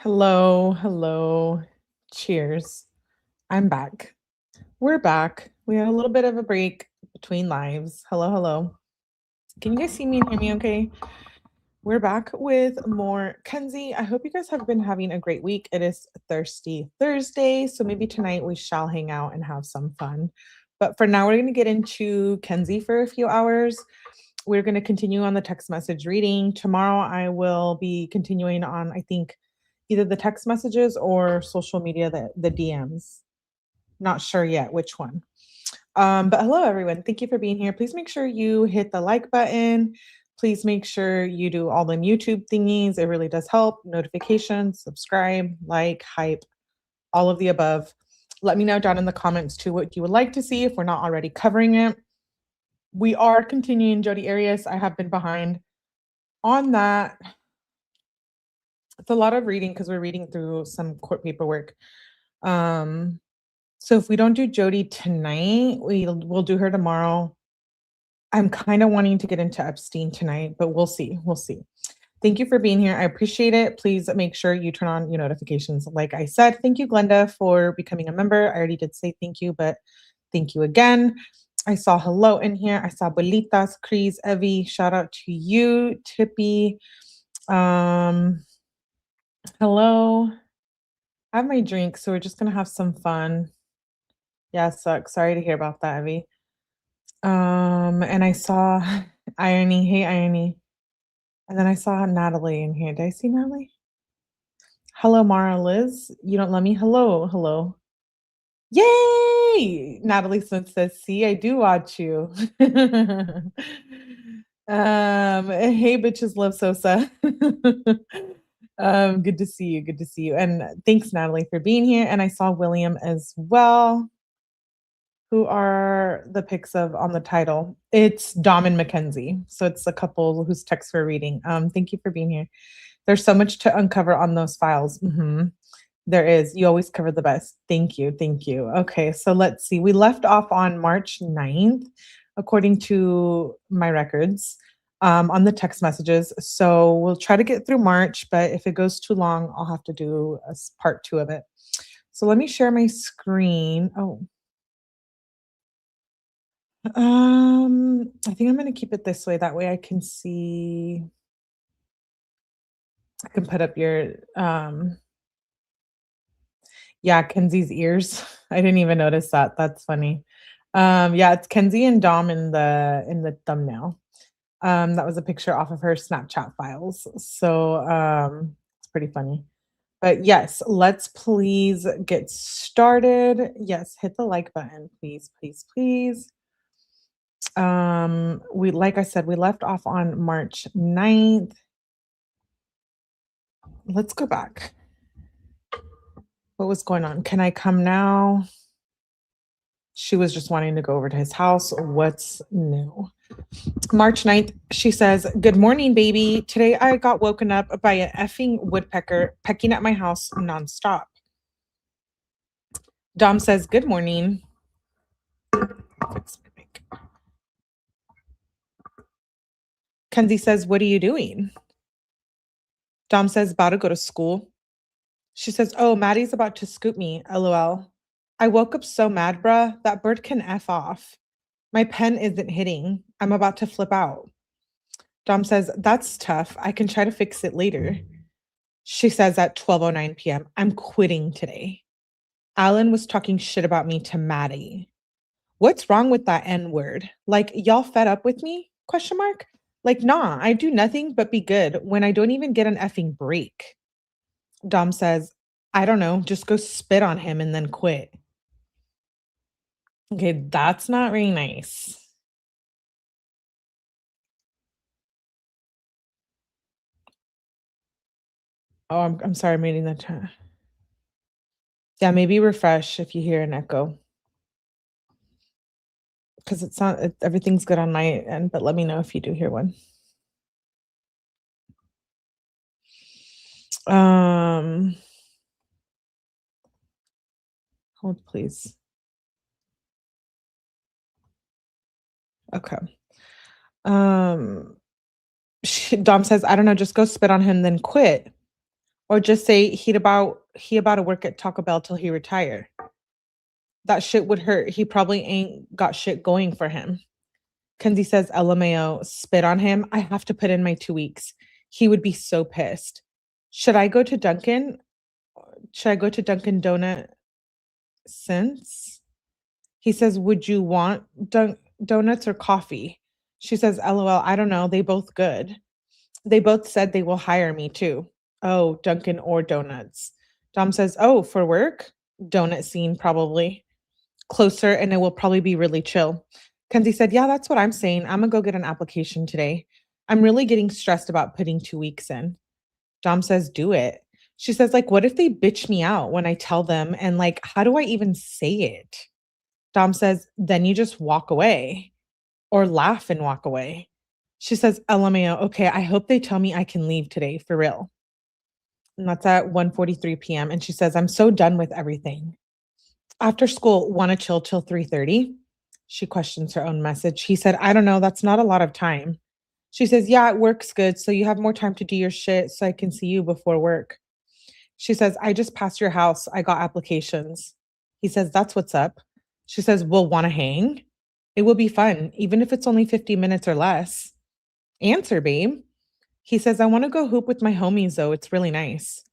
Hello, hello. Cheers. I'm back. We're back. We had a little bit of a break between lives. Hello, hello. Can you guys see me and hear me okay? We're back with more Kenzie. I hope you guys have been having a great week. It is Thirsty Thursday, so maybe tonight we shall hang out and have some fun. But for now, we're going to get into Kenzie for a few hours. We're going to continue on the text message reading. Tomorrow, I will be continuing on, I think, either the text messages or social media, the DMs. Not sure yet which one. But hello, everyone. Thank you for being here. Please make sure you hit the like button. Please make sure you do all them YouTube thingies. It really does help. Notifications, subscribe, like, hype, all of the above. Let me know down in the comments too what you would like to see if we're not already covering it. We are continuing Jodi Arias. I have been behind on that. It's a lot of reading because we're reading through some court paperwork. So if we don't do Jodi tonight, we'll do her tomorrow. I'm kind of wanting to get into Epstein tonight, but we'll see. We'll see. Thank you for being here. I appreciate it. Please make sure you turn on your notifications. Like I said, thank you, Glenda, for becoming a member. I already did say thank you, but thank you again. I saw hello in here. I saw Bolitas, Crease, Evie. Shout out to you, Tippy. Hello. I have my drink, so we're just gonna have some fun. Yeah, sucks. Sorry to hear about that, Evie. And I saw Irony. Hey, Irony. And then I saw Natalie in here. Did I see Natalie? Hello, Mara Liz. You don't love me? Hello, hello. Yay! Natalie Smith says, see, I do watch you. Hey, bitches love Sosa. Good to see you. Good to see you. And thanks, Natalie, for being here. And I saw William as well. Who are the pics of on the title? It's Dom and Mackenzie. So it's a couple whose texts we're reading. Thank you for being here. There's so much to uncover on those files. There is. You always cover the best. Thank you. Thank you. Okay, so let's see. We left off on March 9th, according to my records, on the text messages. So we'll try to get through March, but if it goes too long, I'll have to do a part 2 of it. So let me share my screen. Oh. I think I'm going to keep it this way. That way I can see. I can put up your, yeah, Kenzie's ears. I didn't even notice that. That's funny. Yeah, it's Kenzie and Dom in the thumbnail. That was a picture off of her Snapchat files. So, it's pretty funny. But yes, let's please get started. Yes, hit the like button, please, please, please. Like I said, we left off on March 9th. Let's go back. What was going on? Can I come now? She was just wanting to go over to his house. What's new? March 9th, she says, good morning, baby. Today I got woken up by an effing woodpecker pecking at my house nonstop. Dom says, good morning. Kenzie says, what are you doing? Dom says, about to go to school. She says, oh, Maddie's about to scoop me, LOL. I woke up so mad, bruh. That bird can F off. My pen isn't hitting. I'm about to flip out. Dom says, that's tough. I can try to fix it later. She says at 12:09 p.m., I'm quitting today. Alan was talking shit about me to Maddie. What's wrong with that N-word? Like, y'all fed up with me? Question mark. Like, nah, I do nothing but be good when I don't even get an effing break. Dom says, I don't know, just go spit on him and then quit. Okay, that's not very nice. Oh, I'm sorry, I'm reading that chat. Yeah, maybe refresh if you hear an echo. Because it's not, everything's good on my end, but let me know if you do hear one. Hold, please. Okay. Dom says, I don't know, just go spit on him, then quit. Or just say he about to work at Taco Bell till he retire. That shit would hurt. He probably ain't got shit going for him. Kenzie says, LMAO, spit on him. I have to put in my 2 weeks. He would be so pissed. Should I go to Dunkin'? Should I go to Dunkin' Donut since? He says, would you want donuts or coffee? She says, LOL, I don't know. They both good. They both said they will hire me too. Oh, Dunkin' or donuts. Dom says, oh, for work? Donut scene, probably. Closer, and it will probably be really chill. Kenzie said, yeah, that's what I'm saying. I'm gonna go get an application today. I'm really getting stressed about putting 2 weeks in. Dom says, do it. She says, like, what if they bitch me out when I tell them? And like, how do I even say it? Dom says, then you just walk away or laugh and walk away. She says, LMAO, okay, I hope they tell me I can leave today for real. And that's at 1:43 p.m. And she says, I'm so done with everything. After school, want to chill till 3:30? She questions her own message. He said, I don't know, that's not a lot of time. She says, yeah, it works good. So you have more time to do your shit so I can see you before work. She says, I just passed your house. I got applications. He says, that's what's up. She says, we'll want to hang. It will be fun, even if it's only 50 minutes or less. Answer, babe. He says, I want to go hoop with my homies, though. It's really nice.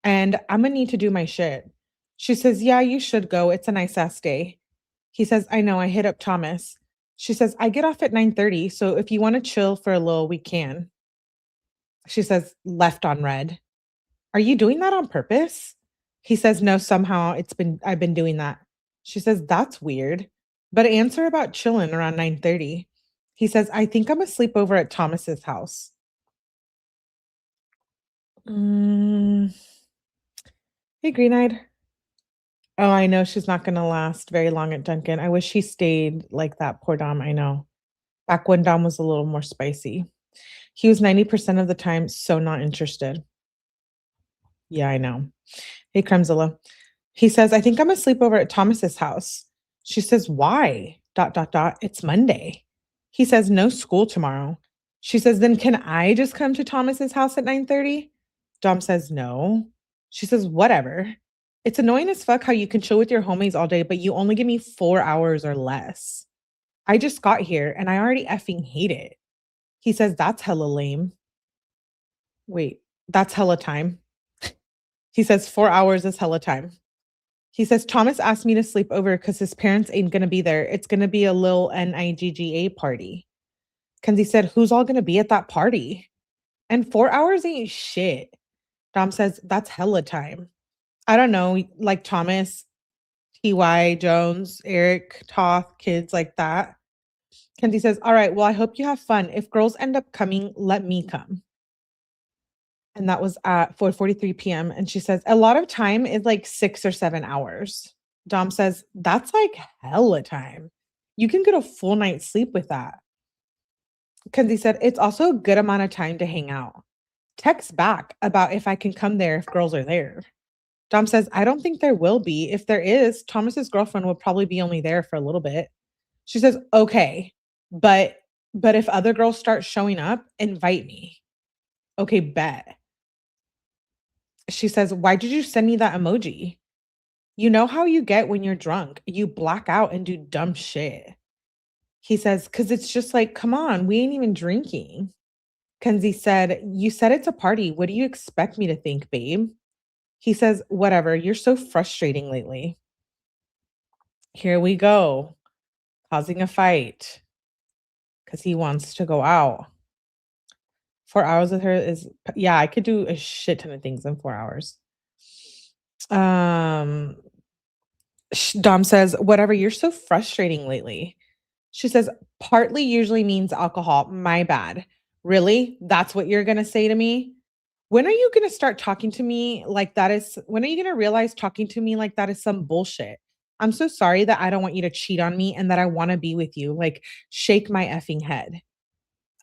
And I'm going to need to do my shit. She says, yeah, you should go. It's a nice ass day. He says, I know. I hit up Thomas. She says, I get off at 9:30. So if you want to chill for a little, we can. She says, left on red. Are you doing that on purpose? He says, no, somehow I've been doing that. She says, that's weird. But answer about chilling around 9:30. He says, I think I'm asleep over at Thomas's house. Hey, green-eyed. Oh, I know she's not going to last very long at Dunkin'. I wish he stayed like that. Poor Dom, I know. Back when Dom was a little more spicy. He was 90% of the time so not interested. Yeah, I know. Hey, 𝗠𝗲𝗹𝗆𝗆𝗆. He says, I think I'm asleep over at Thomas's house. She says, why? ... It's Monday. He says, no school tomorrow. She says, then can I just come to Thomas's house at 9:30? Dom says, no. She says, whatever. It's annoying as fuck how you can chill with your homies all day, but you only give me 4 hours or less. I just got here and I already effing hate it. He says, that's hella lame. Wait, that's hella time. He says 4 hours is hella time. He says, Thomas asked me to sleep over because his parents ain't going to be there. It's going to be a little NIGGA party. Kenzie said, who's all going to be at that party? And 4 hours ain't shit. Dom says, that's hella time. I don't know, like Thomas, TY, Jones, Eric, Toth, kids like that. Kenzie says, all right, well, I hope you have fun. If girls end up coming, let me come. And that was at 4:43 p.m. And she says, a lot of time is like 6 or 7 hours. Dom says, that's like hella time. You can get a full night's sleep with that. Kenzie said, it's also a good amount of time to hang out. Text back about if I can come there if girls are there. Dom says, I don't think there will be. If there is, Thomas's girlfriend will probably be only there for a little bit. She says, okay, but if other girls start showing up, invite me. Okay, bet. She says, why did you send me that emoji? You know how you get when you're drunk. You black out and do dumb shit. He says, because it's just like, come on, we ain't even drinking. Kenzie said, you said it's a party. What do you expect me to think, babe? He says, whatever, you're so frustrating lately. Here we go. Causing a fight. Because he wants to go out. 4 hours with her is, yeah, I could do a shit ton of things in 4 hours. Dom says, whatever, you're so frustrating lately. She says, partly usually means alcohol. My bad. Really? That's what you're going to say to me? When are you going to start talking to me like that is, when are you going to realize talking to me like that is some bullshit? I'm so sorry that I don't want you to cheat on me and that I want to be with you. Like, shake my effing head.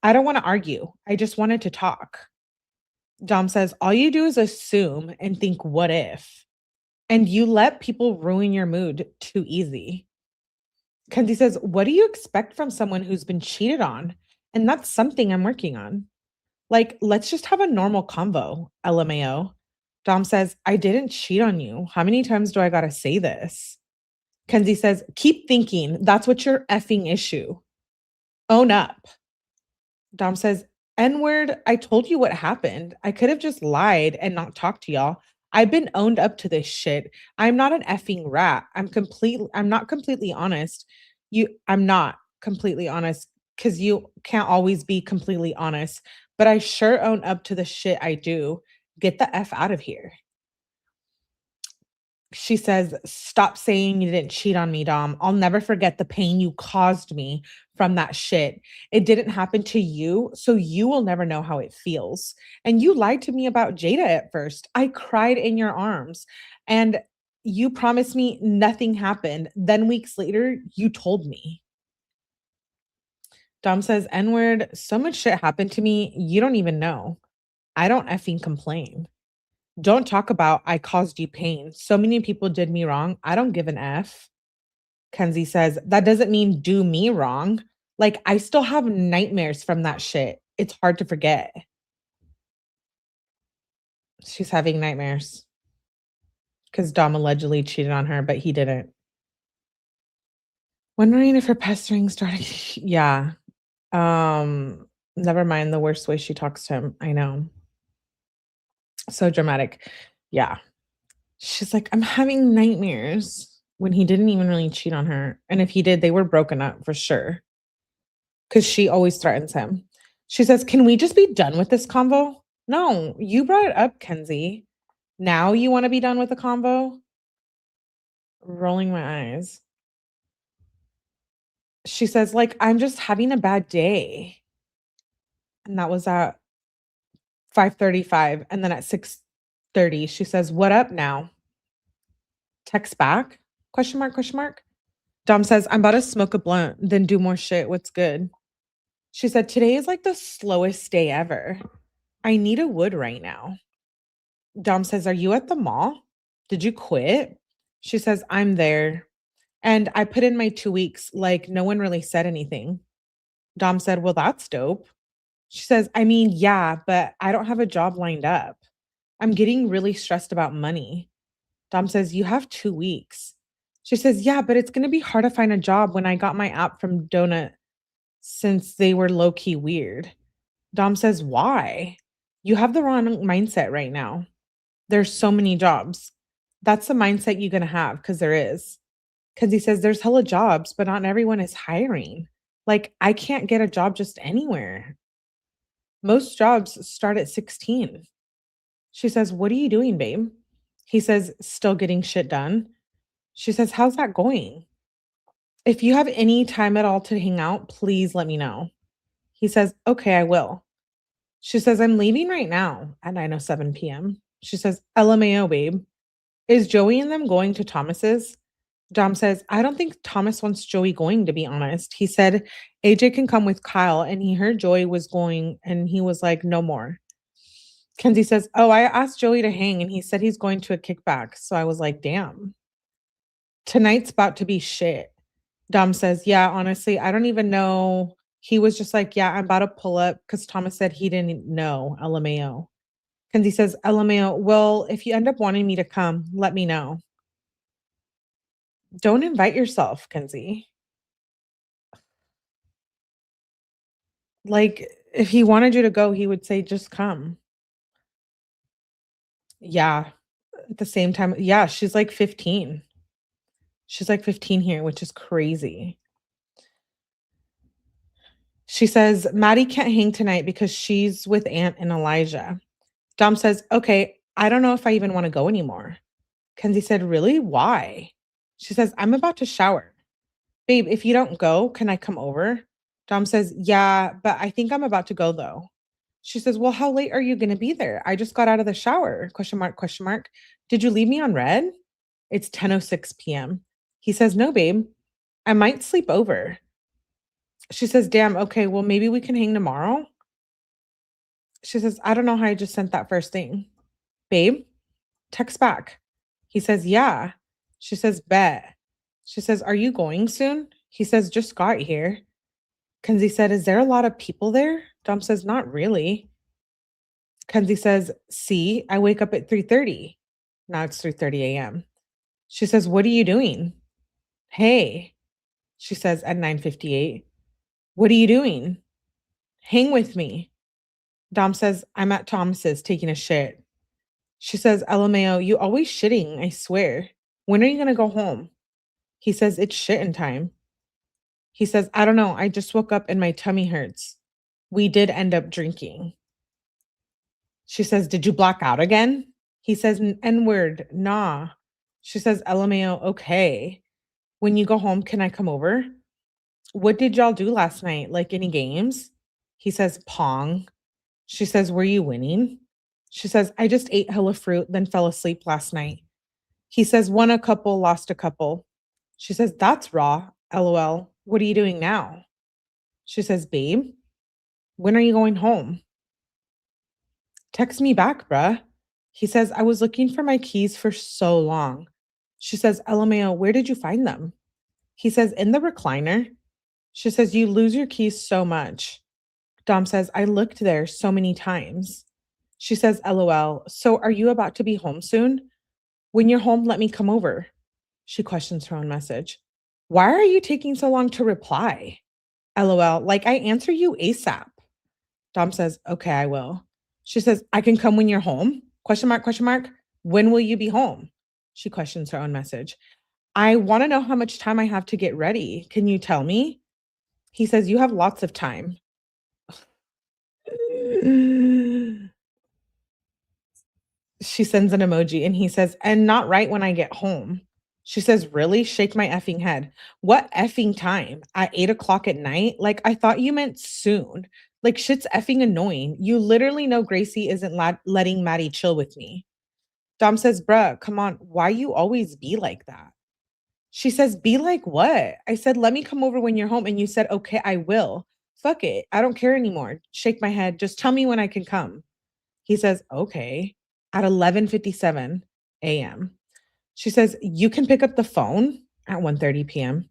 I don't want to argue. I just wanted to talk. Dom says, all you do is assume and think, what if? And you let people ruin your mood too easy. Kenzie says, what do you expect from someone who's been cheated on? And that's something I'm working on. Like, let's just have a normal convo, LMAO. Dom says, I didn't cheat on you. How many times do I gotta say this? Kenzie says, keep thinking. That's what your effing issue. Own up. Dom says, N-word, I told you what happened. I could have just lied and not talked to y'all. I've been owned up to this shit. I'm not an effing rat. I'm not completely honest. I'm not completely honest because you can't always be completely honest. But I sure own up to the shit I do. Get the F out of here. She says, stop saying you didn't cheat on me, Dom. I'll never forget the pain you caused me from that shit. It didn't happen to you, so you will never know how it feels. And you lied to me about Jada at first. I cried in your arms and you promised me nothing happened. Then weeks later, you told me. Dom says, N-word, so much shit happened to me, you don't even know. I don't effing complain. Don't talk about I caused you pain. So many people did me wrong. I don't give an F. Kenzie says, that doesn't mean do me wrong. Like, I still have nightmares from that shit. It's hard to forget. She's having nightmares because Dom allegedly cheated on her, but he didn't. Wondering if her pestering started. Yeah. Never mind the worst way she talks to him. I know. So dramatic. Yeah. She's like, I'm having nightmares when he didn't even really cheat on her. And if he did, they were broken up for sure. Because she always threatens him. She says, can we just be done with this convo? No, you brought it up, Kenzie. Now you want to be done with the convo? Rolling my eyes. She says, like, I'm just having a bad day. And that was at 5:35. And then at 6:30, she says, what up now? Text back? Question mark, question mark. Dom says, I'm about to smoke a blunt, then do more shit. What's good? She said, today is like the slowest day ever. I need a wood right now. Dom says, are you at the mall? Did you quit? She says, I'm there. And I put in my 2 weeks, like no one really said anything. Dom said, well, that's dope. She says, I mean, yeah, but I don't have a job lined up. I'm getting really stressed about money. Dom says, you have 2 weeks. She says, yeah, but it's going to be hard to find a job when I got my app from Donut since they were low-key weird. Dom says, why? You have the wrong mindset right now. There's so many jobs. That's the mindset you're going to have because there is. Because he says there's hella jobs, but not everyone is hiring. Like, I can't get a job just anywhere. Most jobs start at 16. She says, what are you doing, babe? He says, still getting shit done. She says, how's that going? If you have any time at all to hang out, please let me know. He says, okay, I will. She says, I'm leaving right now at 9:07 p.m. She says, LMAO, babe. Is Joey and them going to Thomas's? Dom says, I don't think Thomas wants Joey going, to be honest. He said AJ can come with Kyle, and he heard Joey was going, and he was like, no more. Kenzie says, oh, I asked Joey to hang, and he said he's going to a kickback. So I was like, damn. Tonight's about to be shit. Dom says, yeah, honestly, I don't even know. He was just like, yeah, I'm about to pull up because Thomas said he didn't know, LMAO. Kenzie says, LMAO, well, if you end up wanting me to come, let me know. Don't invite yourself, Kenzie. Like, if he wanted you to go, he would say, just come. Yeah. At the same time, yeah, she's like 15. She's like 15 here, which is crazy. She says, Maddie can't hang tonight because she's with Aunt and Elijah. Dom says, okay, I don't know if I even want to go anymore. Kenzie said, really? Why? She says, I'm about to shower. Babe, if you don't go, can I come over? Dom says, yeah, but I think I'm about to go though. She says, well, how late are you going to be there? I just got out of the shower. Question mark, question mark. Did you leave me on red? It's 10:06 p.m. He says, no, babe, I might sleep over. She says, damn, okay, well, maybe we can hang tomorrow. She says, I don't know how I just sent that first thing. Babe, text back. He says, yeah. She says, bet. She says, are you going soon? He says, just got here. Kenzie said, is there a lot of people there? Dom says, not really. Kenzie says, see, I wake up at 3:30. Now it's 3:30 a.m. She says, what are you doing? Hey, she says at 9:58. What are you doing? Hang with me. Dom says, I'm at Thomas's taking a shit. She says, LMAO, you always shitting, I swear. When are you going to go home? He says, it's shitting time. He says, I don't know. I just woke up and my tummy hurts. We did end up drinking. She says, did you black out again? He says, N-word, nah. She says, LMAO, okay. When you go home, can I come over? What did y'all do last night? Like any games? He says, Pong. She says, were you winning? She says, I just ate hella fruit, then fell asleep last night. He says, won a couple, lost a couple. She says, that's raw. LOL. What are you doing now? She says, babe, when are you going home? Text me back, bruh. He says, I was looking for my keys for so long. She says, LMAO, where did you find them? He says, in the recliner. She says, you lose your keys so much. Dom says, I looked there so many times. She says, LOL, so are you about to be home soon? When you're home, let me come over. She questions her own message. Why are you taking so long to reply? LOL, like I answer you ASAP. Dom says, okay, I will. She says, I can come when you're home? Question mark, question mark. When will you be home? She questions her own message. I want to know how much time I have to get ready. Can you tell me? He says, you have lots of time. She sends an emoji and he says, and not right when I get home. She says, really? Shake my effing head. What effing time? At 8:00 at night? Like, I thought you meant soon. Like, shit's effing annoying. You literally know Gracie isn't letting Maddie chill with me. Dom says, bruh, come on. Why you always be like that? She says, be like what? I said, let me come over when you're home. And you said, okay, I will. Fuck it. I don't care anymore. Shake my head. Just tell me when I can come. He says, okay. At 11:57 a.m. She says, you can pick up the phone at 1:30 p.m.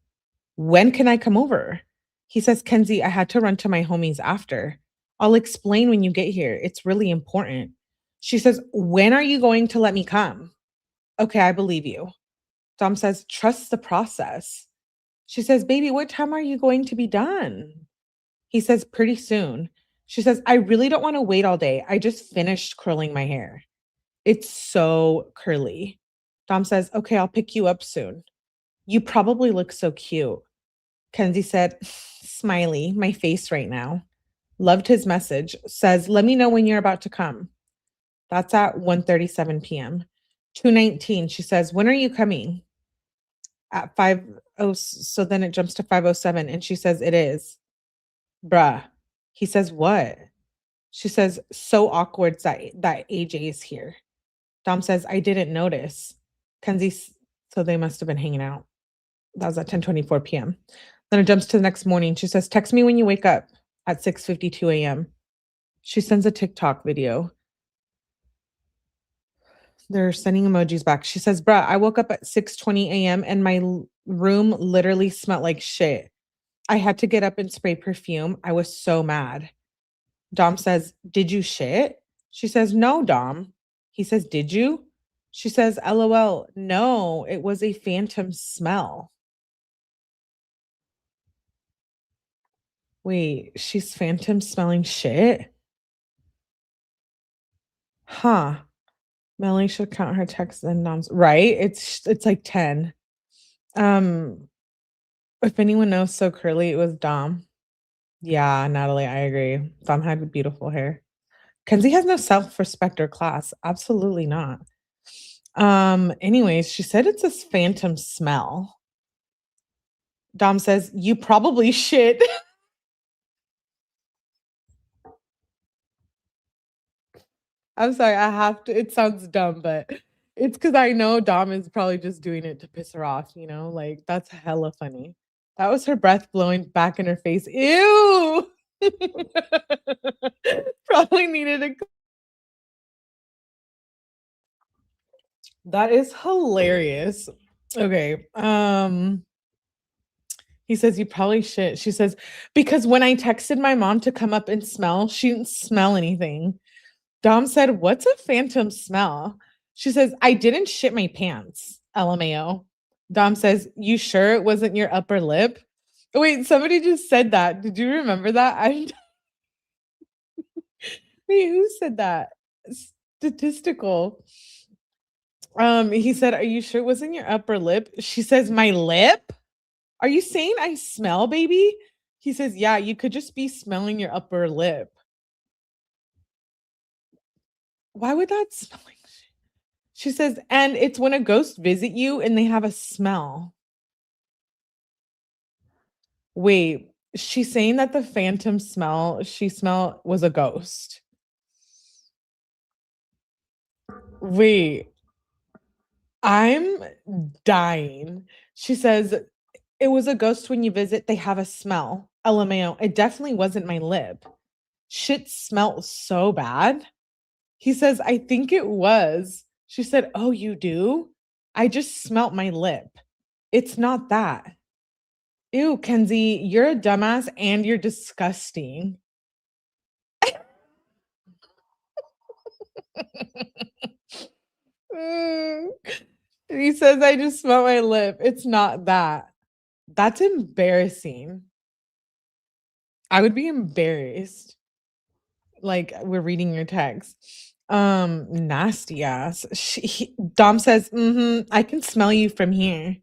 When can I come over? He says, Kenzie, I had to run to my homies after. I'll explain when you get here. It's really important. She says, when are you going to let me come? Okay, I believe you. Dom says, trust the process. She says, baby, what time are you going to be done? He says, pretty soon. She says, I really don't want to wait all day. I just finished curling my hair. It's so curly. Dom says, okay, I'll pick you up soon. You probably look so cute. Kenzie said, smiley, my face right now. Loved his message. Says, let me know when you're about to come. That's at 1:37 p.m. 2:19, she says, when are you coming? At 5:00, so then it jumps to 5:07, and she says, it is. Bruh. He says, what? She says, so awkward that AJ is here. Dom says, I didn't notice. Kenzie, so they must have been hanging out. That was at 10:24 p.m. Then it jumps to the next morning. She says, text me when you wake up at 6:52 a.m. She sends a TikTok video. They're sending emojis back. She says, bruh, I woke up at 6:20 a.m. and my room literally smelled like shit. I had to get up and spray perfume. I was so mad. Dom says, did you shit? She says, no, Dom. He says, did you? She says, LOL, no, it was a phantom smell. Wait, she's phantom smelling shit? Huh. Melanie should count her texts and Dom's. Right? It's like 10. If anyone knows So Curly, it was Dom. Yeah, Natalie, I agree. Dom had beautiful hair. Kenzie has no self-respect or class. Absolutely not. Anyways, she said it's this phantom smell. Dom says, you probably shit. I'm sorry, I have to. It sounds dumb, but it's because I know Dom is probably just doing it to piss her off, you know? Like, that's hella funny. That was her breath blowing back in her face. Ew! Probably needed a. That is hilarious. Okay. He says, you probably shit. She says, because when I texted my mom to come up and smell, she didn't smell anything. Dom said, what's a phantom smell? She says, I didn't shit my pants. LMAO. Dom says, you sure it wasn't your upper lip? Wait, somebody just said that. Did you remember that? Wait, who said that? Statistical. He said, are you sure it wasn't your upper lip? She says, my lip? Are you saying I smell, baby? He says, yeah, you could just be smelling your upper lip. Why would that smell like shit? She says, and it's when a ghost visit you and they have a smell. Wait, she's saying that the phantom smell she smelled was a ghost. Wait, I'm dying. She says, it was a ghost when you visit, they have a smell. LMAO, it definitely wasn't my lip. Shit smelled so bad. He says, I think it was. She said, oh, you do? I just smelt my lip. It's not that. Ew, Kenzie, you're a dumbass and you're disgusting. He says, I just smelt my lip. It's not that. That's embarrassing. I would be embarrassed. Like we're reading your text. Nasty ass. Dom says, I can smell you from here.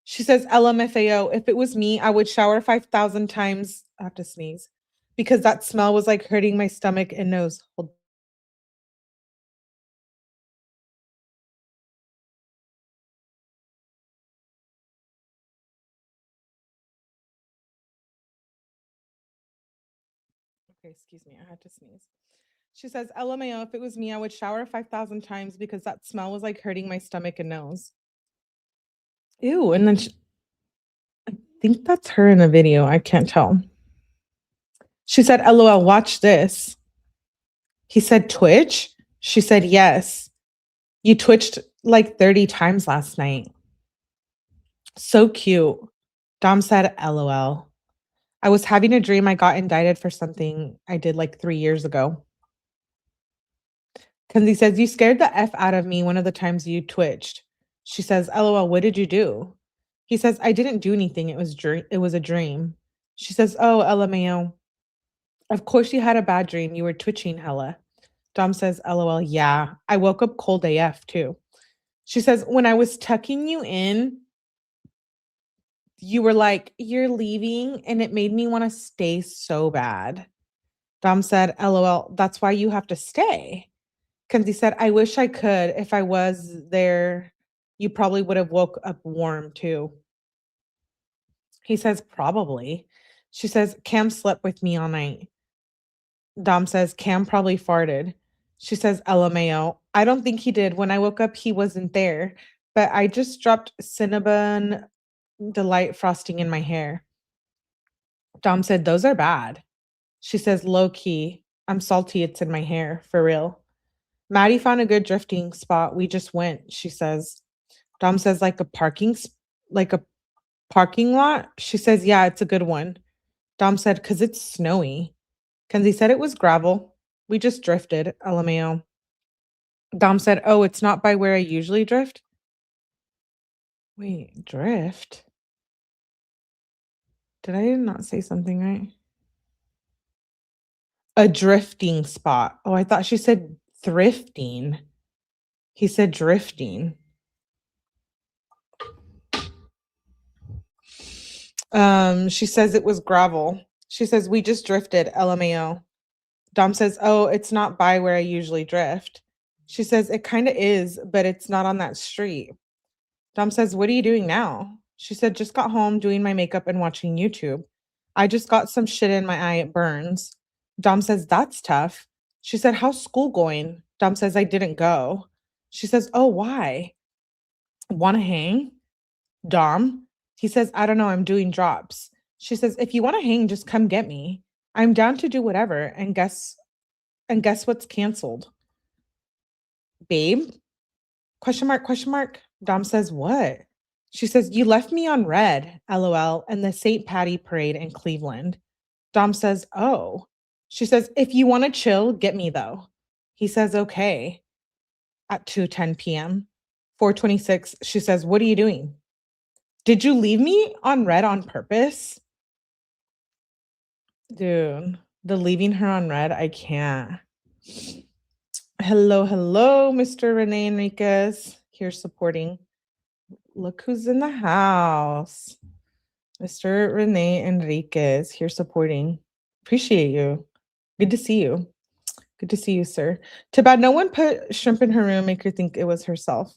She says, LMFAO, if it was me, I would shower 5,000 times. I have to sneeze because that smell was like hurting my stomach and nose. Hold. Okay, excuse me. I had to sneeze. She says, LMAO, if it was me, I would shower 5,000 times because that smell was like hurting my stomach and nose. Ew. And then I think that's her in a video. I can't tell. She said, LOL, watch this. He said, Twitch? She said, yes. You twitched like 30 times last night. So cute. Dom said, LOL. I was having a dream I got indicted for something I did like 3 years ago. Kenzie says, you scared the F out of me one of the times you twitched. She says, LOL, what did you do? He says, I didn't do anything. It was a dream. She says, oh, LMAO. Of course you had a bad dream. You were twitching hella. Dom says, LOL, yeah. I woke up cold AF too. She says, when I was tucking you in, you were like, you're leaving, and it made me want to stay so bad. Dom said, LOL, that's why you have to stay. Kenzie said, I wish I could. If I was there, you probably would have woke up warm too. He says, probably. She says, Cam slept with me all night. Dom says, Cam probably farted. She says, LMAO. I don't think he did. When I woke up, he wasn't there, but I just dropped cinnamon delight frosting in my hair. Dom said, those are bad. She says, low key. I'm salty. It's in my hair. For real. Maddie found a good drifting spot. We just went, she says. Dom says, like a parking lot? She says, yeah, it's a good one. Dom said, because it's snowy. Kenzie said it was gravel. We just drifted, LMAO. Dom said, oh, it's not by where I usually drift? Wait, drift? Did I not say something right? A drifting spot. Oh, I thought she said thrifting. He said drifting. She says it was gravel. She says, we just drifted, LMAO. Dom says, oh, it's not by where I usually drift. She says, it kind of is, but it's not on that street. Dom says, what are you doing now? She said, just got home doing my makeup and watching YouTube. I just got some shit in my eye. It burns. Dom says, that's tough. She said, how's school going? Dom says, I didn't go. She says, oh, why? Want to hang? Dom? He says, I don't know. I'm doing drops. She says, if you want to hang, just come get me. I'm down to do whatever. And guess what's canceled? Babe? Question mark, question mark. Dom says, what? She says, you left me on red, LOL, and the St. Patty parade in Cleveland. Dom says, oh. She says, if you want to chill, get me though. He says, okay, at 2:10 p.m. 4:26, she says, what are you doing? Did you leave me on red on purpose? Dude, the leaving her on red, I can't. Hello, Mr. Rene Enriquez. Here supporting. Look who's in the house. Mr. Rene Enriquez here supporting. Appreciate you. Good to see you. Good to see you, sir. Too bad no one put shrimp in her room, make her think it was herself.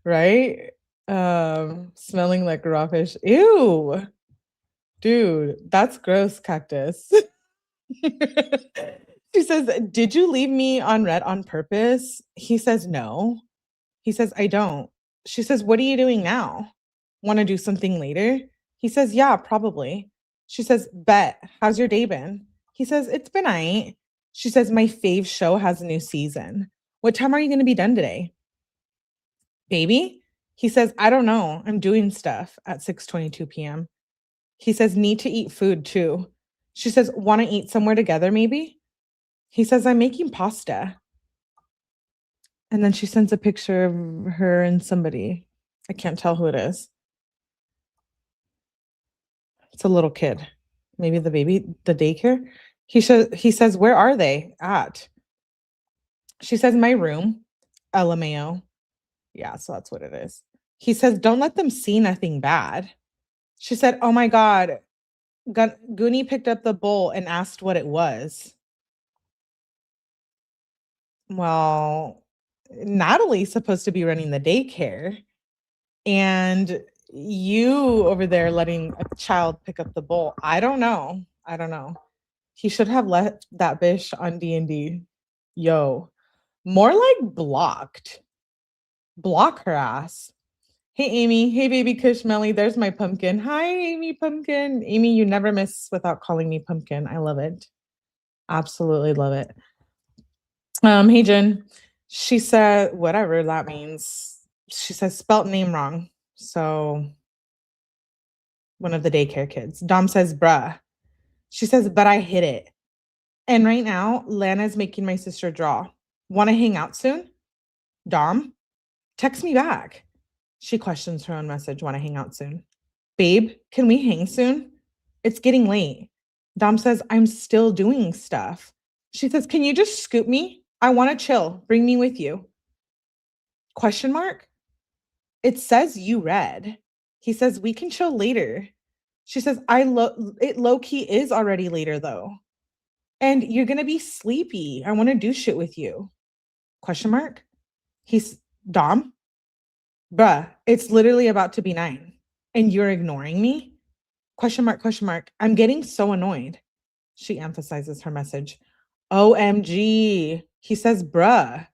Right? Smelling like raw fish. Ew. Dude, that's gross, Cactus. She says, did you leave me on red on purpose? He says, no. He says, I don't. She says, what are you doing now? Want to do something later? He says, yeah, probably. She says, bet. How's your day been? He says, it's been aight. She says, my fave show has a new season. What time are you going to be done today? Baby? He says, I don't know. I'm doing stuff at 6:22 p.m. He says, need to eat food too. She says, want to eat somewhere together maybe? He says, I'm making pasta. And then she sends a picture of her and somebody. I can't tell who it is. It's a little kid. Maybe the baby, the daycare. He says, where are they at? She says, my room. LMAO. Yeah, so that's what it is. He says, don't let them see nothing bad. She said, oh my God. Goonie picked up the bowl and asked what it was. Well, Natalie's supposed to be running the daycare. And you over there letting a child pick up the bowl. I don't know. He should have let that bitch on D&D. Yo, more like blocked. Block her ass. Hey, Amy. Hey, baby Kushmelly. There's my pumpkin. Hi, Amy Pumpkin. Amy, you never miss without calling me pumpkin. I love it. Absolutely love it. Hey, Jen. She said, whatever that means. She says, spelt name wrong. So one of the daycare kids. Dom says, bruh. She says, but I hit it. And right now, Lana's making my sister draw. Want to hang out soon? Dom, text me back. She questions her own message. Want to hang out soon? Babe, can we hang soon? It's getting late. Dom says, I'm still doing stuff. She says, can you just scoop me? I want to chill. Bring me with you. Question mark? It says you read. He says, we can chill later. She says, it low-key is already later though. And you're going to be sleepy. I want to do shit with you. Question mark? He's Dom? Bruh, it's literally about to be 9. And you're ignoring me? Question mark. I'm getting so annoyed. She emphasizes her message. OMG. He says, bruh.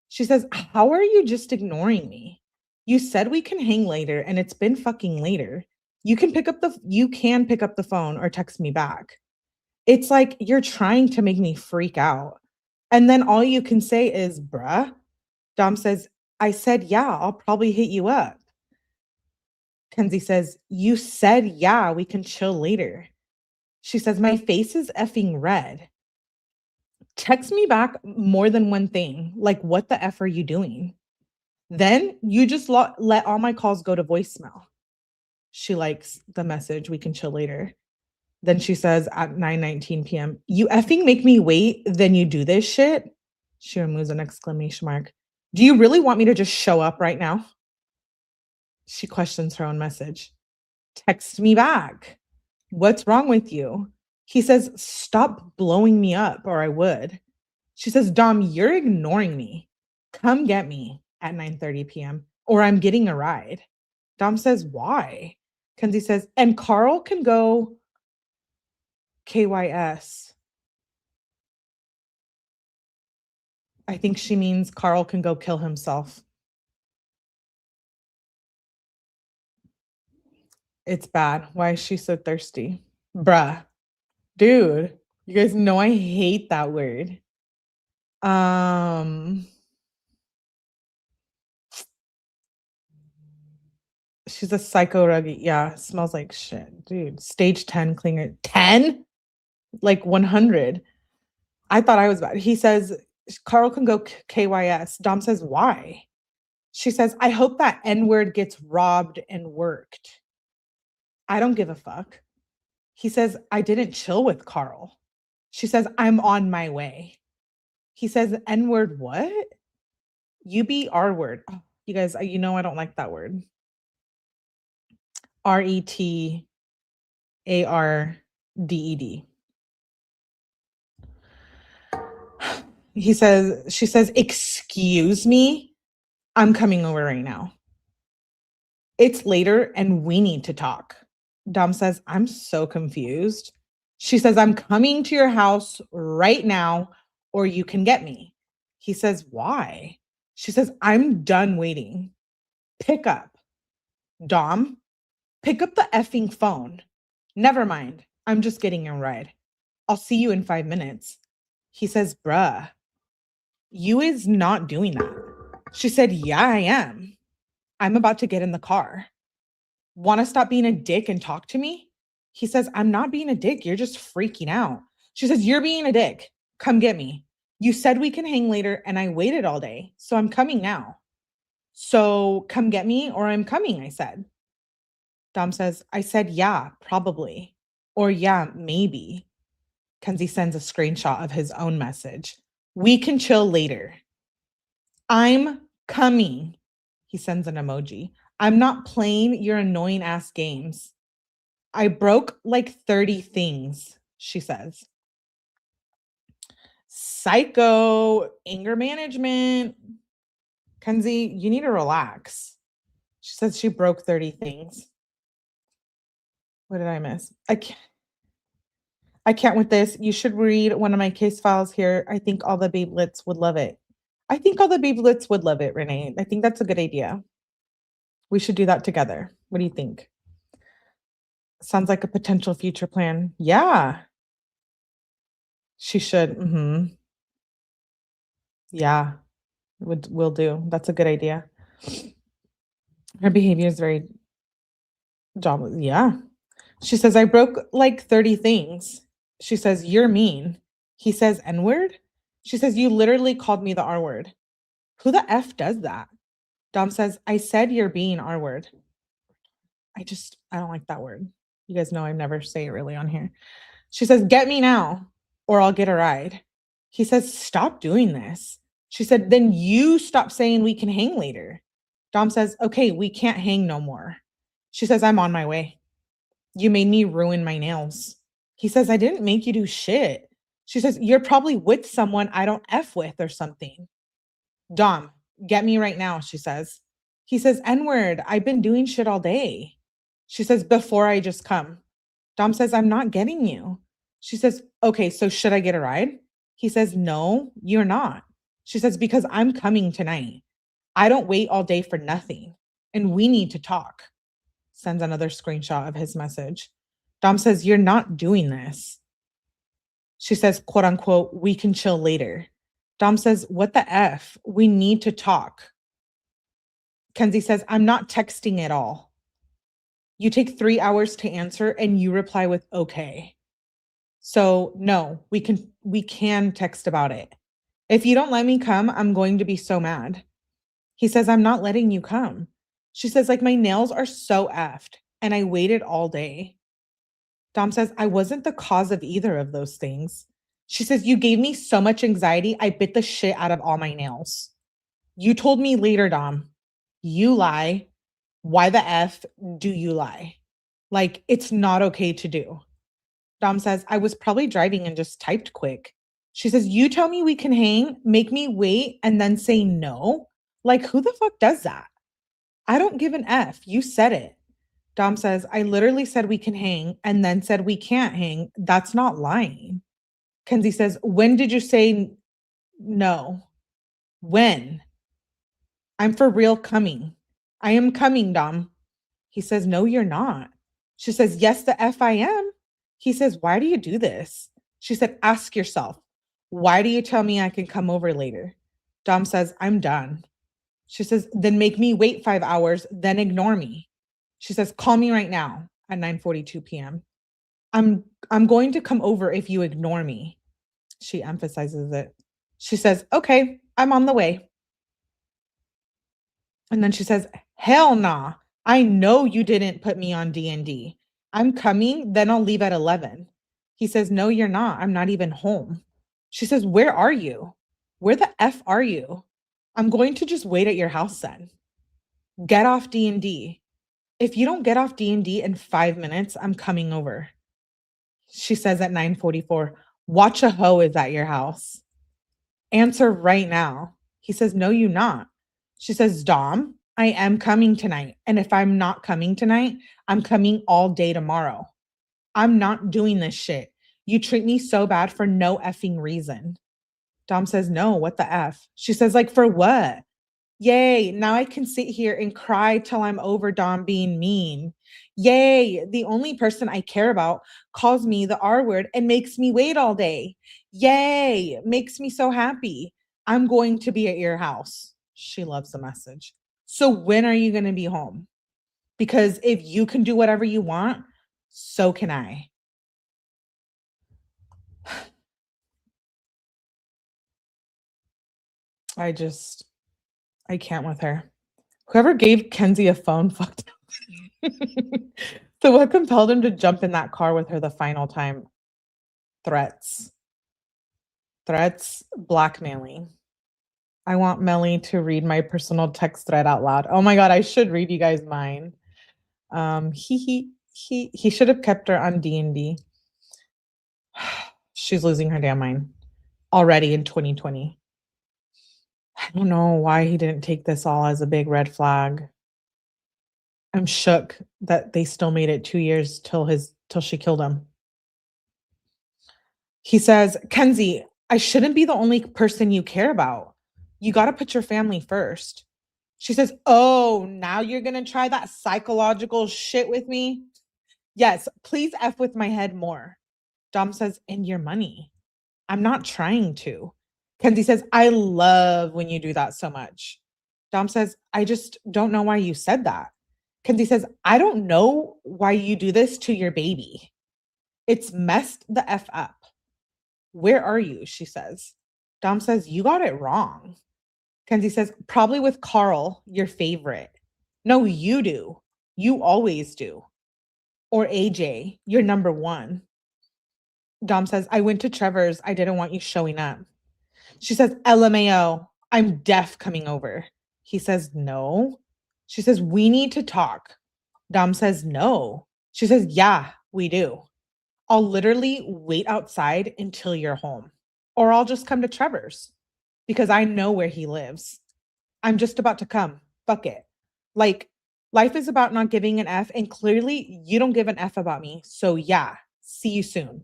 She says, how are you just ignoring me? You said we can hang later and it's been fucking later. You can pick up the phone or text me back. It's like you're trying to make me freak out. And then all you can say is, bruh. Dom says, I said, yeah, I'll probably hit you up. Kenzie says, you said, yeah, we can chill later. She says, my face is effing red. Text me back more than one thing. Like, what the F are you doing? Then you just let all my calls go to voicemail. She likes the message, we can chill later. Then she says at 9:19 p.m., you effing make me wait, then you do this shit? She removes an exclamation mark. Do you really want me to just show up right now? She questions her own message. Text me back. What's wrong with you? He says, stop blowing me up or I would. She says, Dom, you're ignoring me. Come get me at 9:30 p.m. or I'm getting a ride. Dom says, why? Kenzie says, and Carl can go KYS. I think she means Carl can go kill himself. It's bad. Why is she so thirsty? Bruh. Dude, you guys know I hate that word. She's a psycho ruggy. Yeah, smells like shit. Dude, stage 10 clinger. 10? like 100. I thought I was bad. He says, Carl can go KYS. Dom says, why? She says, I hope that N-word gets robbed and worked. I don't give a fuck. He says, I didn't chill with Carl. She says, I'm on my way. He says, N-word what? You be R-word. Oh, you guys, you know I don't like that word. RETARDED. She says, excuse me, I'm coming over right now. It's later and we need to talk. Dom says, I'm so confused. She says, I'm coming to your house right now or you can get me. He says, why? She says, I'm done waiting. Pick up. Dom, pick up the effing phone. Never mind. I'm just getting a ride. I'll see you in 5 minutes. He says, bruh, you is not doing that. She said, yeah, I am. I'm about to get in the car. Want to stop being a dick and talk to me? He says, I'm not being a dick. You're just freaking out. She says, you're being a dick. Come get me. You said we can hang later and I waited all day. So I'm coming now. So come get me or I'm coming, I said. Dom says, I said, yeah, probably. Or yeah, maybe. Kenzie sends a screenshot of his own message. We can chill later. I'm coming. He sends an emoji. I'm not playing your annoying ass games. I broke like 30 things, she says. Psycho, anger management. Kenzie, you need to relax. She says she broke 30 things. What did I miss? I can't with this. You should read one of my case files here. I think all the babelets would love it. I think all the babelets would love it, Renee. I think that's a good idea. We should do that together. What do you think? Sounds like a potential future plan. Yeah. She should. Yeah. Will do. That's a good idea. Her behavior is very jobless. Yeah. She says, I broke like 30 things. She says, you're mean. He says, N-word? She says, you literally called me the R-word. Who the F does that? Dom says, I said you're being R-word. I don't like that word. You guys know I never say it really on here. She says, get me now or I'll get a ride. He says, stop doing this. She said, then you stop saying we can hang later. Dom says, okay, we can't hang no more. She says, I'm on my way. You made me ruin my nails. He says, I didn't make you do shit. She says, you're probably with someone I don't F with or something. Dom, get me right now, she says. He says, N-word, I've been doing shit all day. She says, before I just come. Dom says, I'm not getting you. She says, okay, so should I get a ride? He says, no, you're not. She says, because I'm coming tonight. I don't wait all day for nothing. And we need to talk. Sends another screenshot of his message. Dom says, you're not doing this. She says, quote unquote, we can chill later. Dom says, what the F? We need to talk. Kenzie says, I'm not texting at all. You take 3 hours to answer and you reply with okay. So no, we can text about it. If you don't let me come, I'm going to be so mad. He says, I'm not letting you come. She says, like, my nails are so effed and I waited all day. Dom says, I wasn't the cause of either of those things. She says, you gave me so much anxiety, I bit the shit out of all my nails. You told me later, Dom. You lie. Why the F do you lie? Like, it's not okay to do. Dom says, I was probably driving and just typed quick. She says, you tell me we can hang, make me wait, and then say no? Like, who the fuck does that? I don't give an F. You said it. Dom says, I literally said we can hang and then said we can't hang. That's not lying. Kenzie says, when did you say no? When? I'm for real coming. I am coming, Dom. He says, no, you're not. She says, yes, the F I am. He says, why do you do this? She said, ask yourself, why do you tell me I can come over later? Dom says, I'm done. She says, then make me wait 5 hours, then ignore me. She says, call me right now at 9:42 p.m. I'm going to come over if you ignore me. She emphasizes it. She says, okay, I'm on the way. And then she says, hell nah. I know you didn't put me on D&D. I'm coming, then I'll leave at 11. He says, no, you're not. I'm not even home. She says, where are you? Where the F are you? I'm going to just wait at your house then. Get off D&D. If you don't get off D&D in 5 minutes, I'm coming over. She says at 9:44, watch a hoe is at your house. Answer right now. He says, no, you not. She says, Dom, I am coming tonight. And if I'm not coming tonight, I'm coming all day tomorrow. I'm not doing this shit. You treat me so bad for no effing reason. Dom says, no, what the F? She says, like, for what? Yay, now I can sit here and cry till I'm over Dom being mean. Yay, the only person I care about calls me the R word and makes me wait all day. Yay, makes me so happy. I'm going to be at your house. She loves the message. So when are you going to be home? Because if you can do whatever you want, so can I. I can't with her. Whoever gave Kenzie a phone fucked up. So what compelled him to jump in that car with her the final time? Threats. Threats, blackmailing. I want Melly to read my personal text thread out loud. Oh my God, I should read you guys mine. He should have kept her on D&D. She's losing her damn mind already in 2020. I don't know why he didn't take this all as a big red flag. I'm shook that they still made it 2 years till she killed him. He says, Kenzie, I shouldn't be the only person you care about. You got to put your family first. She says, oh, now you're going to try that psychological shit with me? Yes, please F with my head more. Dom says, and your money. I'm not trying to. Kenzie says, I love when you do that so much. Dom says, I just don't know why you said that. Kenzie says, I don't know why you do this to your baby. It's messed the F up. Where are you? She says. Dom says, you got it wrong. Kenzie says, probably with Carl, your favorite. No, you do. You always do. Or AJ, you're number one. Dom says, I went to Trevor's. I didn't want you showing up. She says, LMAO, I'm deaf coming over. He says, no. She says, we need to talk. Dom says, no. She says, yeah, we do. I'll literally wait outside until you're home. Or I'll just come to Trevor's because I know where he lives. I'm just about to come. Fuck it. Like, life is about not giving an F, and clearly you don't give an F about me. So yeah, see you soon.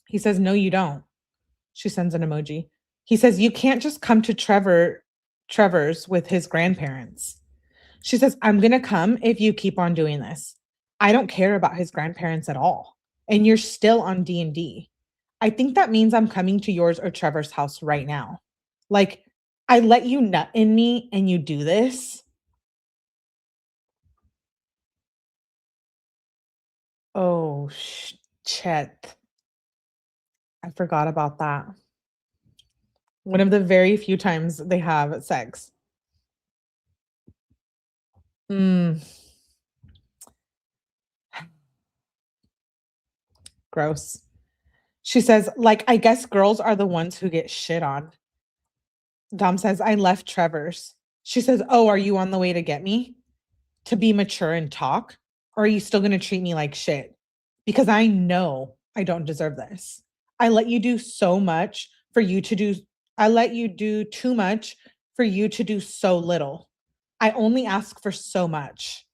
He says, no, you don't. She sends an emoji. He says, you can't just come to Trevor's with his grandparents. She says, I'm going to come if you keep on doing this. I don't care about his grandparents at all. And you're still on D&D. I think that means I'm coming to yours or Trevor's house right now. Like, I let you nut in me and you do this. Oh, shit. I forgot about that. One of the very few times they have sex. Gross. She says, like, I guess girls are the ones who get shit on. Dom says, I left Trevor's. She says, oh, are you on the way to get me? To be mature and talk? Or are you still going to treat me like shit? Because I know I don't deserve this. I let you do so much for you to do. I let you do too much for you to do so little. I only ask for so much.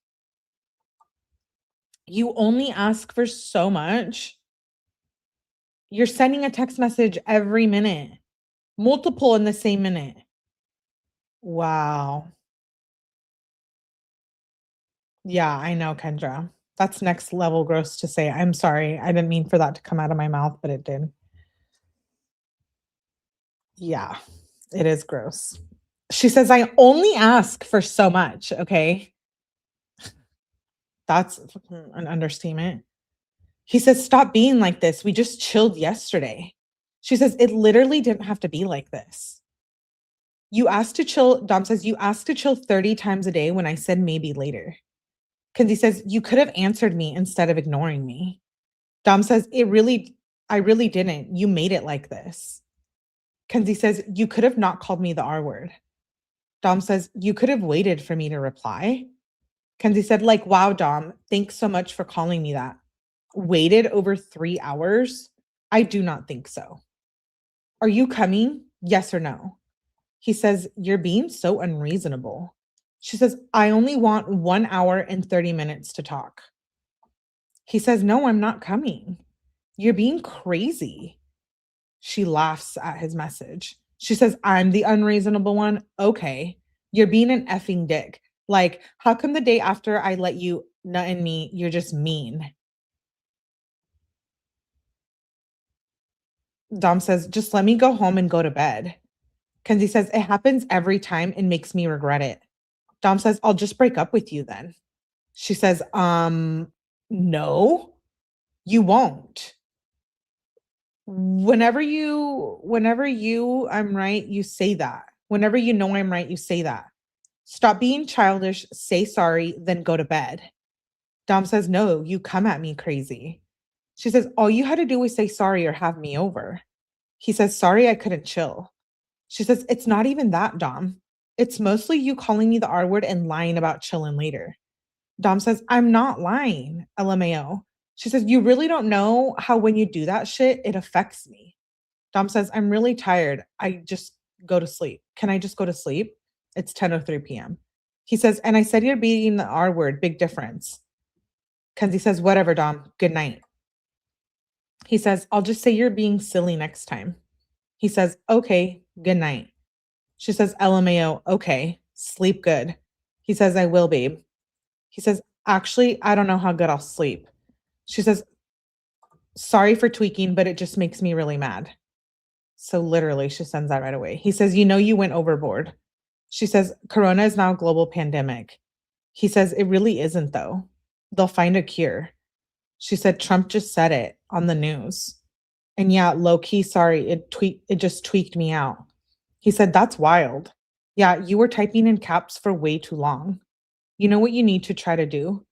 You only ask for so much. You're sending a text message every minute, multiple in the same minute. Wow. Yeah, I know, Kendra. That's next level gross to say. I'm sorry. I didn't mean for that to come out of my mouth, but it did. Yeah, it is gross. She says, I only ask for so much, okay? That's an understatement. He says, stop being like this. We just chilled yesterday. She says, it literally didn't have to be like this. You asked to chill. Dom says, you asked to chill 30 times a day when I said maybe later. Kenzie says, you could have answered me instead of ignoring me. Dom says, I really didn't. You made it like this. Kenzie says, you could have not called me the R word. Dom says, you could have waited for me to reply. Kenzie said, like, wow, Dom, thanks so much for calling me that. Waited over 3 hours? I do not think so. Are you coming? Yes or no? He says, you're being so unreasonable. She says, I only want 1 hour and 30 minutes to talk. He says, no, I'm not coming. You're being crazy. She laughs at his message. She says, I'm the unreasonable one. Okay. You're being an effing dick. Like, how come the day after I let you nut in me, you're just mean? Dom says, just let me go home and go to bed. Kenzie says, it happens every time and makes me regret it. Dom says, I'll just break up with you then. She says, no, you won't. Whenever I'm right, you say that. Whenever you know I'm right, you say that. Stop being childish, say sorry, then go to bed. Dom says, no, you come at me crazy. She says, all you had to do was say sorry or have me over. He says, sorry, I couldn't chill. She says, it's not even that, Dom. It's mostly you calling me the R word and lying about chilling later. Dom says, I'm not lying, LMAO. She says, you really don't know how when you do that shit, it affects me. Dom says, I'm really tired. I just go to sleep. Can I just go to sleep? It's 10:03 p.m. He says, and I said you're being the R word, big difference. Kenzie says, whatever, Dom, good night. He says, I'll just say you're being silly next time. He says, okay, good night. She says, LMAO, okay, sleep good. He says, I will, babe. He says, actually, I don't know how good I'll sleep. She says, sorry for tweaking, but it just makes me really mad. So literally, she sends that right away. He says, you know, you went overboard. She says, Corona is now a global pandemic. He says, it really isn't, though. They'll find a cure. She said, Trump just said it on the news. And yeah, low key, sorry, it just tweaked me out. He said, that's wild. Yeah, you were typing in caps for way too long. You know what you need to try to do?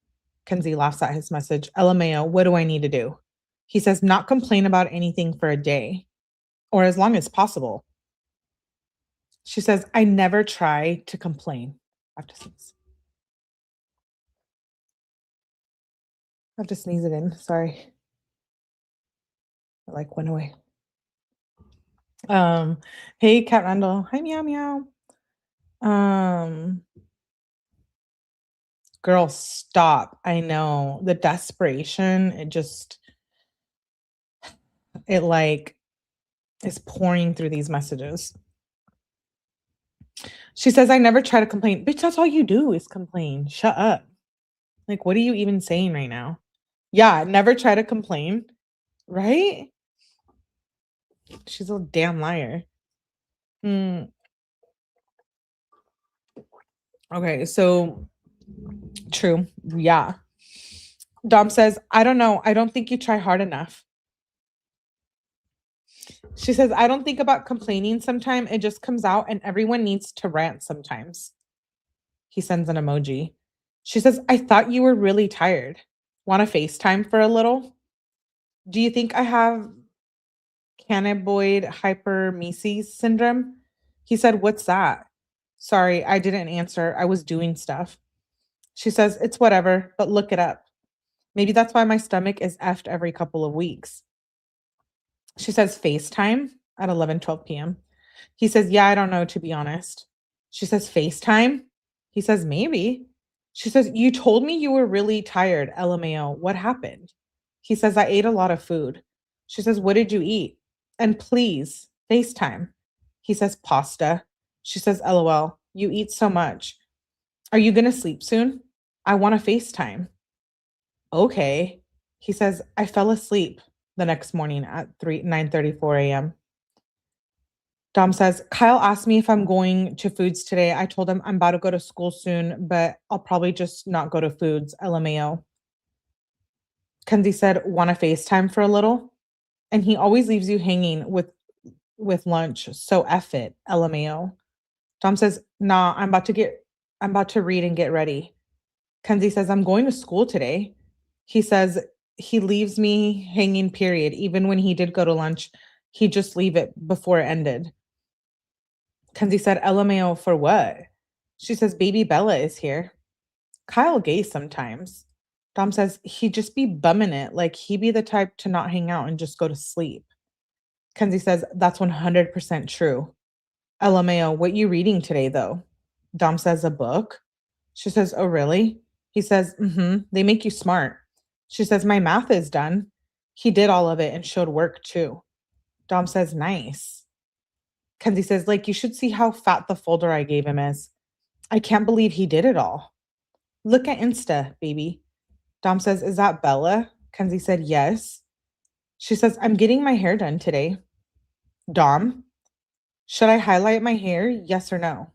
Kenzie laughs at his message. LMAO, what do I need to do? He says, not complain about anything for a day or as long as possible. She says, I never try to complain. I have to sneeze it in. Sorry. I went away. Hey, Cat Randall. Hi, meow, meow. Girl, stop. I know the desperation. It is pouring through these messages. She says, I never try to complain. Bitch, that's all you do is complain. Shut up. Like, what are you even saying right now? Yeah, never try to complain. Right? She's a damn liar. Okay, so true. Yeah. Dom says, I don't know. I don't think you try hard enough. She says, I don't think about complaining sometimes. It just comes out and everyone needs to rant sometimes. He sends an emoji. She says, I thought you were really tired. Want to FaceTime for a little? Do you think I have 𝗠𝗲𝗹𝗆𝗆𝗆𝗆 syndrome? He said, what's that? Sorry, I didn't answer. I was doing stuff. She says, it's whatever, but look it up. Maybe that's why my stomach is effed every couple of weeks. She says, FaceTime at 11:12 p.m. He says, yeah, I don't know, to be honest. She says, FaceTime? He says, maybe. She says, you told me you were really tired, LMAO. What happened? He says, I ate a lot of food. She says, what did you eat? And please, FaceTime. He says, pasta. She says, LOL, you eat so much. Are you going to sleep soon? I want to FaceTime. Okay. He says, I fell asleep the next morning at 9:34 a.m. Dom says, Kyle asked me if I'm going to Foods today. I told him I'm about to go to school soon, but I'll probably just not go to Foods, LMAO. Kenzie said, want to FaceTime for a little? And he always leaves you hanging with lunch. So F it, LMAO. Dom says, nah, I'm about to read and get ready. Kenzie says, I'm going to school today. He says he leaves me hanging, period. Even when he did go to lunch, he'd just leave it before it ended. Kenzie said, LMAO for what? She says, baby Bella is here. Kyle gay sometimes. Dom says he'd just be bumming it, like he'd be the type to not hang out and just go to sleep. Kenzie says, that's 100% true. LMAO, what you reading today, though? Dom says, a book. She says, oh, really? He says, they make you smart. She says, my math is done. He did all of it and showed work, too. Dom says, nice. Kenzie says, like, you should see how fat the folder I gave him is. I can't believe he did it all. Look at Insta, baby. Dom says, is that Bella? Kenzie said, yes. She says, I'm getting my hair done today. Dom, should I highlight my hair? Yes or no?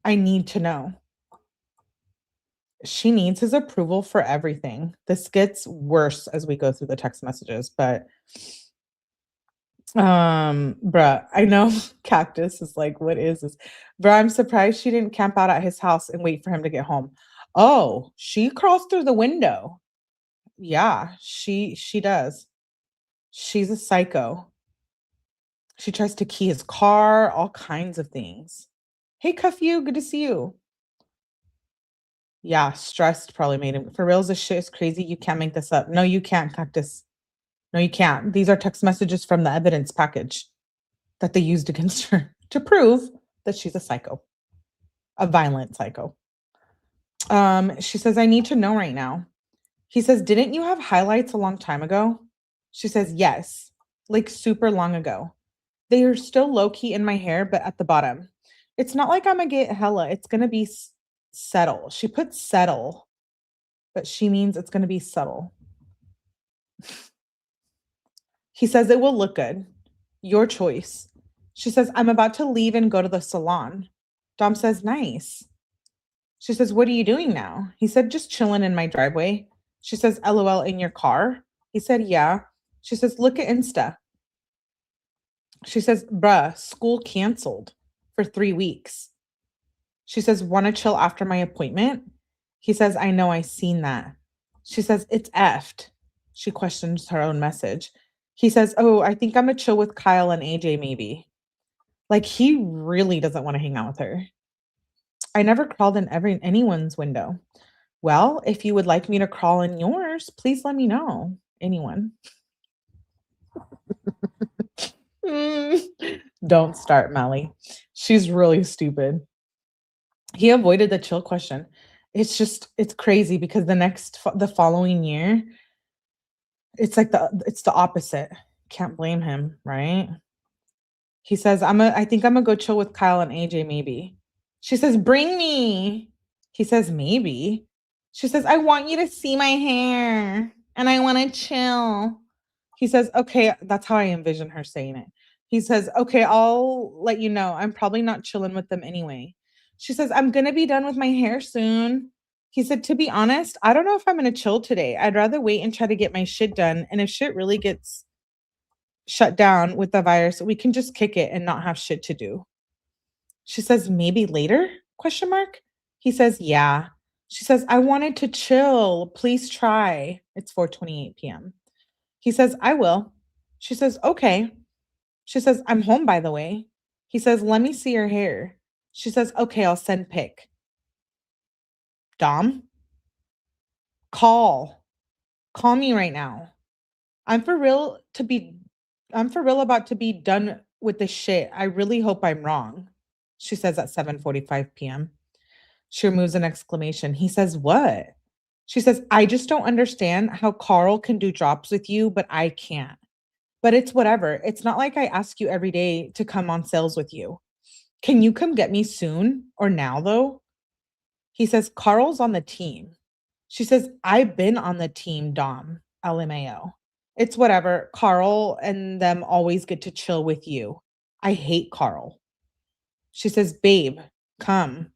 I need to know. She needs his approval for everything. This gets worse as we go through the text messages, but bruh, I know Cactus is like, what is this? Bruh, I'm surprised she didn't camp out at his house and wait for him to get home. Oh, she crawls through the window. Yeah, she does. She's a psycho. She tries to key his car, all kinds of things. Hey, Cuff You, good to see you. Yeah, stressed probably made him. For reals, this shit is crazy. You can't make this up. No, you can't, Cactus. No, you can't. These are text messages from the evidence package that they used against her to prove that she's a psycho, a violent psycho. She says, I need to know right now. He says, didn't you have highlights a long time ago? She says, yes, like super long ago. They are still low-key in my hair, but at the bottom. It's not like I'm gonna get hella. It's gonna be settle. She put settle, but she means it's gonna be subtle. He says it will look good. Your choice. She says, I'm about to leave and go to the salon. Dom says, nice. She says, what are you doing now? He said, just chilling in my driveway. She says, LOL, in your car? He said, yeah. She says, look at Insta. She says, bruh, school canceled for 3 weeks. She says, want to chill after my appointment? He says, I know, I seen that. She says, it's effed. She questions her own message. He says, oh, I think I'm going to chill with Kyle and AJ maybe. Like, he really doesn't want to hang out with her. I never crawled in anyone's window. Well, if you would like me to crawl in yours, please let me know. Anyone. Don't start, Melly. She's really stupid. He avoided the chill question. It's crazy because the following year, it's like it's the opposite. Can't blame him, right? He says, I think I'm gonna go chill with Kyle and AJ maybe. She says, bring me. He says, maybe. She says, I want you to see my hair and I want to chill. He says, okay, that's how I envision her saying it. He says, okay, I'll let you know. I'm probably not chilling with them anyway. She says, I'm going to be done with my hair soon. He said, to be honest, I don't know if I'm going to chill today. I'd rather wait and try to get my shit done. And if shit really gets shut down with the virus, we can just kick it and not have shit to do. She says, maybe later? Question mark. He says, yeah. She says, I wanted to chill. Please try. It's 4:28 p.m. He says, I will. She says, okay. She says, I'm home, by the way. He says, let me see your hair. She says, okay, I'll send pic. Dom, call me right now. I'm for real about to be done with this shit. I really hope I'm wrong. She says at 7:45 p.m. She removes an exclamation. He says, what? She says, I just don't understand how Carl can do drops with you, but I can't. But it's whatever. It's not like I ask you every day to come on sales with you. Can you come get me soon or now, though? He says, Carl's on the team. She says, I've been on the team, Dom, LMAO. It's whatever. Carl and them always get to chill with you. I hate Carl. She says, babe, come.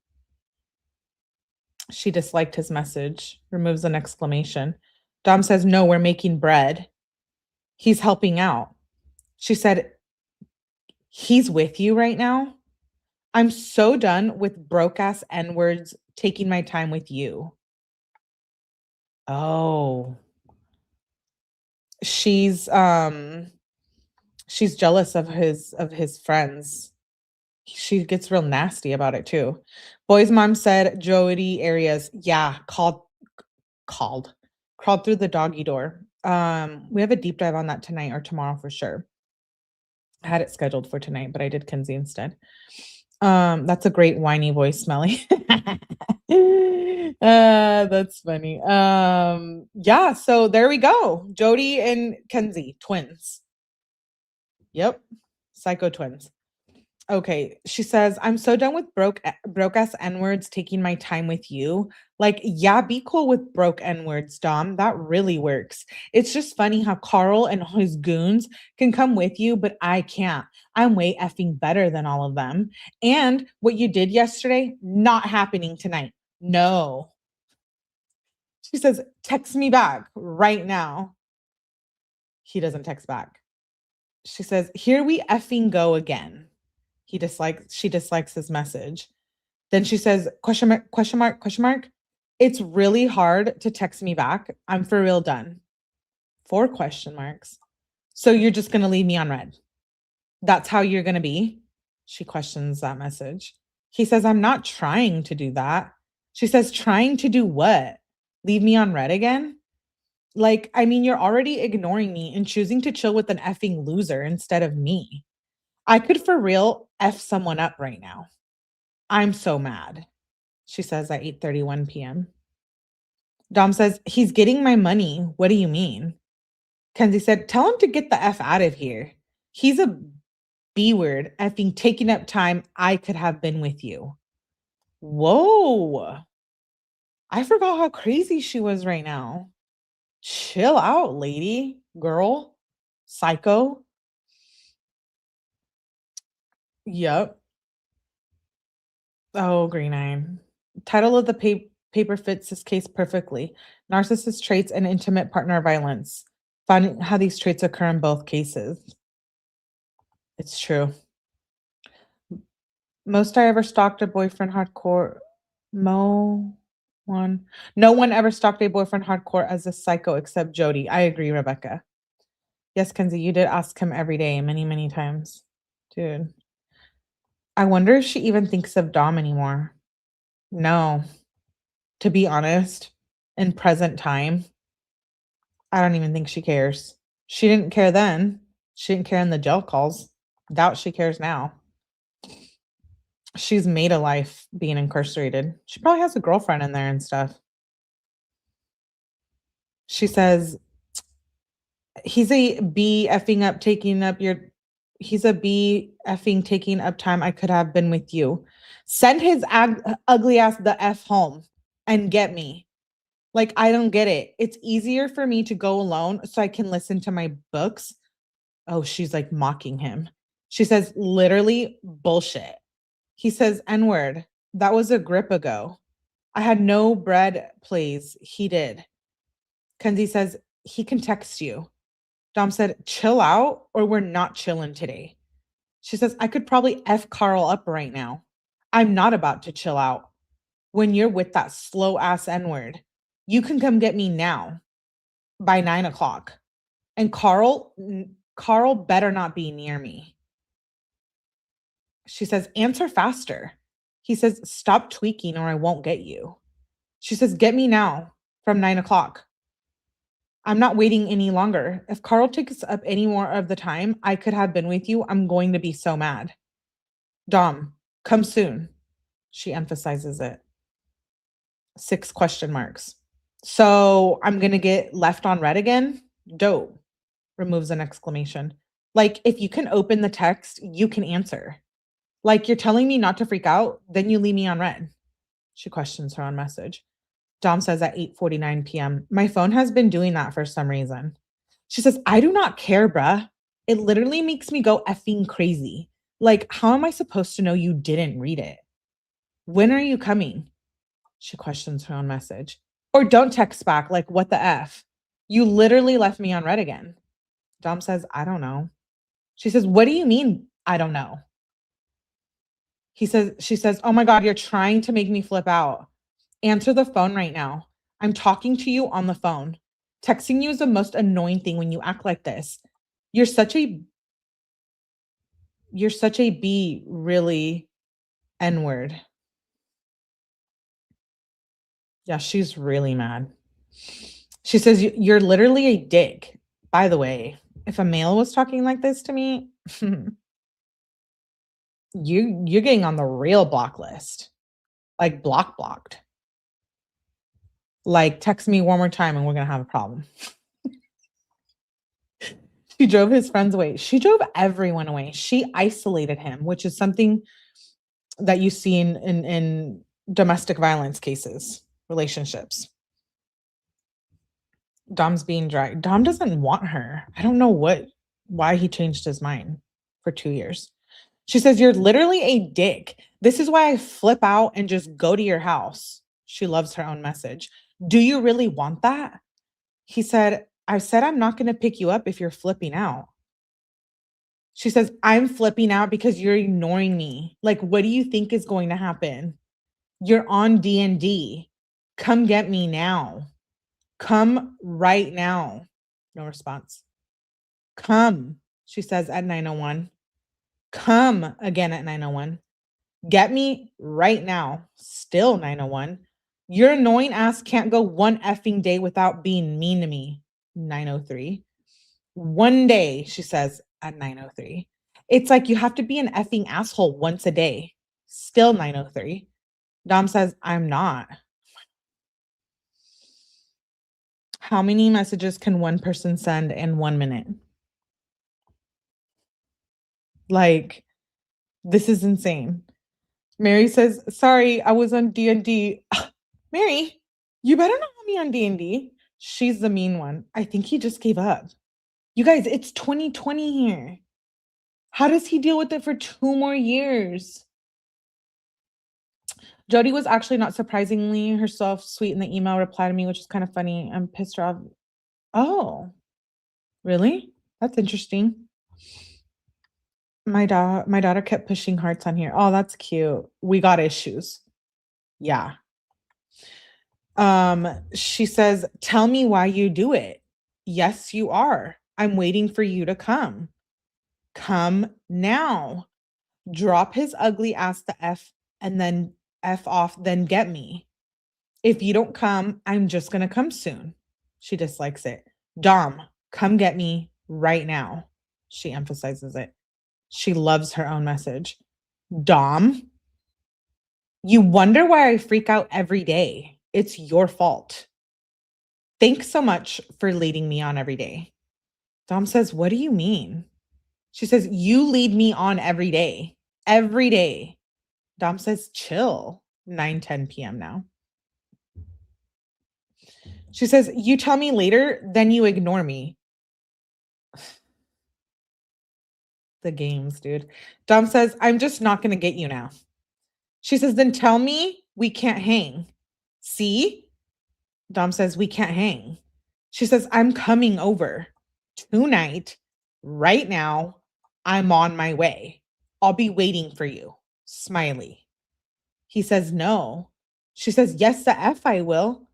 She disliked his message, removes an exclamation. Dom says, no, we're making bread. He's helping out. She said, he's with you right now? I'm so done with broke ass N-words taking my time with you. Oh. She's jealous of his friends. She gets real nasty about it too. Boy's mom said Jody Arias, yeah, crawled through the doggy door. We have a deep dive on that tonight or tomorrow for sure. I had it scheduled for tonight, but I did Kenzie instead. That's a great whiny voice, Smelly. That's funny. Yeah, so there we go. Jody and Kenzie, twins. Yep. Psycho twins. Okay, she says, I'm so done with broke ass N-words taking my time with you. Like, yeah, be cool with broke N-words, Dom. That really works. It's just funny how Carl and his goons can come with you, but I can't. I'm way effing better than all of them. And what you did yesterday, not happening tonight. No. She says, text me back right now. He doesn't text back. She says, here we effing go again. She dislikes his message. Then she says, question mark, question mark, question mark. It's really hard to text me back. I'm for real done. 4 question marks. So you're just going to leave me on red. That's how you're going to be? She questions that message. He says, I'm not trying to do that. She says, trying to do what? Leave me on red again? Like, I mean, you're already ignoring me and choosing to chill with an effing loser instead of me. I could for real F someone up right now. I'm so mad, she says at 8:31 p.m. Dom says, he's getting my money. What do you mean? Kenzie said, tell him to get the F out of here. He's a B word, effing taking up time I could have been with you. Whoa. I forgot how crazy she was right now. Chill out, lady, girl, psycho. Yep. Oh, green eye. Title of the paper fits this case perfectly. Narcissist traits and intimate partner violence. Finding how these traits occur in both cases. It's true. Most I ever stalked a boyfriend hardcore. No one ever stalked a boyfriend hardcore as a psycho except Jody. I agree, Rebecca. Yes, Kenzie, you did ask him every day, many, many times. Dude. I wonder if she even thinks of Dom anymore. No. To be honest, in present time, I don't even think she cares. She didn't care then. She didn't care in the jail calls. Doubt she cares now. She's made a life being incarcerated. She probably has a girlfriend in there and stuff. She says, he's a B effing up taking up time I could have been with you. Send his ugly ass the F home and get me. Like, I don't get it. It's easier for me to go alone so I can listen to my books. Oh, she's like mocking him. She says, literally bullshit. He says, N-word. That was a grip ago. I had no bread, please. He did. Kenzie says, he can text you. Dom said, chill out or we're not chilling today. She says, I could probably F Carl up right now. I'm not about to chill out. When you're with that slow ass N-word, you can come get me now by 9 o'clock. And Carl better not be near me. She says, answer faster. He says, stop tweaking or I won't get you. She says, get me now from 9 o'clock. I'm not waiting any longer. If Carl takes up any more of the time I could have been with you, I'm going to be so mad. Dom, come soon. She emphasizes it. 6 question marks. So I'm going to get left on red again? Dope. Removes an exclamation. Like, if you can open the text, you can answer. Like, you're telling me not to freak out, then you leave me on red. She questions her on message. Dom says at 8:49 p.m., my phone has been doing that for some reason. She says, I do not care, bruh. It literally makes me go effing crazy. Like, how am I supposed to know you didn't read it? When are you coming? She questions her on message. Or don't text back, like, what the F? You literally left me on red again. Dom says, I don't know. She says, what do you mean? I don't know. She says, oh my God, you're trying to make me flip out. Answer the phone right now. I'm talking to you on the phone. Texting you is the most annoying thing when you act like this. You're such a B, really N-word. Yeah, she's really mad. She says, you're literally a dick. By the way, if a male was talking like this to me, you're getting on the real block list. Like blocked. Like, text me one more time and we're going to have a problem. She drove his friends away. She drove everyone away. She isolated him, which is something that you see in domestic violence cases, relationships. Dom's being dragged. Dom doesn't want her. I don't know why he changed his mind for 2 years. She says, you're literally a dick. This is why I flip out and just go to your house. She loves her own message. Do you really want that? He said, I said I'm not going to pick you up if you're flipping out. She says, I'm flipping out because you're ignoring me. Like, what do you think is going to happen? You're on D&D. Come get me now. Come right now. No response. Come, she says at 9:01. Come again at 9:01. Get me right now. Still 9:01. Your annoying ass can't go one effing day without being mean to me. 9:03. One day, she says at 9:03. It's like you have to be an effing asshole once a day. Still 9:03. Dom says, I'm not. How many messages can one person send in 1 minute? Like, this is insane. Mary says, sorry, I was on D&D. Mary, you better not have me on D&D. She's the mean one. I think he just gave up. You guys, it's 2020 here. How does he deal with it for 2 more years? Jody was actually not surprisingly herself sweet in the email reply to me, which is kind of funny. I'm pissed her off. Oh, really? That's interesting. My daughter kept pushing hearts on here. Oh, that's cute. We got issues. Yeah. She says, tell me why you do it. Yes, you are. I'm waiting for you to come. Come now. Drop his ugly ass to F and then F off, then get me. If you don't come, I'm just going to come soon. She dislikes it. Dom, come get me right now. She emphasizes it. She loves her own message. Dom, you wonder why I freak out every day. It's your fault. Thanks so much for leading me on every day. Dom says, what do you mean? She says, you lead me on every day. Every day. Dom says, chill. 9:10 p.m. now. She says, you tell me later, then you ignore me. The games, dude. Dom says, I'm just not going to get you now. She says, then tell me we can't hang. See? Dom says, we can't hang. She says, I'm coming over tonight, right now. I'm on my way. I'll be waiting for you. Smiley. He says, no. She says, yes, the F I will.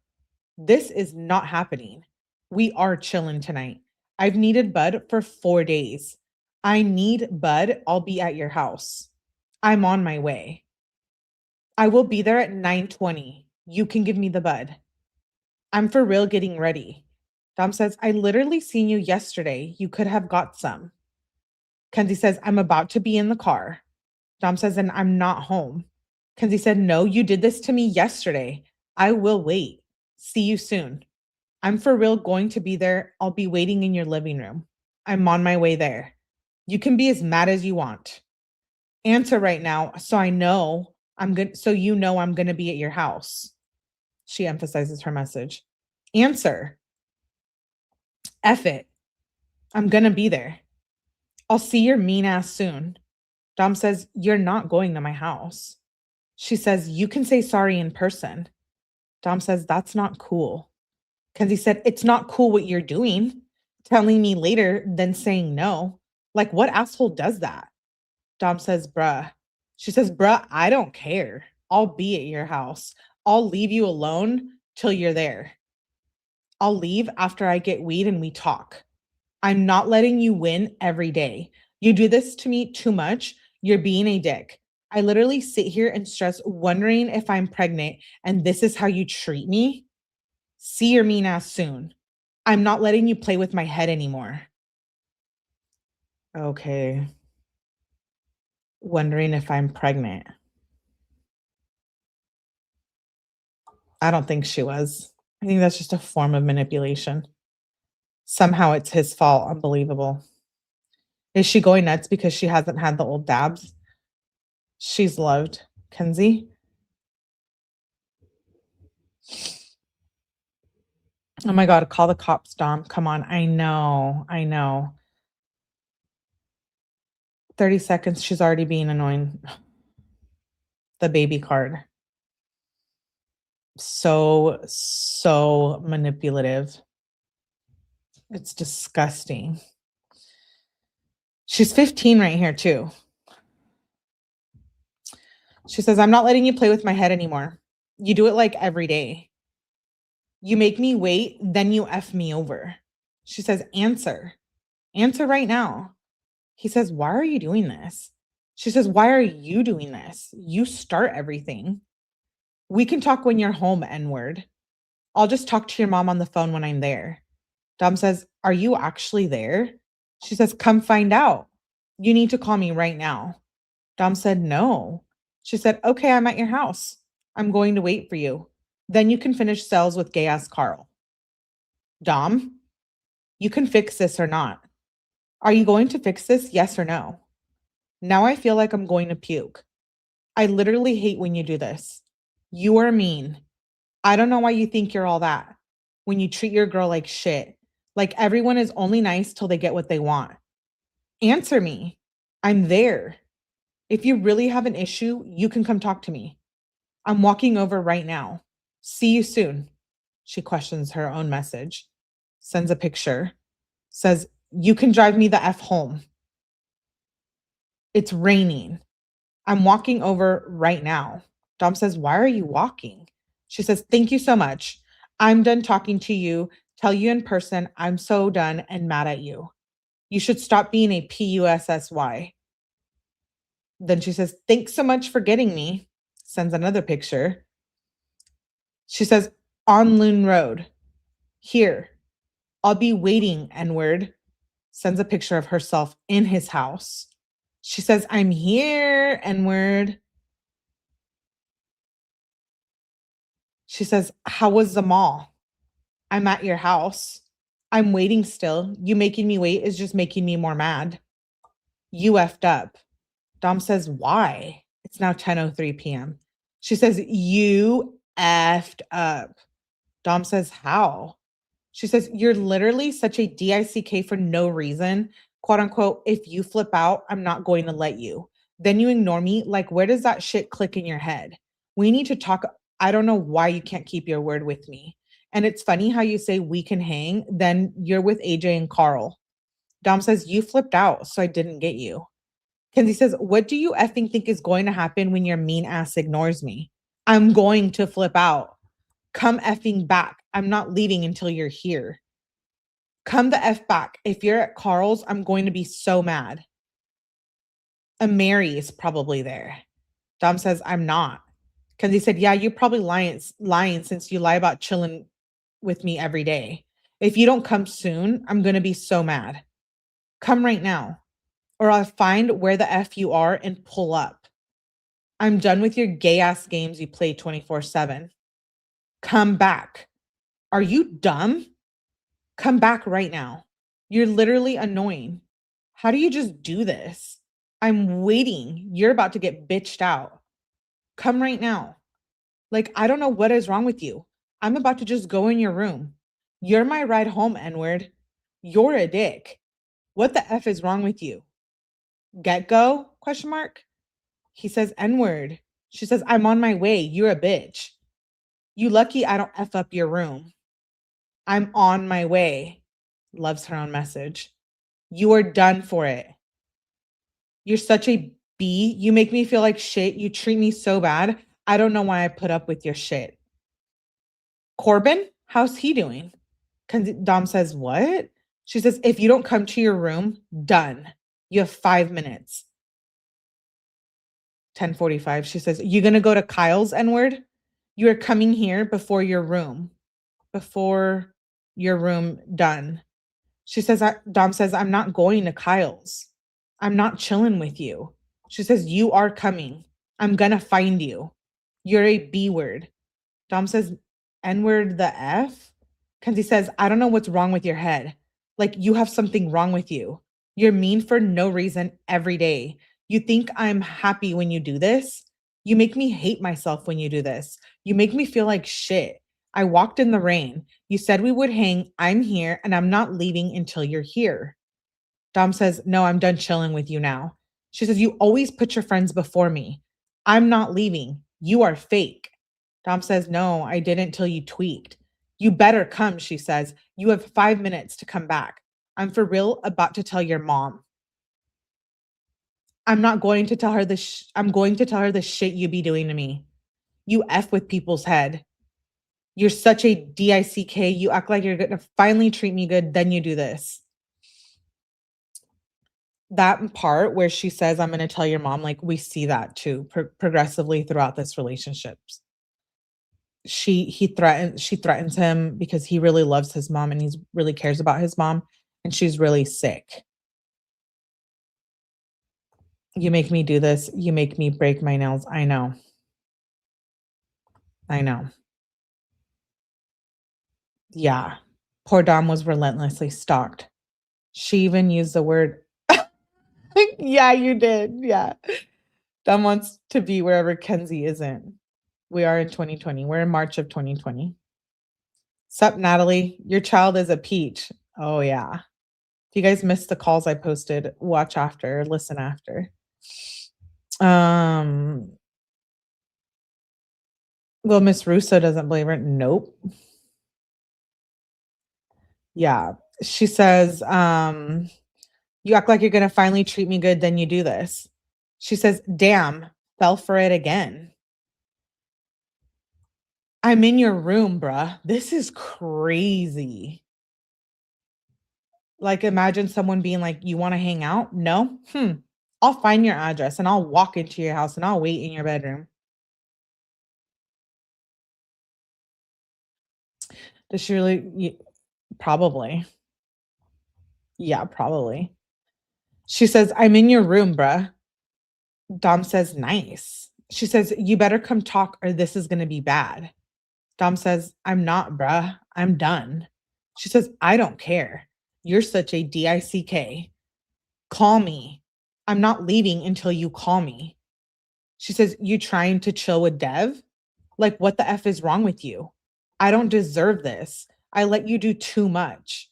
This is not happening. We are chilling tonight. I've needed Bud for 4 days. I need Bud. I'll be at your house. I'm on my way. I will be there at 9:20. You can give me the Bud. I'm for real getting ready. Dom says, I literally seen you yesterday. You could have got some. Kenzie says, I'm about to be in the car. Dom says, and I'm not home. Kenzie said, no, you did this to me yesterday. I will wait. See you soon. I'm for real going to be there. I'll be waiting in your living room. I'm on my way there. You can be as mad as you want. Answer right now so I know I'm good. So you know I'm going to be at your house. She emphasizes her message. Answer. F it. I'm going to be there. I'll see your mean ass soon. Dom says, you're not going to my house. She says, you can say sorry in person. Dom says, that's not cool. Kenzie said, it's not cool what you're doing. Telling me later, then saying no. Like, what asshole does that? Dom says, bruh. She says, bruh, I don't care. I'll be at your house. I'll leave you alone till you're there. I'll leave after I get weed and we talk. I'm not letting you win every day. You do this to me too much. You're being a dick. I literally sit here and stress wondering if I'm pregnant and this is how you treat me. See your mean ass soon. I'm not letting you play with my head anymore. Okay. Wondering if I'm pregnant. I don't think she was. I think that's just a form of manipulation. Somehow it's his fault. Unbelievable. Is she going nuts because she hasn't had the old dabs? She's loved. Kenzie? Oh my God, call the cops, Dom. Come on. I know. 30 seconds. She's already being annoying. The baby card. So manipulative. It's disgusting. She's 15 right here too. She says, I'm not letting you play with my head anymore. You do it like every day. You make me wait, then you F me over. She says, answer. Answer right now. He says, why are you doing this? She says, why are you doing this? You start everything. We can talk when you're home, N-word. I'll just talk to your mom on the phone when I'm there. Dom says, are you actually there? She says, come find out. You need to call me right now. Dom said, no. She said, okay, I'm at your house. I'm going to wait for you. Then you can finish cells with gay ass Carl. Dom, you can fix this or not. Are you going to fix this? Yes or no? Now I feel like I'm going to puke. I literally hate when you do this. You are mean. I don't know why you think you're all that. When you treat your girl like shit. Like everyone is only nice till they get what they want. Answer me. I'm there. If you really have an issue, you can come talk to me. I'm walking over right now. See you soon. She questions her own message. Sends a picture. Says, you can drive me the F home. It's raining. I'm walking over right now. Dom says, why are you walking? She says, thank you so much. I'm done talking to you. Tell you in person, I'm so done and mad at you. You should stop being a PUSSY. Then she says, thanks so much for getting me. Sends another picture. She says, on Loon Road. Here. I'll be waiting, N-word. Sends a picture of herself in his house. She says, I'm here, N-word. She says, how was the mall? I'm at your house. I'm waiting still. You making me wait is just making me more mad. You effed up. Dom says, why? It's now 10:03 p.m. She says, you effed up. Dom says, how? She says, you're literally such a DICK for no reason. Quote unquote, if you flip out, I'm not going to let you. Then you ignore me. Like, where does that shit click in your head? We need to talk. I don't know why you can't keep your word with me. And it's funny how you say we can hang, then you're with AJ and Carl. Dom says, you flipped out, so I didn't get you. Kenzie says, what do you effing think is going to happen when your mean ass ignores me? I'm going to flip out. Come effing back. I'm not leaving until you're here. Come the F back. If you're at Carl's, I'm going to be so mad. And Mary is probably there. Dom says, I'm not. Kenzie said, yeah, you're probably lying since you lie about chilling with me every day. If you don't come soon, I'm going to be so mad. Come right now, or I'll find where the F you are and pull up. I'm done with your gay ass games you play 24/7. Come back. Are you dumb? Come back right now. You're literally annoying. How do you just do this? I'm waiting. You're about to get bitched out. Come right now. Like, I don't know what is wrong with you. I'm about to just go in your room. You're my ride home, N-word. You're a dick. What the F is wrong with you? Get go? Question mark. He says N-word. She says, I'm on my way. You're a bitch. You lucky I don't F up your room. I'm on my way. Loves her own message. You are done for it. You're such a B. You make me feel like shit. You treat me so bad. I don't know why I put up with your shit. Corbin, how's he doing? Dom says, what? She says, if you don't come to your room, done. You have 5 minutes. 10:45. She says, you gonna go to Kyle's N-word? You are coming here before your room. Before your room, done. She says, Dom says, I'm not going to Kyle's. I'm not chilling with you. She says, you are coming. I'm gonna find you. You're a B word. Dom says, N-word the F? Kenzie says, I don't know what's wrong with your head. Like you have something wrong with you. You're mean for no reason every day. You think I'm happy when you do this? You make me hate myself when you do this. You make me feel like shit. I walked in the rain. You said we would hang. I'm here and I'm not leaving until you're here. Dom says, no, I'm done chilling with you now. She says, you always put your friends before me. I'm not leaving. You are fake. Dom says, no, I didn't till you tweaked. You better come, she says. You have 5 minutes to come back. I'm for real about to tell your mom. I'm not going to tell her I'm going to tell her the shit you be doing to me. You F with people's head. You're such a DICK. You act like you're going to finally treat me good. Then you do this. That part where she says, I'm going to tell your mom, like we see that too progressively throughout this relationships. She threatens him because he really loves his mom and he really cares about his mom and she's really sick. You make me do this. You make me break my nails. I know. I know. Yeah. Poor Dom was relentlessly stalked. She even used the word. Yeah, you did. Yeah. Dom wants to be wherever Kenzie isn't. We are in 2020. We're in March of 2020. Sup, Natalie? Your child is a peach. Oh, yeah. If you guys missed the calls I posted, watch after, listen after. Well, Miss Russo doesn't believe her. Nope. Yeah. She says, you act like you're going to finally treat me good, then you do this. She says, damn, fell for it again. I'm in your room, bruh. This is crazy. Like, imagine someone being like, you want to hang out? No? I'll find your address and I'll walk into your house and I'll wait in your bedroom. Does she really? Probably. Yeah, probably. She says, I'm in your room, bruh. Dom says, nice. She says, you better come talk or this is going to be bad. Dom says, I'm not, bruh. I'm done. She says, I don't care. You're such a DICK. Call me. I'm not leaving until you call me. She says, you trying to chill with Dev? Like, what the F is wrong with you? I don't deserve this. I let you do too much.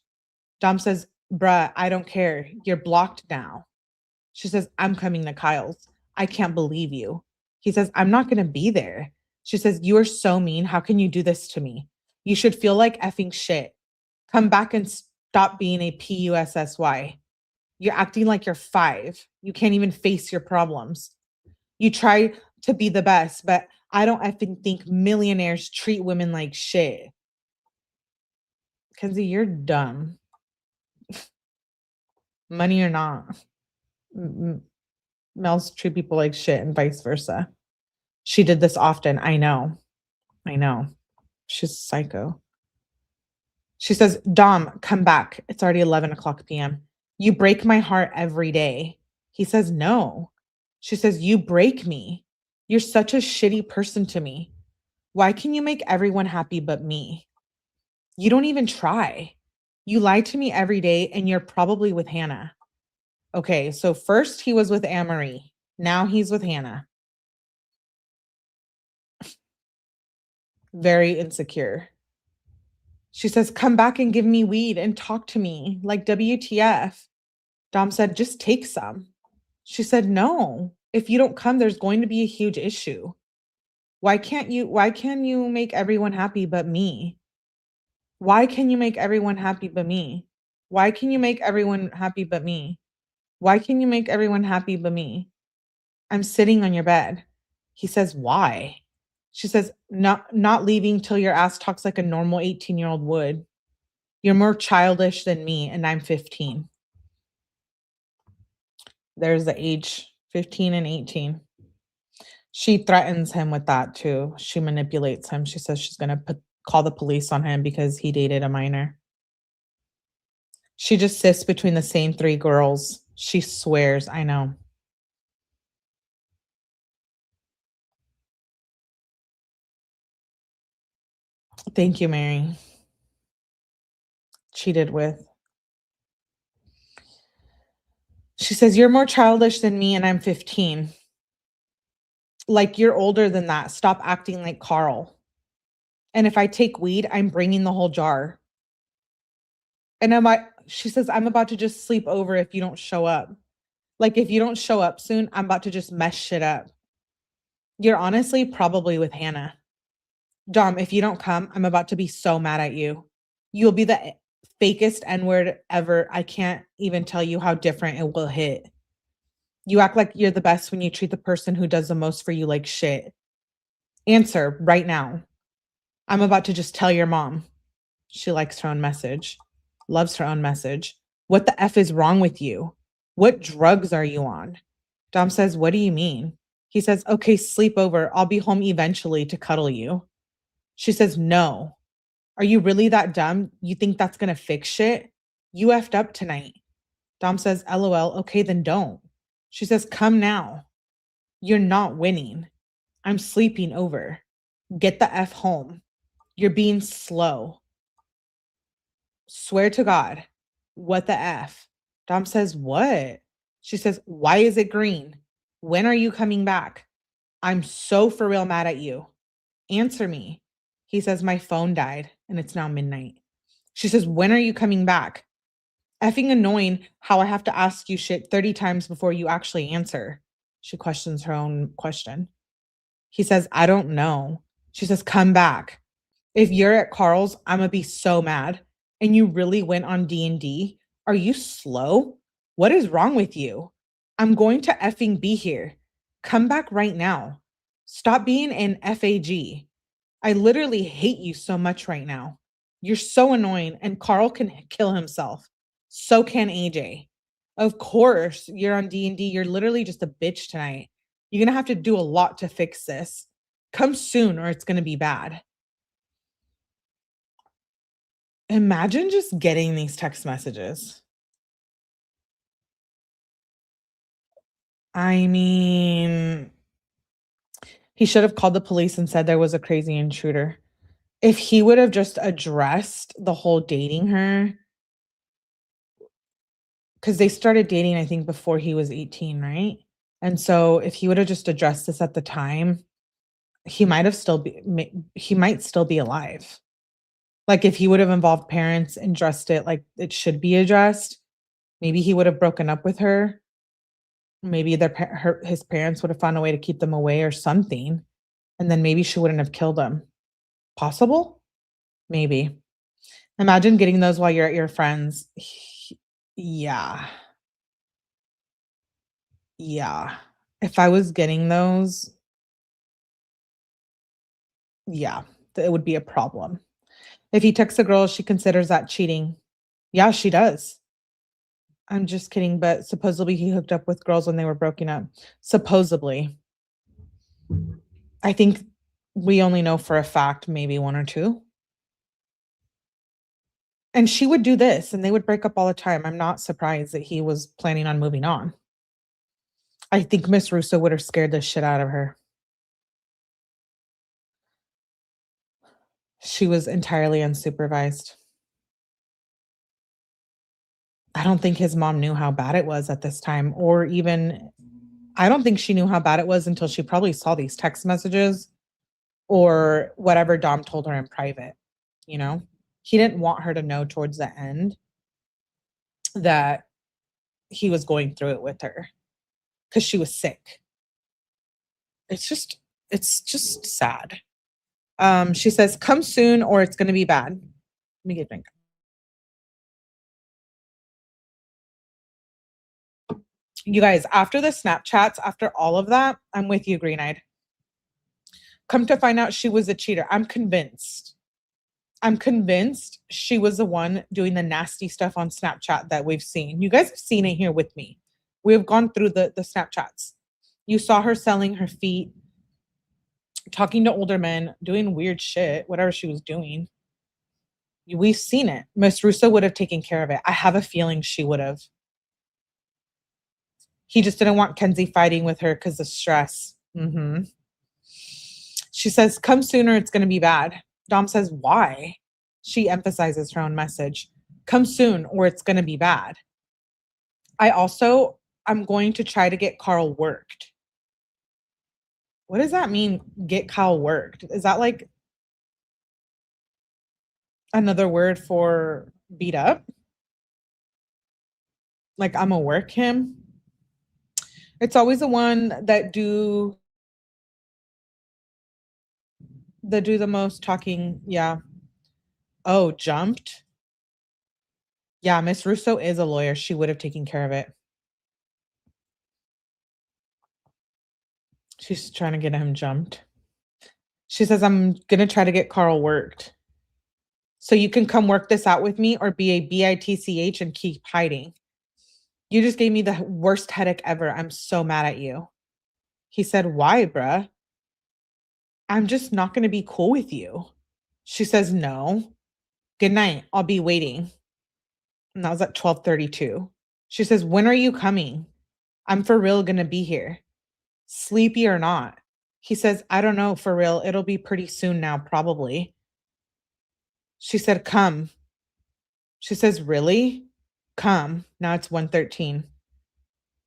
Dom says, bruh, I don't care. You're blocked now. She says, I'm coming to Kyle's. I can't believe you. He says, I'm not going to be there. She says, you are so mean. How can you do this to me? You should feel like effing shit. Come back and stop being a PUSSY. You're acting like you're 5. You can't even face your problems. You try to be the best, but I don't effing think millionaires treat women like shit. Kenzie, you're dumb. Money or not. Males treat people like shit and vice versa. She did this often. I know. She's psycho. She says, Dom, come back. It's already 11 o'clock p.m. You break my heart every day. He says, no. She says, you break me. You're such a shitty person to me. Why can you make everyone happy but me? You don't even try. You lie to me every day and you're probably with Hannah. Okay, so first he was with Anne-Marie. Now he's with Hannah. Very insecure. She says, come back and give me weed and talk to me like WTF. Dom said, just take some. She said, no, if you don't come, there's going to be a huge issue. Why can you make everyone happy but me? Why can you make everyone happy but me? Why can you make everyone happy but me? Why can you make everyone happy but me? I'm sitting on your bed. He says, why? She says, not leaving till your ass talks like a normal 18-year-old would. You're more childish than me, and I'm 15. There's the age, 15 and 18. She threatens him with that too. She manipulates him. She says she's going to call the police on him because he dated a minor. She just sits between the same 3 girls. She swears, I know. Thank you, Mary. Cheated with. She says, you're more childish than me and I'm 15. Like, you're older than that. Stop acting like Carl. And if I take weed, I'm bringing the whole jar. And she says, I'm about to just sleep over if you don't show up. Like, if you don't show up soon, I'm about to just mess shit up. You're honestly probably with Hannah. Dom, if you don't come, I'm about to be so mad at you. You'll be the fakest N-word ever. I can't even tell you how different it will hit. You act like you're the best when you treat the person who does the most for you like shit. Answer right now. I'm about to just tell your mom. She likes her own message. Loves her own message. What the F is wrong with you? What drugs are you on? Dom says, what do you mean? He says, okay, sleep over. I'll be home eventually to cuddle you. She says, no. Are you really that dumb? You think that's going to fix shit? You effed up tonight. Dom says, LOL. Okay, then don't. She says, come now. You're not winning. I'm sleeping over. Get the F home. You're being slow. Swear to God. What the F? Dom says, what? She says, why is it green? When are you coming back? I'm so for real mad at you. Answer me. He says, my phone died and it's now midnight. She says, when are you coming back? Effing annoying how I have to ask you shit 30 times before you actually answer. She questions her own question. He says, I don't know. She says, come back. If you're at Carl's, I'm gonna be so mad. And you really went on D&D? Are you slow? What is wrong with you? I'm going to effing be here. Come back right now. Stop being an FAG. I literally hate you so much right now. You're so annoying and Carl can kill himself. So can AJ. Of course, you're on D&D. You're literally just a bitch tonight. You're going to have to do a lot to fix this. Come soon or it's going to be bad. Imagine just getting these text messages. I mean, he should have called the police and said there was a crazy intruder. If he would have just addressed the whole dating her, because they started dating, I think, before he was 18, right? And so if he would have just addressed this at the time, he might still be alive. Like, if he would have involved parents and addressed it like it should be addressed, maybe he would have broken up with her. Maybe his parents would have found a way to keep them away or something. And then maybe she wouldn't have killed him. Possible? Maybe. Imagine getting those while you're at your friends. Yeah. Yeah. If I was getting those, yeah, it would be a problem. If he texts a girl, she considers that cheating. Yeah, she does. I'm just kidding, but supposedly he hooked up with girls when they were broken up. Supposedly. I think we only know for a fact maybe 1 or 2. And she would do this and they would break up all the time. I'm not surprised that he was planning on moving on. I think Miss Russo would have scared the shit out of her. She was entirely unsupervised. I don't think his mom knew how bad it was at this time, or even, I don't think she knew how bad it was until she probably saw these text messages or whatever Dom told her in private. You know, he didn't want her to know towards the end that he was going through it with her because she was sick. It's just sad. She says, come soon or it's going to be bad. Let me get a drink. You guys, after the Snapchats, after all of that, I'm with you, Green Eyed. Come to find out she was a cheater. I'm convinced she was the one doing the nasty stuff on Snapchat that we've seen. You guys have seen it here with me. We've gone through the Snapchats. You saw her selling her feet, talking to older men, doing weird shit, whatever she was doing. We've seen it. Miss Russo would have taken care of it. I have a feeling she would have. He just didn't want Kenzie fighting with her because of stress. She says, come sooner, it's going to be bad. Dom says, why? She emphasizes her own message. Come soon or it's going to be bad. I'm going to try to get Carl worked. What does that mean, get Kyle worked? Is that like another word for beat up? Like I'm gonna work him? It's always the one that do the most talking. Yeah. Oh, jumped? Yeah, Miss Russo is a lawyer. She would have taken care of it. She's trying to get him jumped. She says, I'm going to try to get Carl worked. So you can come work this out with me or be a bitch and keep hiding. You just gave me the worst headache ever. I'm so mad at you. He said, why, bruh? I'm just not going to be cool with you. She says, no. Good night. I'll be waiting. And that was at 12:32. She says, when are you coming? I'm for real going to be here. Sleepy or not? He says, I don't know, for real. It'll be pretty soon now, probably. She said, come. She says, really? Come. Now it's 1:13.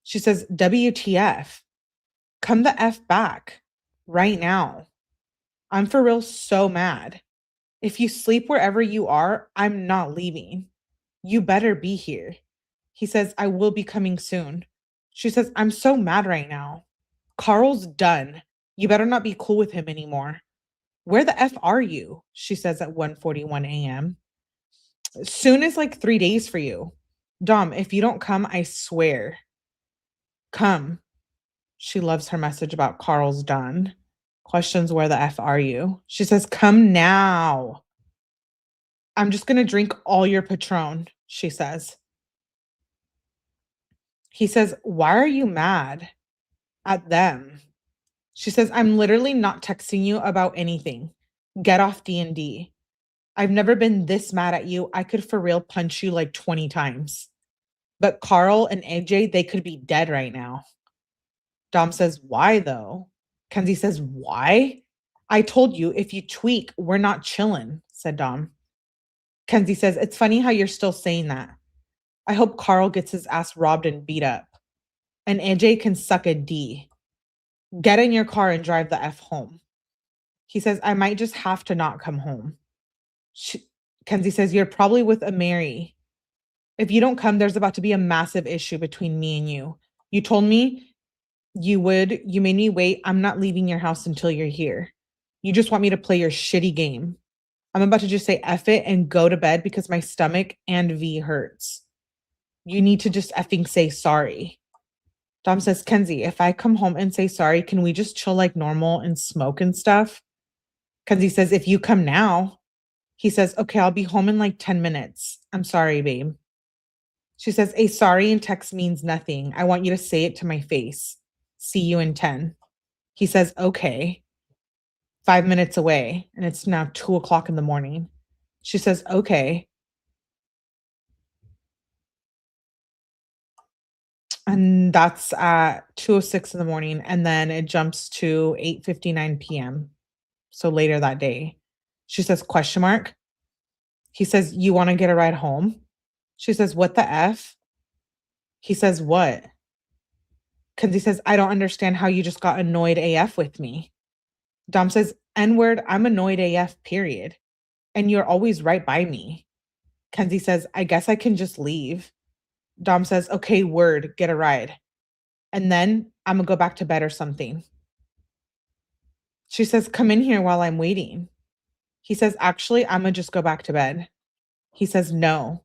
She says, WTF? Come the F back. Right now. I'm for real so mad. If you sleep wherever you are, I'm not leaving. You better be here. He says, I will be coming soon. She says, I'm so mad right now. Carl's done. You better not be cool with him anymore. Where the F are you? She says at 1:41 a.m. Soon is like 3 days for you. Dom, if you don't come, I swear. Come. She loves her message about Carl's done. Questions, where the F are you? She says, come now. I'm just going to drink all your Patron, she says. He says, why are you mad at them? She says, I'm literally not texting you about anything. Get off D&D. I've never been this mad at you. I could for real punch you like 20 times. But Carl and AJ, they could be dead right now. Dom says, why though? Kenzie says, why? I told you, if you tweak, we're not chilling, said Dom. Kenzie says, it's funny how you're still saying that. I hope Carl gets his ass robbed and beat up. And AJ can suck a D. Get in your car and drive the F home. He says, I might just have to not come home. Kenzie says, you're probably with a Mary. If you don't come, there's about to be a massive issue between me and you. You told me you would. You made me wait. I'm not leaving your house until you're here. You just want me to play your shitty game. I'm about to just say F it and go to bed because my stomach and V hurts. You need to just effing say sorry. Dom says, Kenzie, if I come home and say sorry, can we just chill like normal and smoke and stuff? Kenzie says, if you come now. He says, okay, I'll be home in like 10 minutes. I'm sorry, babe. She says, a sorry in text means nothing. I want you to say it to my face. See you in 10. He says, okay. 5 minutes away, and it's now 2:00 in the morning. She says, okay. And that's at 2:06 in the morning. And then it jumps to 8:59 p.m. So later that day. She says, question mark. He says, you want to get a ride home? She says, what the F? He says, what? Kenzie says, I don't understand how you just got annoyed AF with me. Dom says, N-word, I'm annoyed AF, period. And you're always right by me. Kenzie says, I guess I can just leave. Dom says, okay, word, get a ride. And then I'm gonna go back to bed or something. She says, come in here while I'm waiting. He says, actually, I'm gonna just go back to bed. He says, no.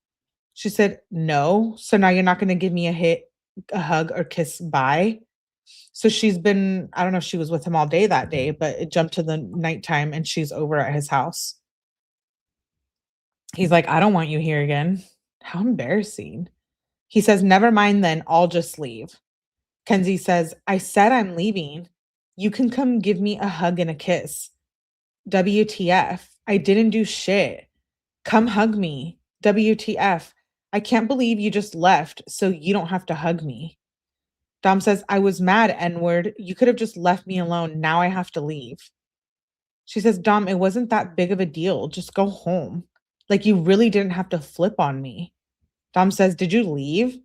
She said, no. So now you're not going to give me a hug or kiss bye. So she's been, I don't know if she was with him all day that day, but it jumped to the nighttime and she's over at his house. He's like, I don't want you here again. How embarrassing. He says, never mind then, I'll just leave. Kenzie says, I said I'm leaving. You can come give me a hug and a kiss. WTF. I didn't do shit. Come hug me. WTF. I can't believe you just left, so you don't have to hug me. Dom says, I was mad, N-word. You could have just left me alone. Now I have to leave. She says, Dom, it wasn't that big of a deal. Just go home. Like, you really didn't have to flip on me. Dom says, did you leave?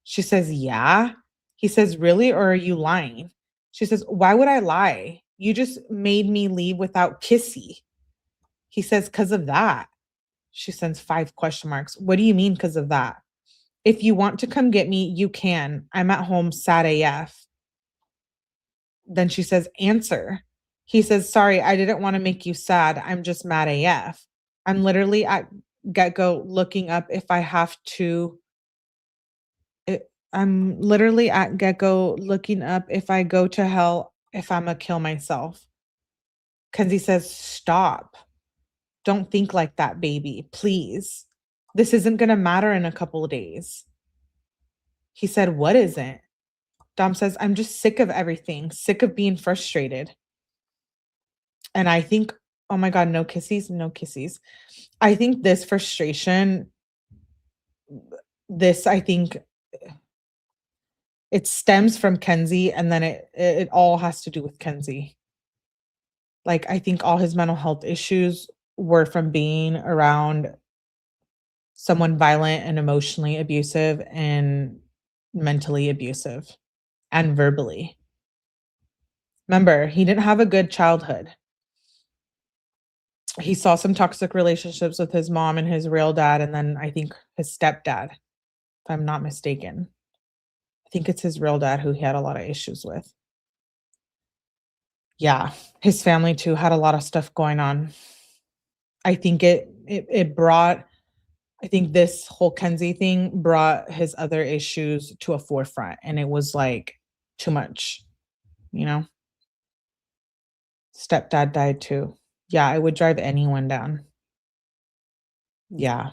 She says, yeah. He says, really, or are you lying? She says, why would I lie? You just made me leave without 𝗑𝗲𝗃. He says, because of that. She sends 5 question marks. What do you mean because of that? If you want to come get me, you can. I'm at home sad AF. Then she says, answer. He says, sorry, I didn't want to make you sad. I'm just mad AF. I'm literally at get-go looking up if I have to. I'm literally at get-go looking up if I go to hell, if I'm gonna kill myself. Kenzie says, stop. Don't think like that, baby. Please. This isn't going to matter in a couple of days. He said, what isn't? Dom says, I'm just sick of everything. Sick of being frustrated. And I think, oh my God, no kissies, no kissies. I think this frustration, I think it stems from Kenzie, and then it all has to do with Kenzie. Like, I think all his mental health issues were from being around someone violent and emotionally abusive and mentally abusive and verbally. Remember, he didn't have a good childhood. He saw some toxic relationships with his mom and his real dad, and then I think his stepdad, if I'm not mistaken. I think it's his real dad who he had a lot of issues with. Yeah, his family too had a lot of stuff going on. I think it brought, I think this whole Kenzie thing brought his other issues to a forefront, and it was like too much, you know? Stepdad died too. Yeah, it would drive anyone down. Yeah.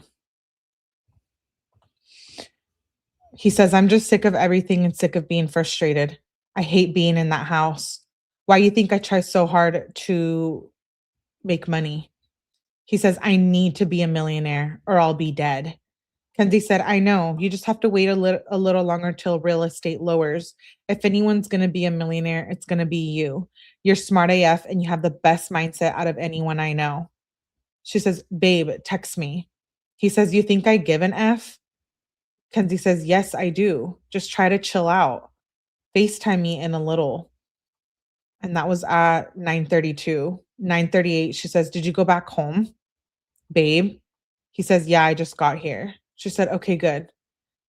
He says, I'm just sick of everything and sick of being frustrated. I hate being in that house. Why you think I try so hard to make money? He says, I need to be a millionaire or I'll be dead. Kenzie said, I know. You just have to wait a little longer till real estate lowers. If anyone's going to be a millionaire, it's going to be you. You're smart AF and you have the best mindset out of anyone I know. She says, babe, text me. He says, you think I give an F? Kenzie says, yes, I do. Just try to chill out. FaceTime me in a little. And that was at 9:32. 9:38, she says, did you go back home? Babe? He says, yeah, I just got here. She said, okay, good.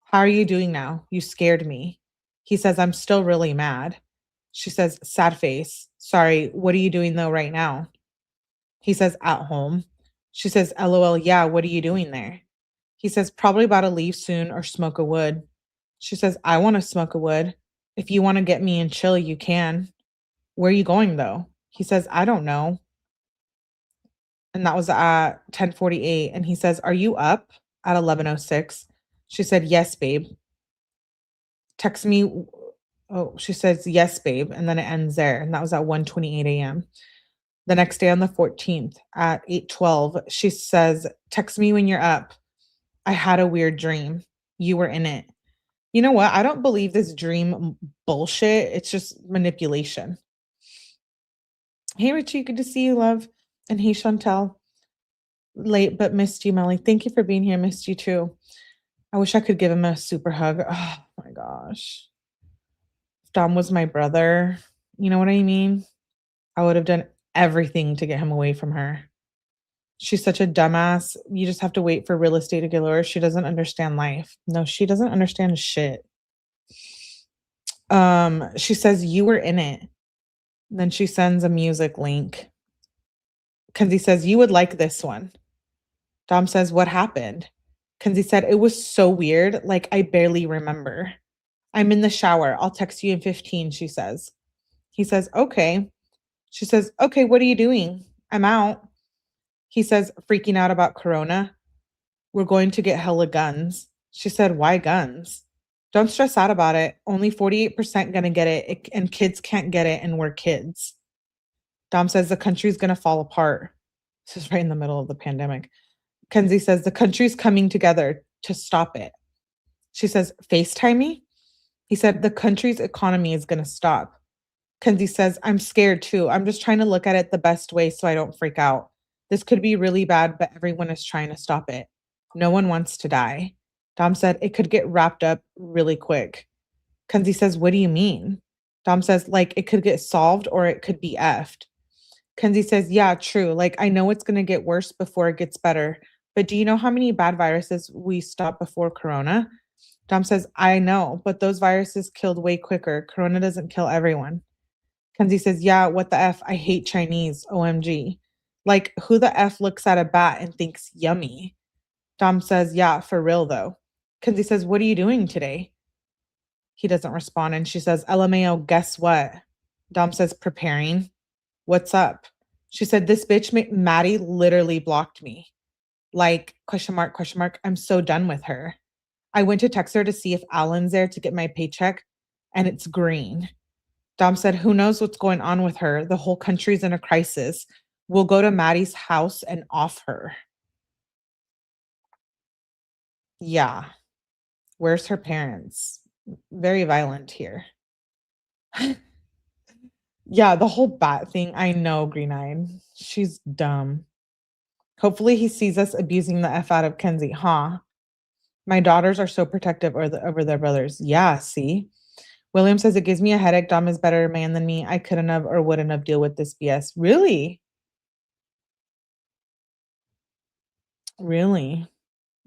How are you doing now? You scared me. He says, I'm still really mad. She says, sad face. Sorry, what are you doing though right now? He says, at home. She says, LOL, yeah, what are you doing there? He says, probably about to leave soon or smoke a wood. She says, I want to smoke a wood. If you want to get me and chill, you can. Where are you going though? He says, I don't know. And that was at 10:48. And he says, are you up? At 11:06. She said, yes, babe. Text me. Oh, she says, yes, babe. And then it ends there. And that was at 1:28 a.m. The next day on the 14th at 8:12, she says, text me when you're up. I had a weird dream. You were in it. You know what? I don't believe this dream bullshit. It's just manipulation. Hey, Richie, good to see you, love. And hey, Chantel. Late, but missed you, Melly. Thank you for being here. Missed you too. I wish I could give him a super hug. Oh my gosh. If Dom was my brother, you know what I mean? I would have done everything to get him away from her. She's such a dumbass. You just have to wait for real estate to get lower. She doesn't understand life. No, she doesn't understand shit. She says, you were in it. Then she sends a music link. Kenzie says, you would like this one. Dom says, what happened? Kenzie said, it was so weird. Like, I barely remember. I'm in the shower. I'll text you in 15, she says. He says, okay. She says, okay, what are you doing? I'm out. He says, freaking out about Corona. We're going to get hella guns. She said, why guns? Don't stress out about it. Only 48% gonna get it, and kids can't get it, and we're kids. Dom says the country's gonna fall apart. This is right in the middle of the pandemic. Kenzie says the country's coming together to stop it. She says, FaceTime me? He said, the country's economy is gonna stop. Kenzie says, I'm scared too. I'm just trying to look at it the best way so I don't freak out. This could be really bad, but everyone is trying to stop it. No one wants to die. Dom said, it could get wrapped up really quick. Kenzie says, what do you mean? Dom says, like, it could get solved or it could be effed. Kenzie says, yeah, true. Like, I know it's going to get worse before it gets better. But do you know how many bad viruses we stopped before Corona? Dom says, I know, but those viruses killed way quicker. Corona doesn't kill everyone. Kenzie says, yeah, what the F? I hate Chinese. OMG. Like, who the F looks at a bat and thinks yummy? Dom says, yeah, for real though. Kenzie says, what are you doing today? He doesn't respond. And she says, LMAO, guess what? Dom says, preparing. What's up? She said, this bitch, Maddie, literally blocked me. Like, question mark, question mark. I'm so done with her. I went to text her to see if Alan's there to get my paycheck, and it's green. Dom said, who knows what's going on with her? The whole country's in a crisis. We'll go to Maddie's house and off her. Yeah. Where's her parents? Very violent here. Yeah, the whole bat thing. I know, green-eyed. She's dumb. Hopefully he sees us abusing the F out of Kenzie, huh? My daughters are so protective over their brothers. Yeah, see? William says, it gives me a headache. Dom is better man than me. I couldn't have or wouldn't have deal with this BS. Really? Really?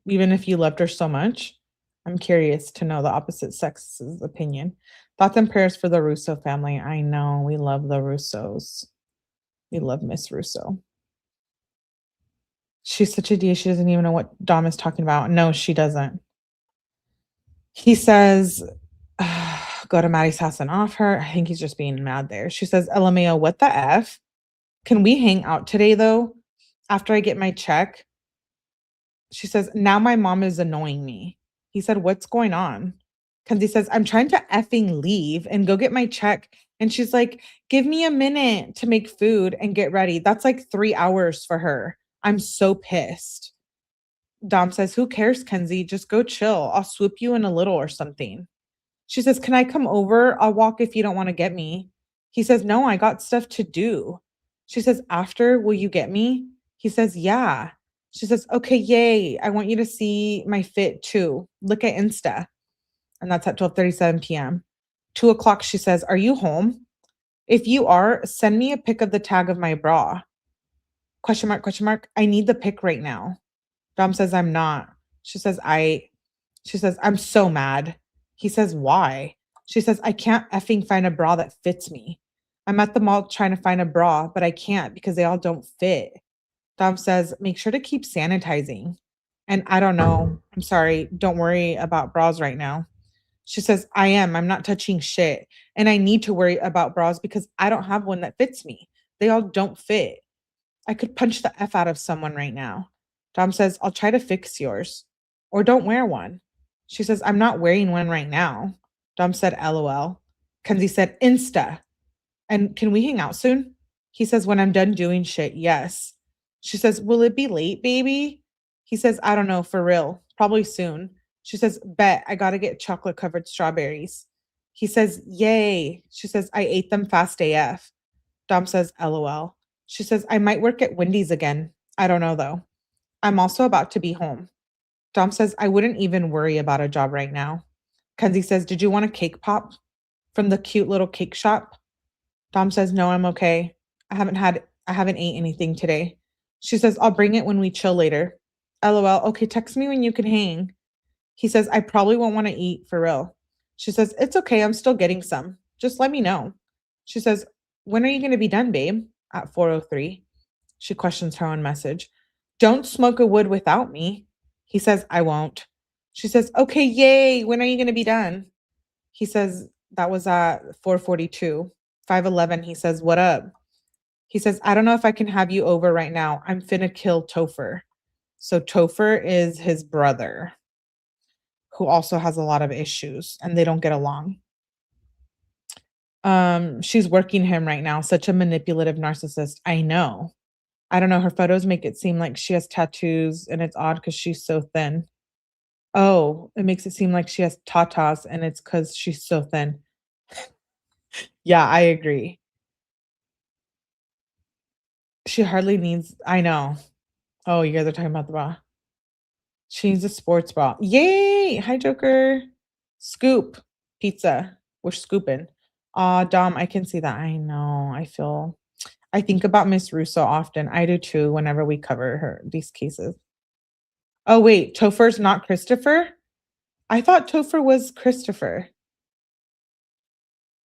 Even if you loved her so much? I'm curious to know the opposite sex's opinion. Thoughts and prayers for the Russo family. I know. We love the Russos. We love Miss Russo. She's such a D. She doesn't even know what Dom is talking about. No, she doesn't. He says, go to Maddie's house and off her. I think he's just being mad there. She says, LMAO, what the F? Can we hang out today, though? After I get my check? She says, now my mom is annoying me. He said, what's going on? Kenzie says, I'm trying to effing leave and go get my check. And she's like, give me a minute to make food and get ready. That's like 3 hours for her. I'm so pissed. Dom says, who cares, Kenzie? Just go chill. I'll swoop you in a little or something. She says, can I come over? I'll walk if you don't want to get me. He says, no, I got stuff to do. She says, after, will you get me? He says, yeah. She says, okay, yay. I want you to see my fit too. Look at Insta. And that's at 12:37 p.m. 2 o'clock, she says, are you home? If you are, send me a pic of the tag of my bra. Question mark, question mark. I need the pic right now. Dom says, I'm not. She says, I'm so mad. He says, why? She says, I can't effing find a bra that fits me. I'm at the mall trying to find a bra, but I can't because they all don't fit. Dom says, make sure to keep sanitizing. And I don't know. I'm sorry. Don't worry about bras right now. She says, I'm not touching shit. And I need to worry about bras because I don't have one that fits me. They all don't fit. I could punch the F out of someone right now. Dom says, I'll try to fix yours. Or don't wear one. She says, I'm not wearing one right now. Dom said, LOL. Kenzie said, Insta. And can we hang out soon? He says, when I'm done doing shit, yes. She says, will it be late, baby? He says, I don't know, for real. Probably soon. She says, bet, I gotta get chocolate covered strawberries. He says, yay. She says, I ate them fast AF. Dom says, LOL. She says, I might work at Wendy's again. I don't know though. I'm also about to be home. Dom says, I wouldn't even worry about a job right now. Kenzie says, did you want a cake pop from the cute little cake shop? Dom says, no, I'm okay. I haven't ate anything today. She says, I'll bring it when we chill later. LOL. Okay, text me when you can hang. He says, I probably won't want to eat for real. She says, it's okay. I'm still getting some. Just let me know. She says, when are you going to be done, babe? At 4:03. She questions her own message. Don't smoke a wood without me. He says, I won't. She says, okay, yay. When are you going to be done? He says, that was at 4:42. 5:11, he says, what up? He says, I don't know if I can have you over right now. I'm finna kill Topher. So Topher is his brother, who also has a lot of issues and they don't get along. She's working him right now. Such a manipulative narcissist. I know. I don't know. Her photos make it seem like she has tattoos, and it's odd because she's so thin. Oh, it makes it seem like she has tatas, and it's because she's so thin. Yeah, I agree. She hardly needs, I know. Oh, you guys are talking about the bra. She needs a sports bra. Yay! Hi, Joker. Scoop pizza. We're scooping. Dom, I can see that. I know. I think about Miss Russo often. I do too whenever we cover these cases. Oh, wait, Topher's not Christopher? I thought Topher was Christopher.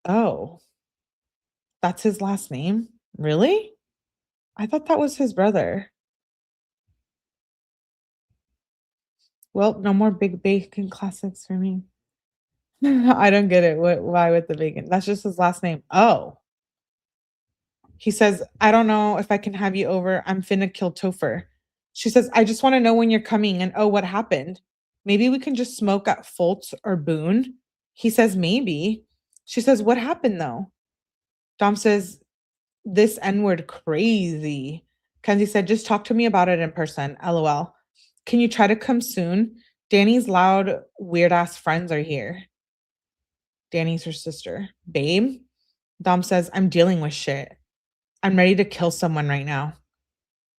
Oh, that's his last name? Really? I thought that was his brother. Well, no more big bacon classics for me. I don't get it. Why with the bacon? That's just his last name. Oh. He says, I don't know if I can have you over. I'm finna kill Topher. She says, I just want to know when you're coming. And oh, what happened? Maybe we can just smoke at Foltz or Boone. He says, maybe. She says, what happened though? Dom says, this N-word crazy. Kenzie said, just talk to me about it in person. LOL. Can you try to come soon? Danny's loud, weird ass friends are here. Danny's her sister. Babe? Dom says, I'm dealing with shit. I'm ready to kill someone right now.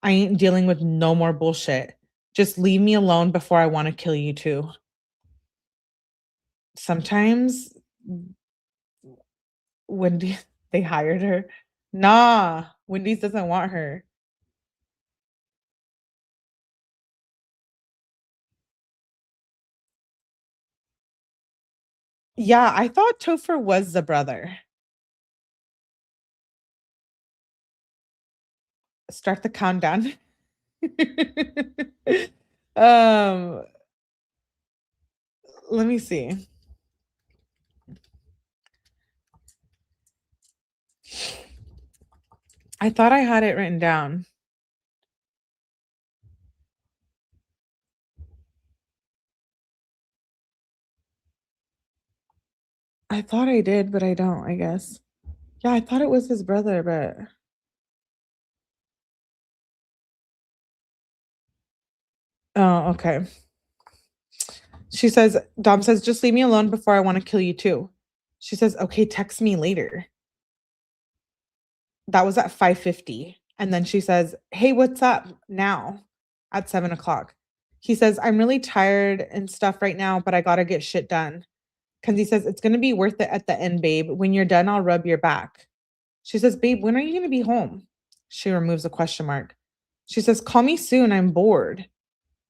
I ain't dealing with no more bullshit. Just leave me alone before I want to kill you too. Sometimes Wendy, they hired her. Nah, Wendy's doesn't want her. Yeah, I thought Topher was the brother. Start the countdown. um, let me see. I thought I had it written down. I thought I did, but I don't, I guess. Yeah, I thought it was his brother, but oh, okay. She says, Dom says, just leave me alone before I want to kill you too. She says, okay, text me later. That was at 5:50. And then she says, hey, what's up now at 7 o'clock? He says, I'm really tired and stuff right now, but I got to get shit done. Kenzie says, it's going to be worth it at the end, babe. When you're done, I'll rub your back. She says, babe, when are you going to be home? She removes a question mark. She says, call me soon. I'm bored.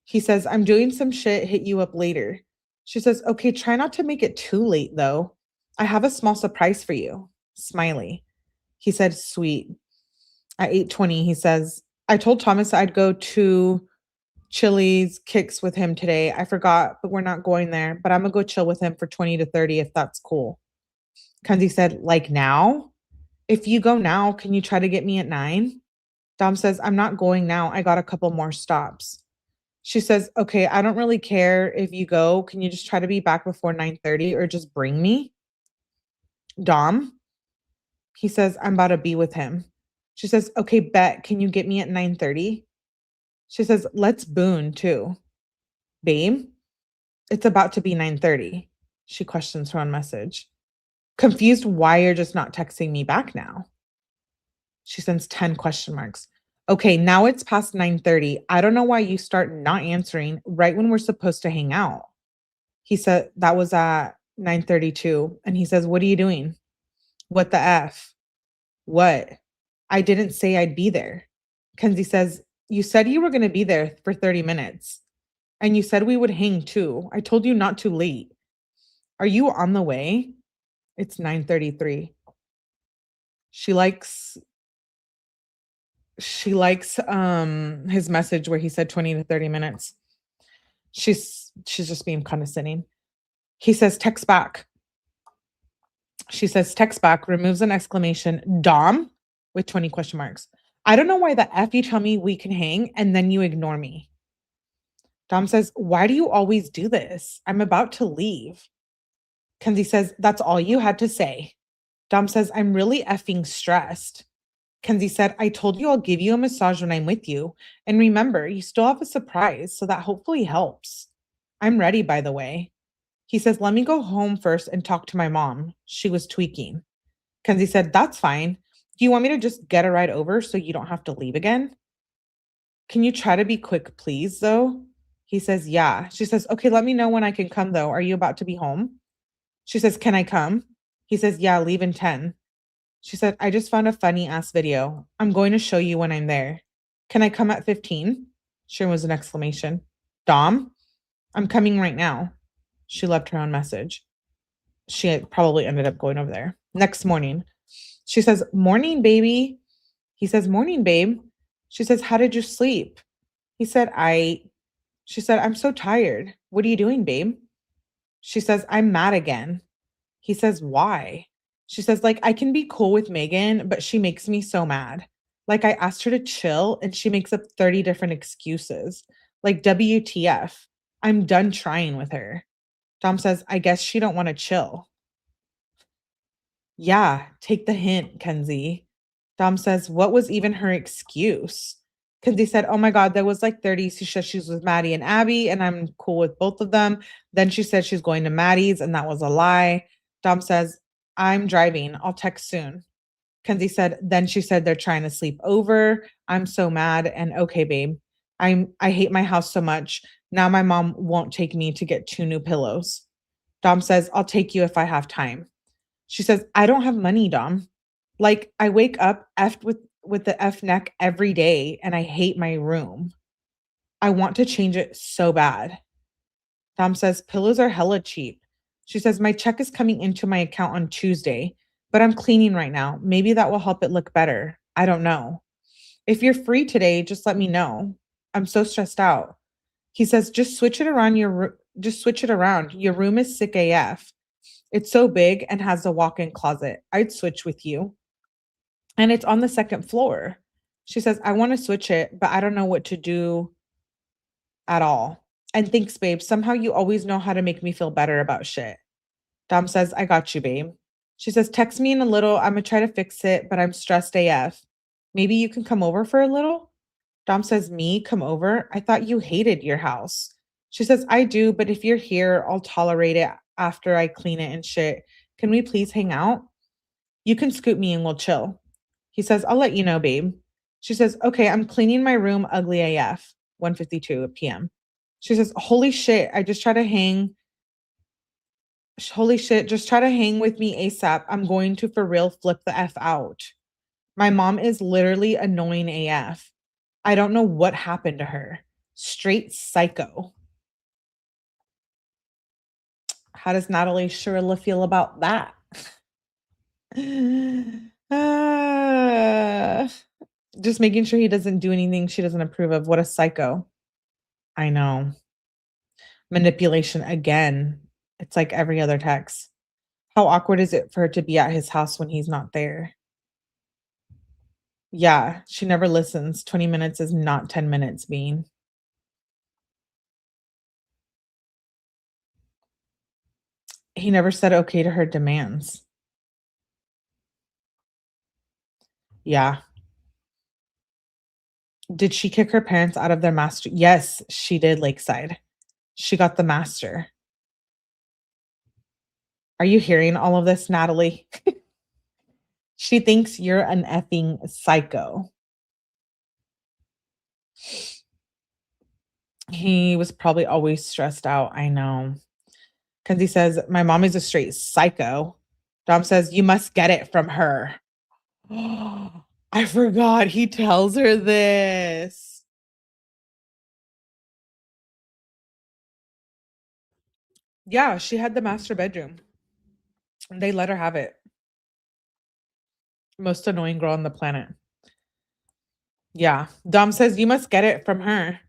He says, I'm doing some shit. Hit you up later. She says, okay, try not to make it too late, though. I have a small surprise for you. Smiley. He said, sweet. At 8:20, he says, I told Thomas I'd go to Chili's Kicks with him today. I forgot, but we're not going there. But I'm going to go chill with him for 20 to 30 if that's cool. Kenzie said, like now? If you go now, can you try to get me at 9? Dom says, I'm not going now. I got a couple more stops. She says, okay, I don't really care if you go. Can you just try to be back before 9:30 or just bring me? Dom, he says, I'm about to be with him. She says, okay, bet. Can you get me at 9:30? She says, let's Boone too. Babe, it's about to be 9:30. She questions her own message. Confused why you're just not texting me back now. She sends 10 question marks. Okay, now it's past 9:30. I don't know why you start not answering right when we're supposed to hang out. He said that was at 9:32. And he says, what are you doing? What the F? What? I didn't say I'd be there. Kenzie says, you said you were going to be there for 30 minutes. And you said we would hang too. I told you not too late. Are you on the way? It's 9:33. She likes She likes his message where he said 20 to 30 minutes. She's just being condescending. He says text back. She says text back, removes an exclamation, Dom with 20 question marks. I don't know why the F you tell me we can hang and then you ignore me. Dom says, why do you always do this? I'm about to leave. Kenzie says, that's all you had to say. Dom says, I'm really effing stressed. Kenzie said, I told you I'll give you a massage when I'm with you. And remember, you still have a surprise, so that hopefully helps. I'm ready, by the way. He says, let me go home first and talk to my mom. She was tweaking. Kenzie said, that's fine. Do you want me to just get a ride over so you don't have to leave again? Can you try to be quick, please, though? He says, yeah. She says, okay, let me know when I can come, though. Are you about to be home? She says, can I come? He says, yeah, leave in 10. She said, I just found a funny ass video. I'm going to show you when I'm there. Can I come at 15? Sure was an exclamation. Dom, I'm coming right now. She left her own message. She had probably ended up going over there. Next morning, she says, morning, baby. He says, morning, babe. She says, how did you sleep? He said, She said, I'm so tired. What are you doing, babe? She says, I'm mad again. He says, why? She says, like, I can be cool with Megan, but she makes me so mad. Like, I asked her to chill and she makes up 30 different excuses. Like, WTF. I'm done trying with her. Dom says, I guess she don't want to chill. Yeah, take the hint, Kenzie. Dom says, what was even her excuse? Kenzie said, oh my God, there was like 30. She said she was with Maddie and Abby, and I'm cool with both of them. Then she said she's going to Maddie's, and that was a lie. Dom says, I'm driving. I'll text soon. Kenzie said, then she said they're trying to sleep over. I'm so mad. And okay, babe. I hate my house so much. Now my mom won't take me to get 2 new pillows. Dom says, I'll take you if I have time. She says, I don't have money, Dom. Like, I wake up effed with the F neck every day and I hate my room. I want to change it so bad. Dom says, pillows are hella cheap. She says, my check is coming into my account on Tuesday, but I'm cleaning right now. Maybe that will help it look better. I don't know. If you're free today, just let me know. I'm so stressed out. He says, just switch it around. Your room is sick AF. It's so big and has a walk-in closet. I'd switch with you. And it's on the 2nd floor. She says, I want to switch it, but I don't know what to do at all. And thanks, babe. Somehow you always know how to make me feel better about shit. Dom says, I got you, babe. She says, text me in a little. I'm going to try to fix it, but I'm stressed AF. Maybe you can come over for a little? Dom says, me? Come over? I thought you hated your house. She says, I do, but if you're here, I'll tolerate it after I clean it and shit. Can we please hang out? You can scoop me and we'll chill. He says, I'll let you know, babe. She says, okay, I'm cleaning my room ugly AF, 1:52 p.m. She says, holy shit, just try to hang with me ASAP. I'm going to for real flip the F out. My mom is literally annoying AF. I don't know what happened to her. Straight psycho. How does Natalie Shirilla feel about that? Just making sure he doesn't do anything she doesn't approve of. What a psycho. I know. Manipulation again. It's like every other text. How awkward is it for her to be at his house when he's not there? Yeah, she never listens. 20 minutes is not 10 minutes, Bean. He never said okay to her demands. Yeah. Did she kick her parents out of their master? Yes, she did, Lakeside. She got the master. Are you hearing all of this, Natalie? She thinks you're an effing psycho. He was probably always stressed out. I know. Kenzie says, my mom is a straight psycho. Dom says, you must get it from her. I forgot he tells her this. Yeah, she had the master bedroom. They let her have it. Most annoying girl on the planet. Yeah. Dom says, you must get it from her.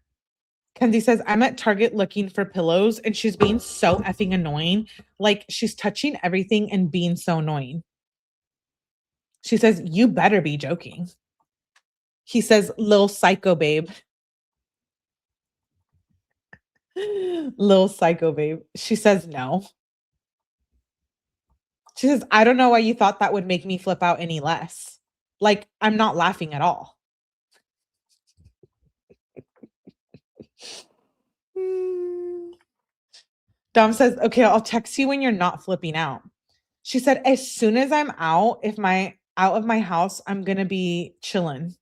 Kenzie says, I'm at Target looking for pillows and she's being so effing annoying. Like she's touching everything and being so annoying. She says, you better be joking. He says, little psycho babe. Little psycho babe. She says, no. She says, I don't know why you thought that would make me flip out any less. Like, I'm not laughing at all. Dom says, okay, I'll text you when you're not flipping out. She said, as soon as I'm out, out of my house, I'm going to be chilling.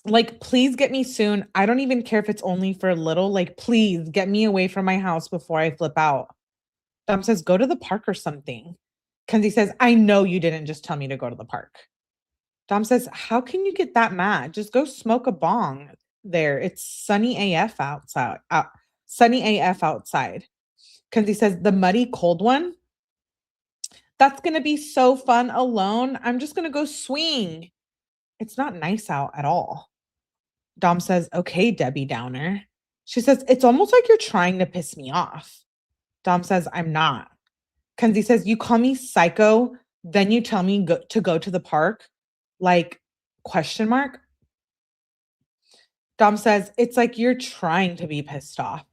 Like, please get me soon. I don't even care if it's only for a little. Like, please get me away from my house before I flip out. Dom says, go to the park or something. Kenzie says, I know you didn't just tell me to go to the park. Dom says, how can you get that mad? Just go smoke a bong there. It's sunny AF outside. Sunny AF outside. Kenzie says, the muddy cold one? That's going to be so fun alone. I'm just going to go swing. It's not nice out at all. Dom says, okay, Debbie Downer. She says, it's almost like you're trying to piss me off. Dom says, I'm not. Kenzie says, you call me psycho, then you tell me to go to the park? Like, question mark? Dom says, it's like you're trying to be pissed off.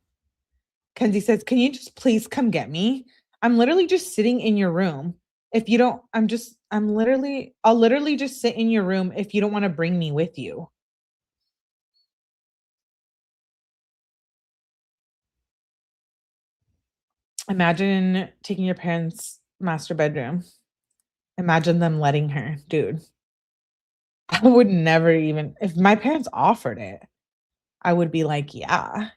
Kenzie says, can you just please come get me? I'm literally just sitting in your room. If you don't, I'll literally just sit in your room if you don't want to bring me with you. Imagine taking your parents' master bedroom. Imagine them letting her, dude. I would never even, if my parents offered it, I would be like, yeah.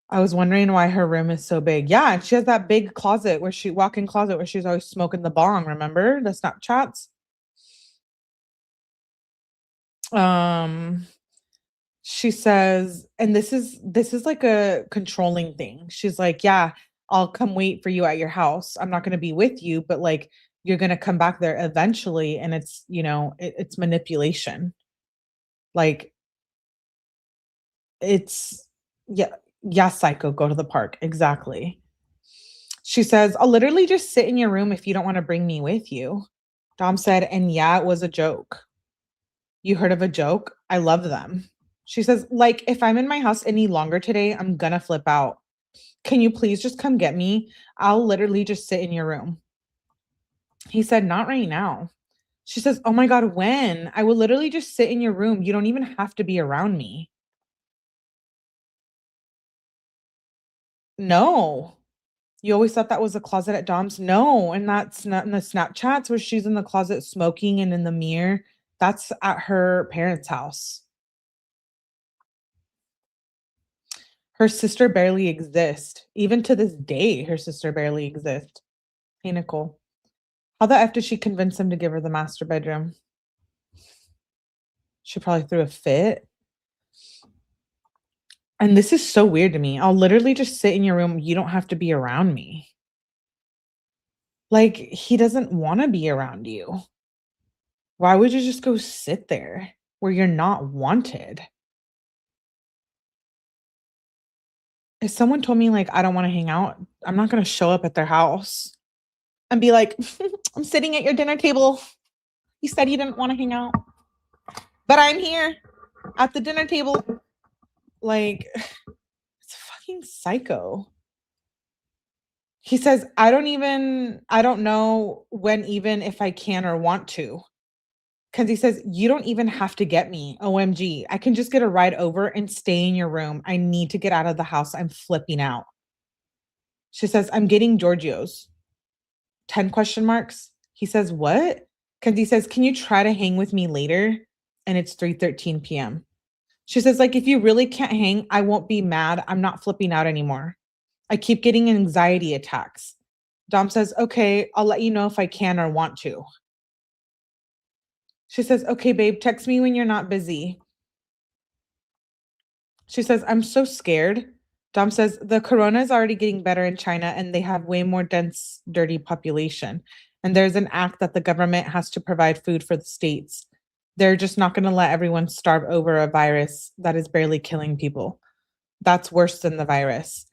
I was wondering why her room is so big. Yeah, and she has that big closet walk-in closet where she's always smoking the bong, remember? The Snapchats? She says, and this is like a controlling thing. She's like, yeah, I'll come wait for you at your house. I'm not going to be with you, but like you're going to come back there eventually, and it's, it's manipulation. Like it's yeah, psycho, go to the park. Exactly. She says, I'll literally just sit in your room if you don't want to bring me with you. Dom said, and yeah, it was a joke. You heard of a joke? I love them. She says, like, if I'm in my house any longer today, I'm gonna flip out. Can you please just come get me? I'll literally just sit in your room. He said, not right now. She says, oh my God, when? I will literally just sit in your room. You don't even have to be around me. No. You always thought that was a closet at Dom's? No. And that's not in the Snapchats where she's in the closet smoking and in the mirror. That's at her parents' house. Her sister barely exists. Even to this day, her sister barely exists. Hey, Nicole. How the F did she convince him to give her the master bedroom? She probably threw a fit. And this is so weird to me. I'll literally just sit in your room. You don't have to be around me. Like, he doesn't want to be around you. Why would you just go sit there where you're not wanted? If someone told me, like, I don't want to hang out, I'm not going to show up at their house and be like, I'm sitting at your dinner table. You said you didn't want to hang out, but I'm here at the dinner table. Like, it's fucking psycho. He says, I don't know when, even if I can or want to. Kenzie says, you don't even have to get me. OMG. I can just get a ride over and stay in your room. I need to get out of the house. I'm flipping out. She says, I'm getting Giorgio's. 10 question marks. He says, what? Kenzie says, can you try to hang with me later? And it's 3:13 p.m. She says, like, if you really can't hang, I won't be mad. I'm not flipping out anymore. I keep getting anxiety attacks. Dom says, okay, I'll let you know if I can or want to. She says, okay, babe, text me when you're not busy. She says, I'm so scared. Dom says, the corona is already getting better in China and they have way more dense, dirty population. And there's an act that the government has to provide food for the states. They're just not going to let everyone starve over a virus that is barely killing people. That's worse than the virus.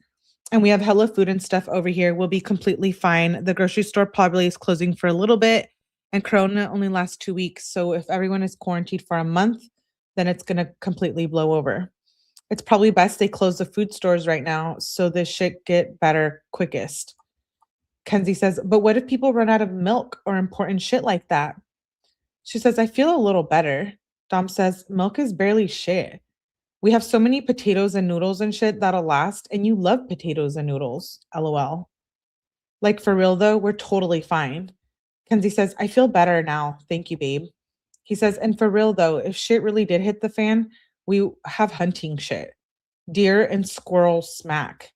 And we have hella food and stuff over here. We'll be completely fine. The grocery store probably is closing for a little bit, and corona only lasts 2 weeks. So if everyone is quarantined for a month, then it's going to completely blow over. It's probably best they close the food stores right now so this shit get better quickest. Kenzie says, but what if people run out of milk or important shit like that? She says, I feel a little better. Dom says, milk is barely shit. We have so many potatoes and noodles and shit that'll last, and you love potatoes and noodles, LOL. Like, for real though, we're totally fine. Kenzie says, I feel better now. Thank you, babe. He says, and for real though, if shit really did hit the fan, we have hunting shit. Deer and squirrel smack.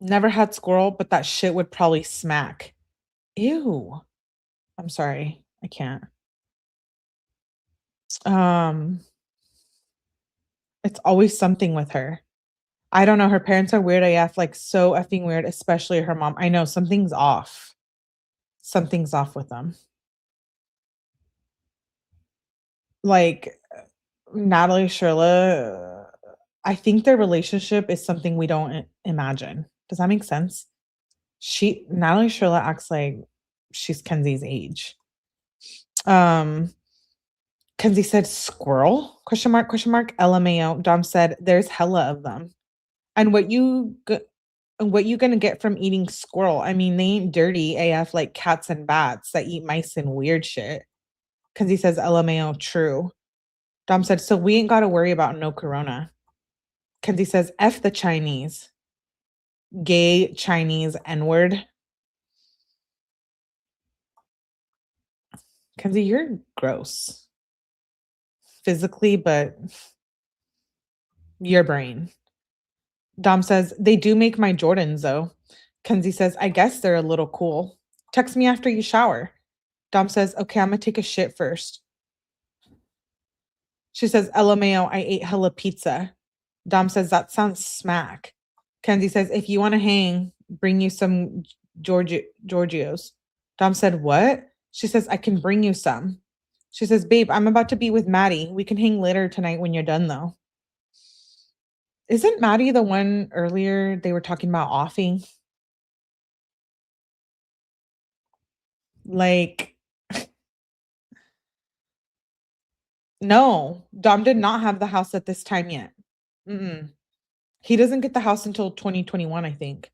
Never had squirrel, but that shit would probably smack. Ew. I'm sorry. I can't. It's always something with her. I don't know. Her parents are weird AF, like so effing weird, especially her mom. I know something's off. Something's off with them. Like Natalie Shirilla, I think their relationship is something we don't imagine. Does that make sense? Natalie Shirilla acts like she's Kenzie's age. Kenzie said squirrel? Question mark, question mark. LMAO. Dom said there's hella of them. And what you gonna get from eating squirrel? I mean, they ain't dirty AF like cats and bats that eat mice and weird shit. Kenzie says LMAO, true. Dom said, so we ain't gotta worry about no corona. Kenzie says, F the Chinese. Gay Chinese N-word. Kenzie, you're gross. Physically, but your brain. Dom says, they do make my Jordans, though. Kenzie says, I guess they're a little cool. Text me after you shower. Dom says, okay, I'm going to take a shit first. She says, LMAO, I ate hella pizza. Dom says, that sounds smack. Kenzie says, if you want to hang, bring you some Giorgio's. Dom said, what? She says, I can bring you some. She says, babe, I'm about to be with Maddie. We can hang later tonight when you're done, though. Isn't Maddie the one earlier they were talking about offing? Like, no, Dom did not have the house at this time yet. He doesn't get the house until 2021, I think.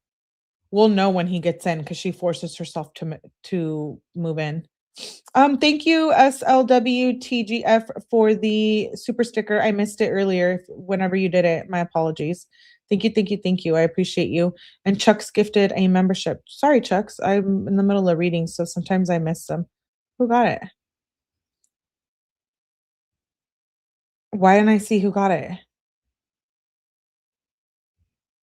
We'll know when he gets in because she forces herself to move in. Thank you, 𝗠𝗲𝗹𝗆𝗆𝗆𝗆𝗆𝗆𝗆 for the super sticker. I missed it earlier whenever you did it. My apologies. Thank you, thank you, thank you. I appreciate you. And Chuck's gifted a membership. Sorry, Chuck's. I'm in the middle of reading, so sometimes I miss them. Who got it? Why didn't I see who got it?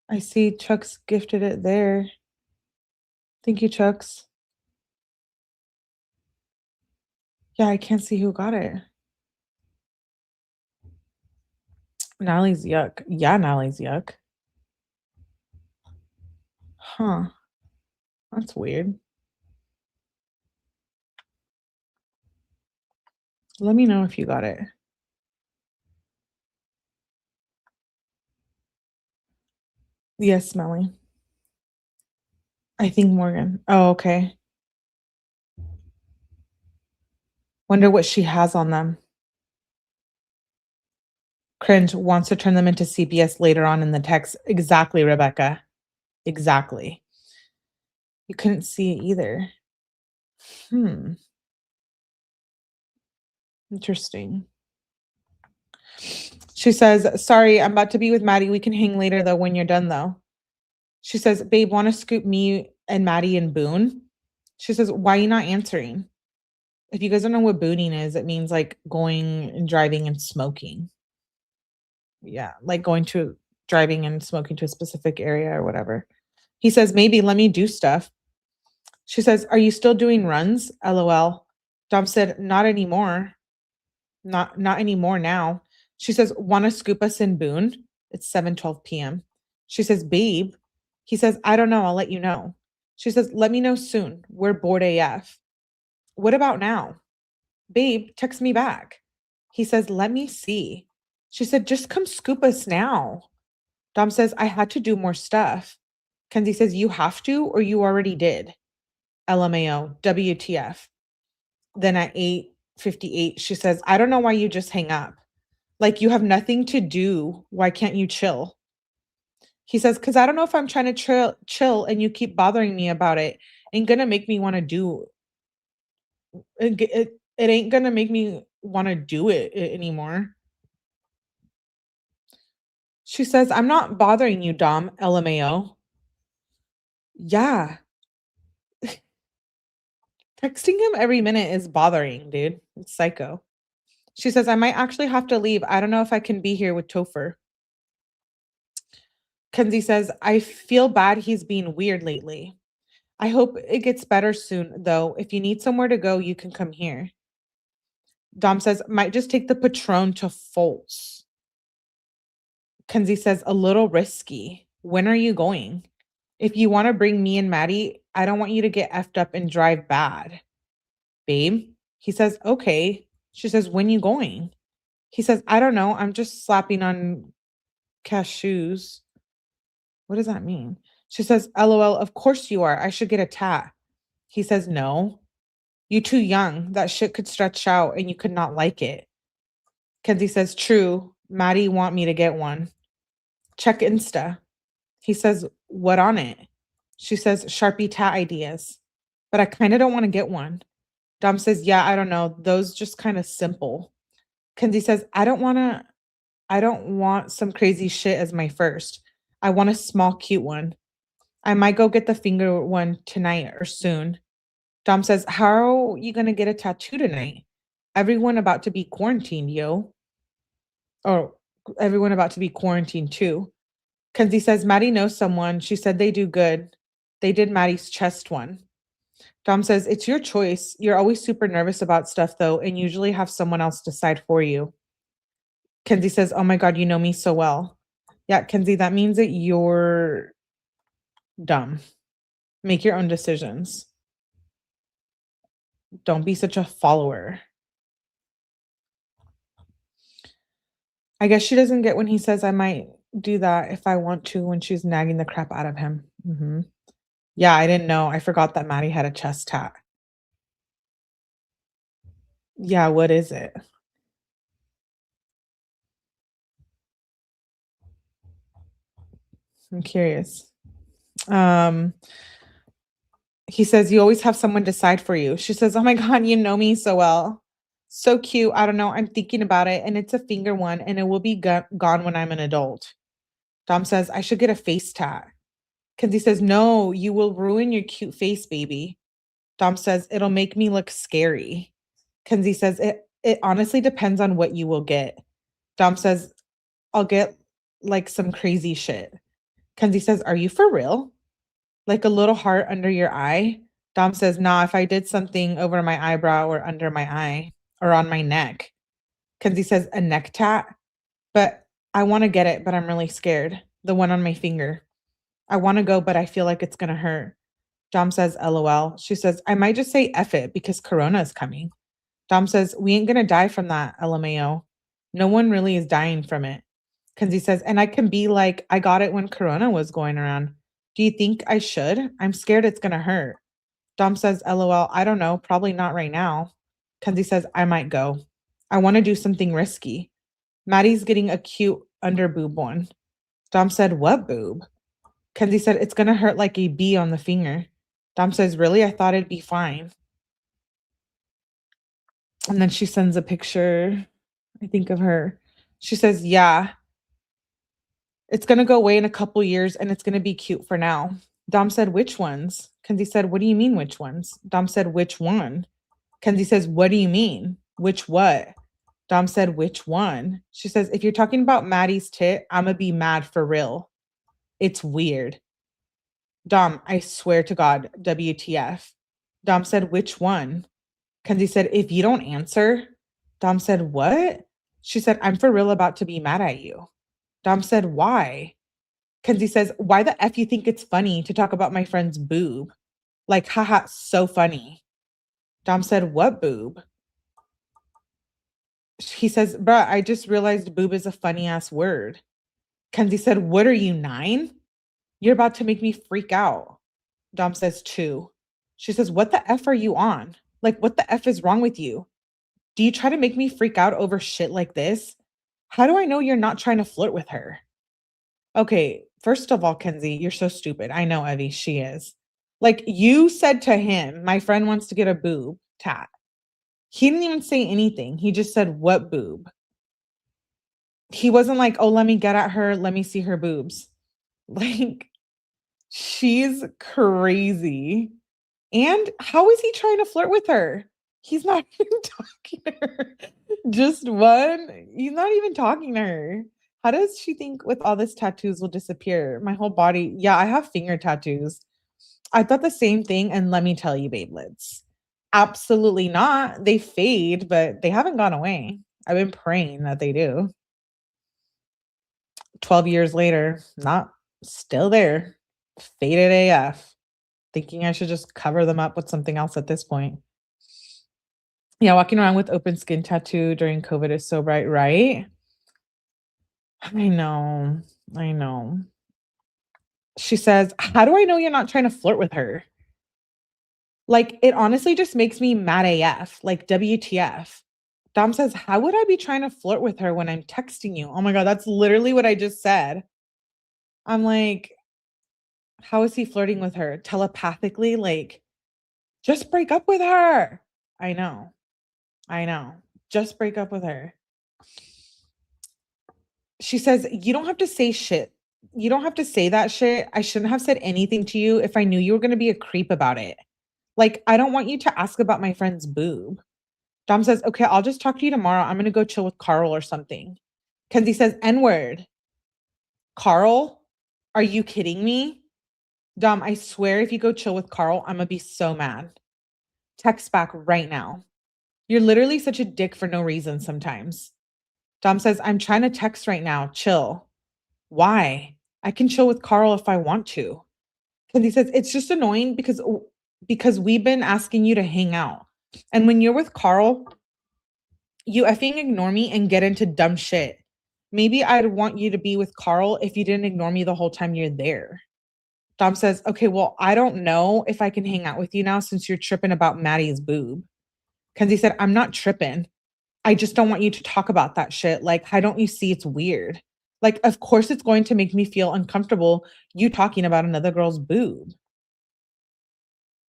I see Chuck's gifted it there. Thank you, Chuck's. Yeah, I can't see who got it. Natalie's yuck. Yeah, Natalie's yuck. Huh. That's weird. Let me know if you got it. Yes, Melly. I think Morgan. Oh, okay. Wonder what she has on them. Cringe wants to turn them into CPS later on in the text. Exactly, Rebecca. Exactly. You couldn't see it either. Interesting. She says, sorry, I'm about to be with Maddie. We can hang later, though, when you're done, though. She says, babe, want to scoop me and Maddie in Boone? She says, why are you not answering? If you guys don't know what booning is, it means like going and driving and smoking. Yeah, like driving and smoking to a specific area or whatever. He says, maybe let me do stuff. She says, are you still doing runs? LOL. Dom said, not anymore. Not anymore now. She says, wanna scoop us in Boone? It's 7:12 p.m. She says, babe. He says, I don't know. I'll let you know. She says, let me know soon. We're bored AF. What about now? Babe, text me back. He says, let me see. She said, just come scoop us now. Dom says, I had to do more stuff. Kenzie says, you have to, or you already did. LMAO, WTF. Then at 8:58, she says, I don't know why you just hang up. Like you have nothing to do. Why can't you chill? He says, because I don't know if I'm trying to chill and you keep bothering me about it. Ain't gonna make me want to do it. It ain't gonna make me want to do it anymore. She says, I'm not bothering you, Dom, LMAO. Yeah. Texting him every minute is bothering, dude. It's psycho. She says, I might actually have to leave. I don't know if I can be here with Topher. Kenzie says, I feel bad he's being weird lately. I hope it gets better soon, though. If you need somewhere to go, you can come here. Dom says, might just take the Patron to Foltz. Kenzie says, a little risky. When are you going? If you want to bring me and Maddie, I don't want you to get effed up and drive bad. Babe? He says, okay. She says, when you going? He says, I don't know. I'm just slapping on cashews. What does that mean? She says, LOL, of course you are. I should get a tat. He says, no. You too young. That shit could stretch out and you could not like it. Kenzie says, true. Maddie want me to get one. Check Insta. He says, what on it? She says, Sharpie tat ideas. But I kind of don't want to get one. Dom says, yeah, I don't know. Those just kind of simple. Kenzie says, I don't want some crazy shit as my first. I want a small, cute one. I might go get the finger one tonight or soon. Dom says, how are you going to get a tattoo tonight? Everyone about to be quarantined, yo. Or everyone about to be quarantined too. Kenzie says, Maddie knows someone. She said they do good. They did Maddie's chest one. Dom says, it's your choice. You're always super nervous about stuff though, and usually have someone else decide for you. Kenzie says, oh my God, you know me so well. Yeah, Kenzie, that means that you're dumb. Make your own decisions. Don't be such a follower. I guess she doesn't get when he says, I might do that if I want to, when she's nagging the crap out of him. Yeah, I didn't know. I forgot that Maddie had a chest tat. Yeah, what is it? I'm curious. He says, you always have someone decide for you. She says, oh my God, you know me so well. So cute. I don't know. I'm thinking about it, and it's a finger one, and it will be gone when I'm an adult. Dom says, I should get a face tat. Kenzie says, no, you will ruin your cute face, baby. Dom says, it'll make me look scary. Kenzie says, it honestly depends on what you will get. Dom says, I'll get like some crazy shit. Kenzie says, are you for real? Like a little heart under your eye? Dom says, nah, if I did something over my eyebrow or under my eye or on my neck. Kenzie says, a neck tat? But I want to get it, but I'm really scared. The one on my finger. I want to go, but I feel like it's going to hurt. Dom says, LOL. She says, I might just say F it because Corona is coming. Dom says, we ain't going to die from that, LMAO. No one really is dying from it. Kenzie says, and I can be like, I got it when Corona was going around. Do you think I should? I'm scared it's going to hurt. Dom says, LOL, I don't know. Probably not right now. Kenzie says, I might go. I want to do something risky. Maddie's getting a cute under boob one. Dom said, what boob? Kenzie said, it's going to hurt like a bee on the finger. Dom says, really? I thought it'd be fine. And then she sends a picture, I think, of her. She says, yeah, it's going to go away in a couple years and it's going to be cute for now. Dom said, which ones? Kenzie said, what do you mean, which ones? Dom said, which one? Kenzie says, what do you mean? Which what? Dom said, which one? She says, if you're talking about Maddie's tit, I'm going to be mad for real. It's weird. Dom, I swear to God, WTF. Dom said, which one? Kenzie said, if you don't answer. Dom said, what? She said, I'm for real about to be mad at you. Dom said, why? Kenzie says, why the F you think it's funny to talk about my friend's boob? Like, haha, so funny. Dom said, what boob? He says, bruh, I just realized boob is a funny ass word. Kenzie said, what are you, 9? You're about to make me freak out. Dom says, 2. She says, what the F are you on? Like, what the F is wrong with you? Do you try to make me freak out over shit like this? How do I know you're not trying to flirt with her? Okay, first of all, Kenzie, you're so stupid. I know, Evie, she is. Like, you said to him, my friend wants to get a boob tat. He didn't even say anything. He just said, what boob? He wasn't like, oh, let me get at her. Let me see her boobs. Like, she's crazy. And how is he trying to flirt with her? He's not even talking to her. Just one. He's not even talking to her. How does she think with all this tattoos will disappear? My whole body. Yeah, I have finger tattoos. I thought the same thing. And let me tell you, babelets, absolutely not. They fade, but they haven't gone away. I've been praying that they do. 12 years later, not still there. Faded AF. Thinking I should just cover them up with something else at this point. Yeah, walking around with open skin tattoo during COVID is so bright, right? I know. I know. She says, how do I know you're not trying to flirt with her? Like, it honestly just makes me mad AF. Like, WTF. Dom says, how would I be trying to flirt with her when I'm texting you? Oh my God, that's literally what I just said. I'm like, how is he flirting with her? Telepathically? Like, just break up with her. I know. I know. Just break up with her. She says, you don't have to say shit. You don't have to say that shit. I shouldn't have said anything to you if I knew you were going to be a creep about it. Like, I don't want you to ask about my friend's boob. Dom says, okay, I'll just talk to you tomorrow. I'm going to go chill with Carl or something. Kenzie says, N-word. Carl? Are you kidding me? Dom, I swear if you go chill with Carl, I'm going to be so mad. Text back right now. You're literally such a dick for no reason sometimes. Dom says, I'm trying to text right now. Chill. Why? I can chill with Carl if I want to. Kenzie says, it's just annoying because we've been asking you to hang out. And when you're with Carl, you effing ignore me and get into dumb shit. Maybe I'd want you to be with Carl if you didn't ignore me the whole time you're there. Dom says, okay, well, I don't know if I can hang out with you now since you're tripping about Maddie's boob. Kenzie said, I'm not tripping. I just don't want you to talk about that shit. Like, how don't you see it's weird? Like, of course it's going to make me feel uncomfortable you talking about another girl's boob.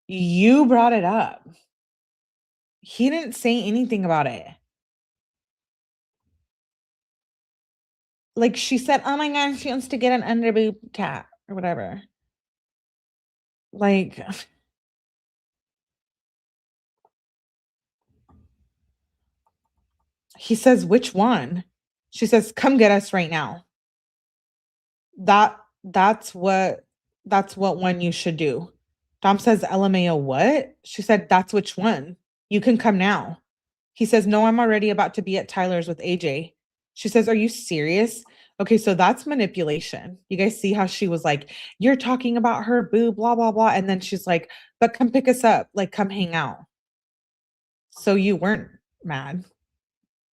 You brought it up. He didn't say anything about it. Like, she said, oh my God, she wants to get an underboob tat or whatever. Like, he says, which one? She says, come get us right now. That's what one you should do. Dom says, LMAO, what? She said, that's which one. You can come now. He says, no, I'm already about to be at Tyler's with AJ. She says, are you serious? Okay, so that's manipulation. You guys see how she was like, you're talking about her boo, blah, blah, blah. And then she's like, but come pick us up. Like, come hang out. So you weren't mad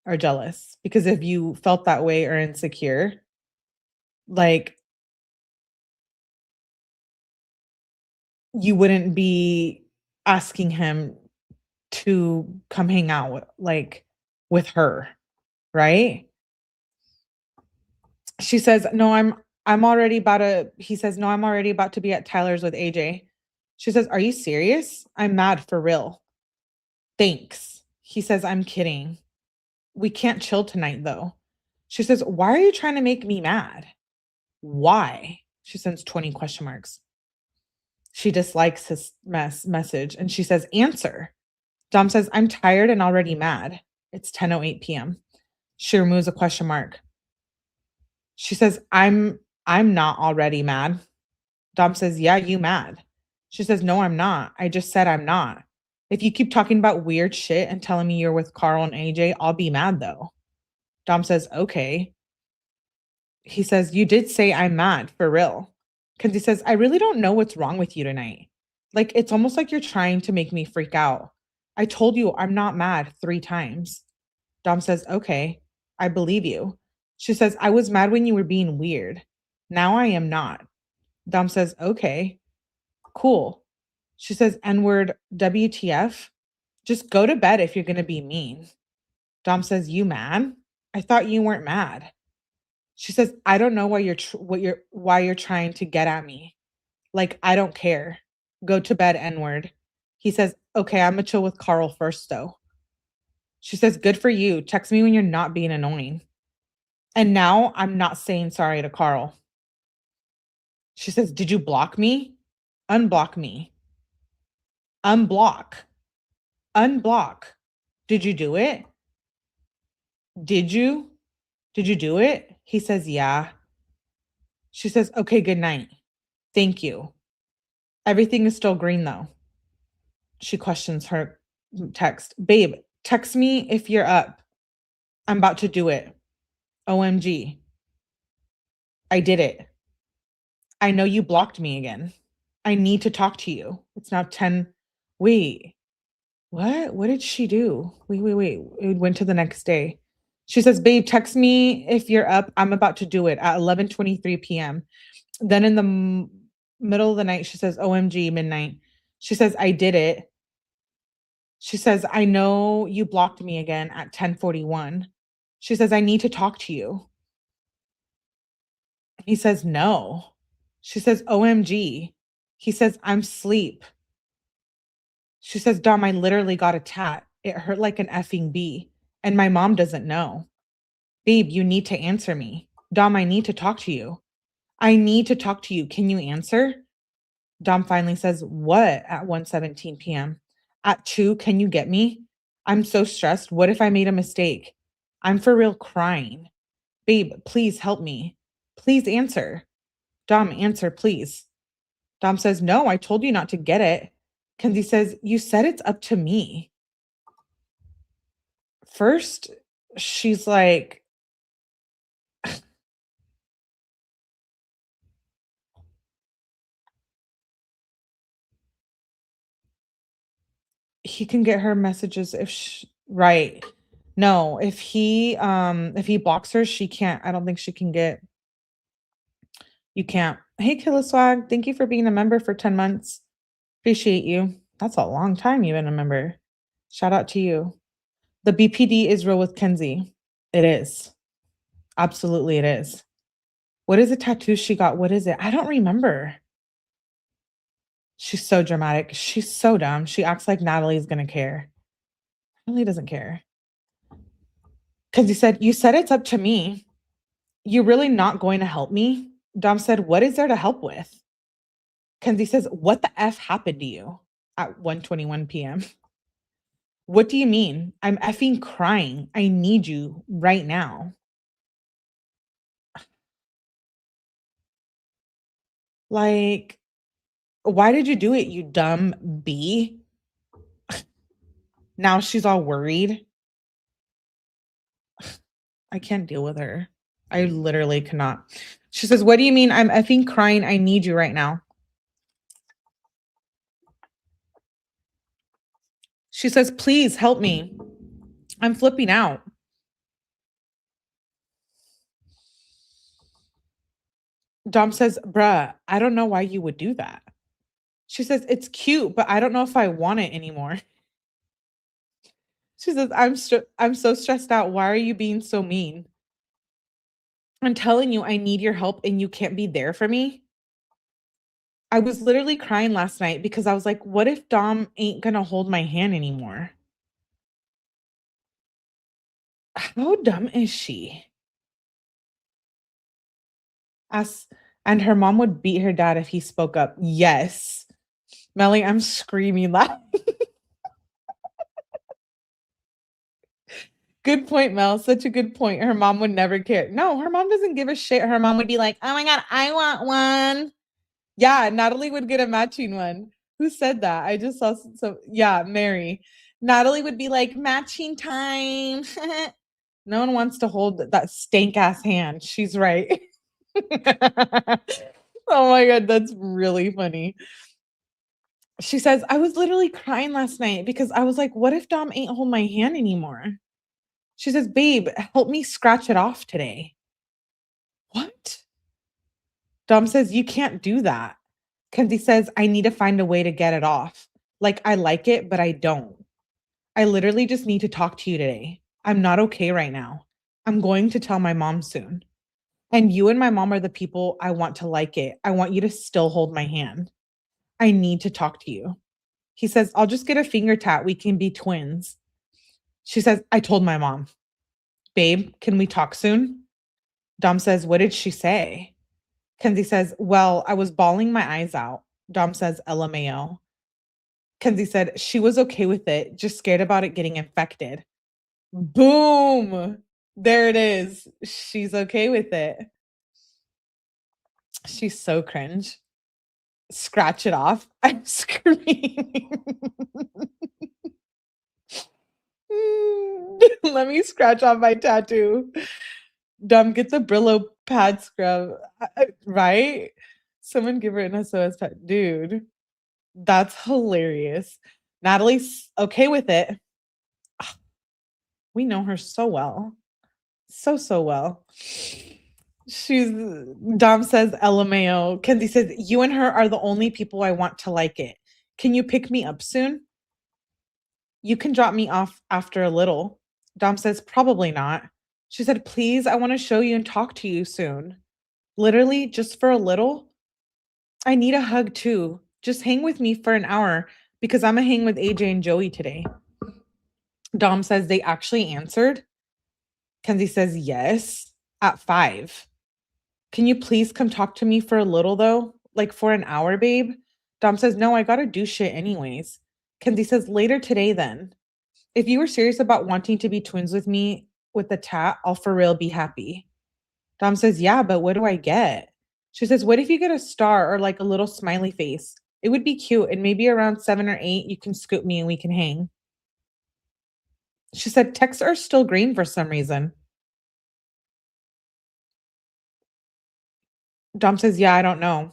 or jealous, because if you felt that way or insecure, like, you wouldn't be asking him to come hang out with her, right? She says, no, I'm already about to, he says, no, I'm already about to be at Tyler's with AJ. She says, are you serious? I'm mad for real. Thanks. He says, I'm kidding. We can't chill tonight though. She says, why are you trying to make me mad? Why? She sends 20 question marks. She dislikes his message and she says, answer. Dom says, I'm tired and already mad. It's 10:08 p.m. She removes a question mark. She says, I'm not already mad. Dom says, yeah, you mad. She says, no, I'm not. I just said I'm not. If you keep talking about weird shit and telling me you're with Carl and AJ, I'll be mad though. Dom says, okay. He says, you did say I'm mad, for real. Kenzie says, I really don't know what's wrong with you tonight. Like, it's almost like you're trying to make me freak out. I told you I'm not mad 3 times. Dom says, okay, I believe you. She says, I was mad when you were being weird. Now I am not. Dom says, okay, cool. She says, N-word, WTF? Just go to bed if you're going to be mean. Dom says, you mad? I thought you weren't mad. She says, I don't know why you're trying to get at me. Like, I don't care. Go to bed, N-word. He says, okay, I'm gonna chill with Carl first, though. She says, good for you. Text me when you're not being annoying. And now I'm not saying sorry to Carl. She says, did you block me? Unblock me. Unblock. Unblock. Did you do it? Did you? Did you do it? He says, yeah. She says, okay, good night. Thank you. Everything is still green, though. She questions her text. Babe, text me if you're up. I'm about to do it. OMG. I did it. I know you blocked me again. I need to talk to you. It's now 10. Wait, what? What did she do? Wait. It went to the next day. She says, babe, text me if you're up. I'm about to do it at 11:23 p.m. Then in the middle of the night, she says, OMG, midnight. She says, I did it. She says, I know you blocked me again at 10:41. She says, I need to talk to you. He says, no. She says, OMG. He says, I'm sleep. She says, Dom, I literally got a tat. It hurt like an effing bee. And my mom doesn't know. Babe, you need to answer me. Dom, I need to talk to you. I need to talk to you. Can you answer? Dom finally says, what at 1:17 p.m.? At 2, can you get me? I'm so stressed. What if I made a mistake? I'm for real crying. Babe, please help me. Please answer. Dom, answer, please. Dom says, no, I told you not to get it. Kenzie says, you said it's up to me. First, she's like, he can get her messages if right. No, if he blocks her, she can't. I don't think she can get. You can't. Hey, Killa Swag, thank you for being a member for 10 months. Appreciate you. That's a long time you've been a member. Shout out to you. The BPD is real with Kenzie. It is. Absolutely, it is. What is the tattoo she got? What is it? I don't remember. She's so dramatic. She's so dumb. She acts like Natalie's gonna care. Natalie doesn't care. Kenzie said, you said it's up to me. You really not going to help me? Dom said, what is there to help with? Kenzie says, what the F happened to you at 1:21 p.m.? What do you mean? I'm effing crying. I need you right now. Like, why did you do it, you dumb bee? Now she's all worried. I can't deal with her. I literally cannot. She says, what do you mean? I'm effing crying. I need you right now. She says, please help me. I'm flipping out. Dom says, bruh, I don't know why you would do that. She says, it's cute, but I don't know if I want it anymore. She says, I'm so stressed out. Why are you being so mean? I'm telling you, I need your help and you can't be there for me. I was literally crying last night because I was like, what if Dom ain't gonna hold my hand anymore? How dumb is she? And her mom would beat her dad if he spoke up. Yes. Melly, I'm screaming laughing. Good point, Mel. Such a good point. Her mom would never care. No, her mom doesn't give a shit. Her mom would be like, oh my God, I want one. Yeah, Natalie would get a matching one. Who said that? I just saw some. Yeah, Mary. Natalie would be like, matching time. No one wants to hold that stank ass hand. She's right. Oh my God, that's really funny. She says, I was literally crying last night because I was like, what if Dom ain't hold my hand anymore? She says, babe, help me scratch it off today. What? Dom says, you can't do that. Kenzie says, I need to find a way to get it off. Like, I like it, but I don't. I literally just need to talk to you today. I'm not okay right now. I'm going to tell my mom soon. And you and my mom are the people I want to like it. I want you to still hold my hand. I need to talk to you. He says, I'll just get a finger tat. We can be twins. She says, I told my mom. Babe, can we talk soon? Dom says, what did she say? Kenzie says, well, I was bawling my eyes out. Dom says, LMAO. Kenzie said, she was okay with it, just scared about it getting infected. Boom. There it is. She's okay with it. She's so cringe. Scratch it off. I'm screaming. Let me scratch off my tattoo. Dom, get the Brillo pad scrub. Right? Someone give her an SOS pad. Dude, that's hilarious. Natalie's okay with it. We know her so well. So well. Dom says LMAO. Kenzie says, you and her are the only people I want to like it. Can you pick me up soon? You can drop me off after a little. Dom says, probably not. She said, please, I want to show you and talk to you soon. Literally, just for a little. I need a hug too. Just hang with me for an hour because I'm going to hang with AJ and Joey today. Dom says they actually answered. Kenzie says, yes, at 5. Can you please come talk to me for a little though? Like for an hour, babe? Dom says, no, I got to do shit anyways. Kenzie says, later today then. If you were serious about wanting to be twins with me with the tat, I'll for real be happy. Dom says, yeah, but what do I get? She says, what if you get a star or like a little smiley face? It would be cute. And maybe around 7 or 8, you can scoop me and we can hang. She said, texts are still green for some reason. Dom says, yeah, I don't know.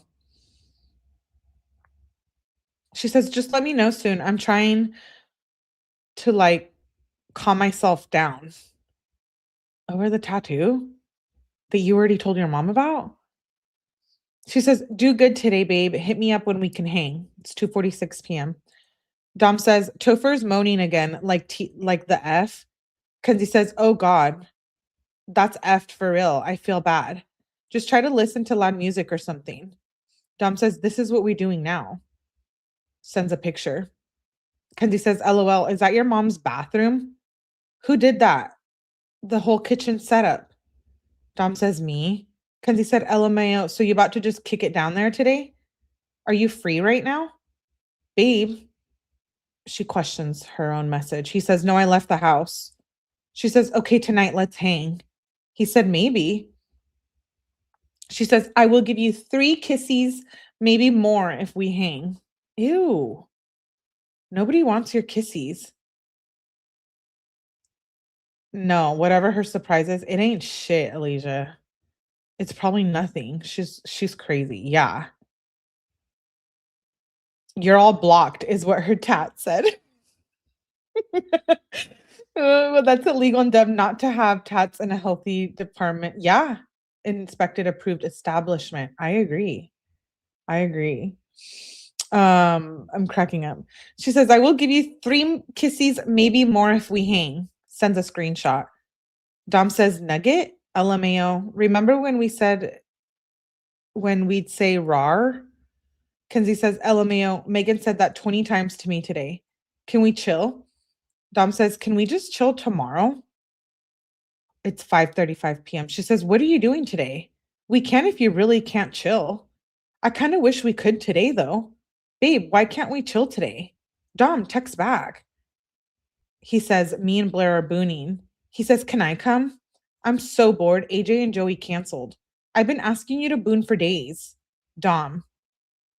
She says, just let me know soon. I'm trying to like calm myself down. Over the tattoo that you already told your mom about? She says, do good today, babe. Hit me up when we can hang. It's 2:46 p.m. Dom says, Topher's moaning again, like the F. Kenzie says, oh God, that's effed for real. I feel bad. Just try to listen to loud music or something. Dom says, this is what we're doing now. Sends a picture. Kenzie says, LOL, is that your mom's bathroom? Who did that? The whole kitchen setup. Dom says, me. Kenzie said, LMAO, so you about to just kick it down there today? Are you free right now? Babe. She questions her own message. He says, no, I left the house. She says, okay, tonight, let's hang. He said, maybe. She says, I will give you 3 kisses, maybe more if we hang. Ew. Nobody wants your kisses. No, whatever her surprise is, it ain't shit, Alicia. It's probably nothing. She's crazy. Yeah. You're all blocked is what her tat said. Well, that's illegal in Deb not to have tats in a healthy department. Yeah. Inspected approved establishment. I agree. I'm cracking up. She says, I will give you 3 kisses, maybe more if we hang. Sends a screenshot. Dom says, nugget? LMAO. Remember when we said when we'd say rar? Kenzie says, LMAO. Megan said that 20 times to me today. Can we chill? Dom says, can we just chill tomorrow? It's 5:35 p.m. She says, what are you doing today? We can if you really can't chill. I kind of wish we could today, though. Babe, why can't we chill today? Dom, text back. He says, me and Blair are booning. He says, can I come? I'm so bored. AJ and Joey canceled. I've been asking you to boon for days. Dom,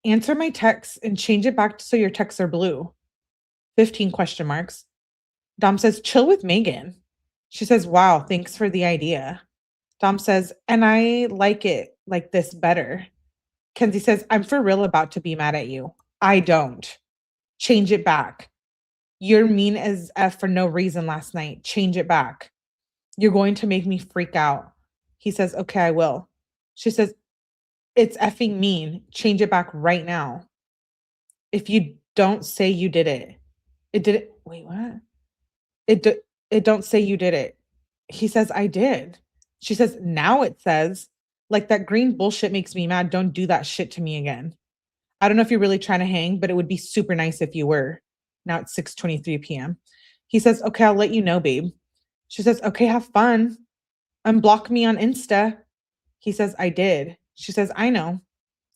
answer my texts and change it back so your texts are blue. 15 question marks. Dom says, chill with Megan. She says, wow, thanks for the idea. Dom says, and I like it like this better. Kenzie says, I'm for real about to be mad at you. I don't. Change it back. You're mean as F for no reason last night. Change it back. You're going to make me freak out. He says, okay, I will. She says, it's effing mean. Change it back right now. If you don't say you did it, it did it. Wait, what? It don't say you did it. He says, I did. She says, now it says, like that green bullshit makes me mad. Don't do that shit to me again. I don't know if you're really trying to hang, but it would be super nice if you were. Now it's 6:23 p.m. He says, okay, I'll let you know, babe. She says, okay, have fun. Unblock me on Insta. He says, I did. She says, I know.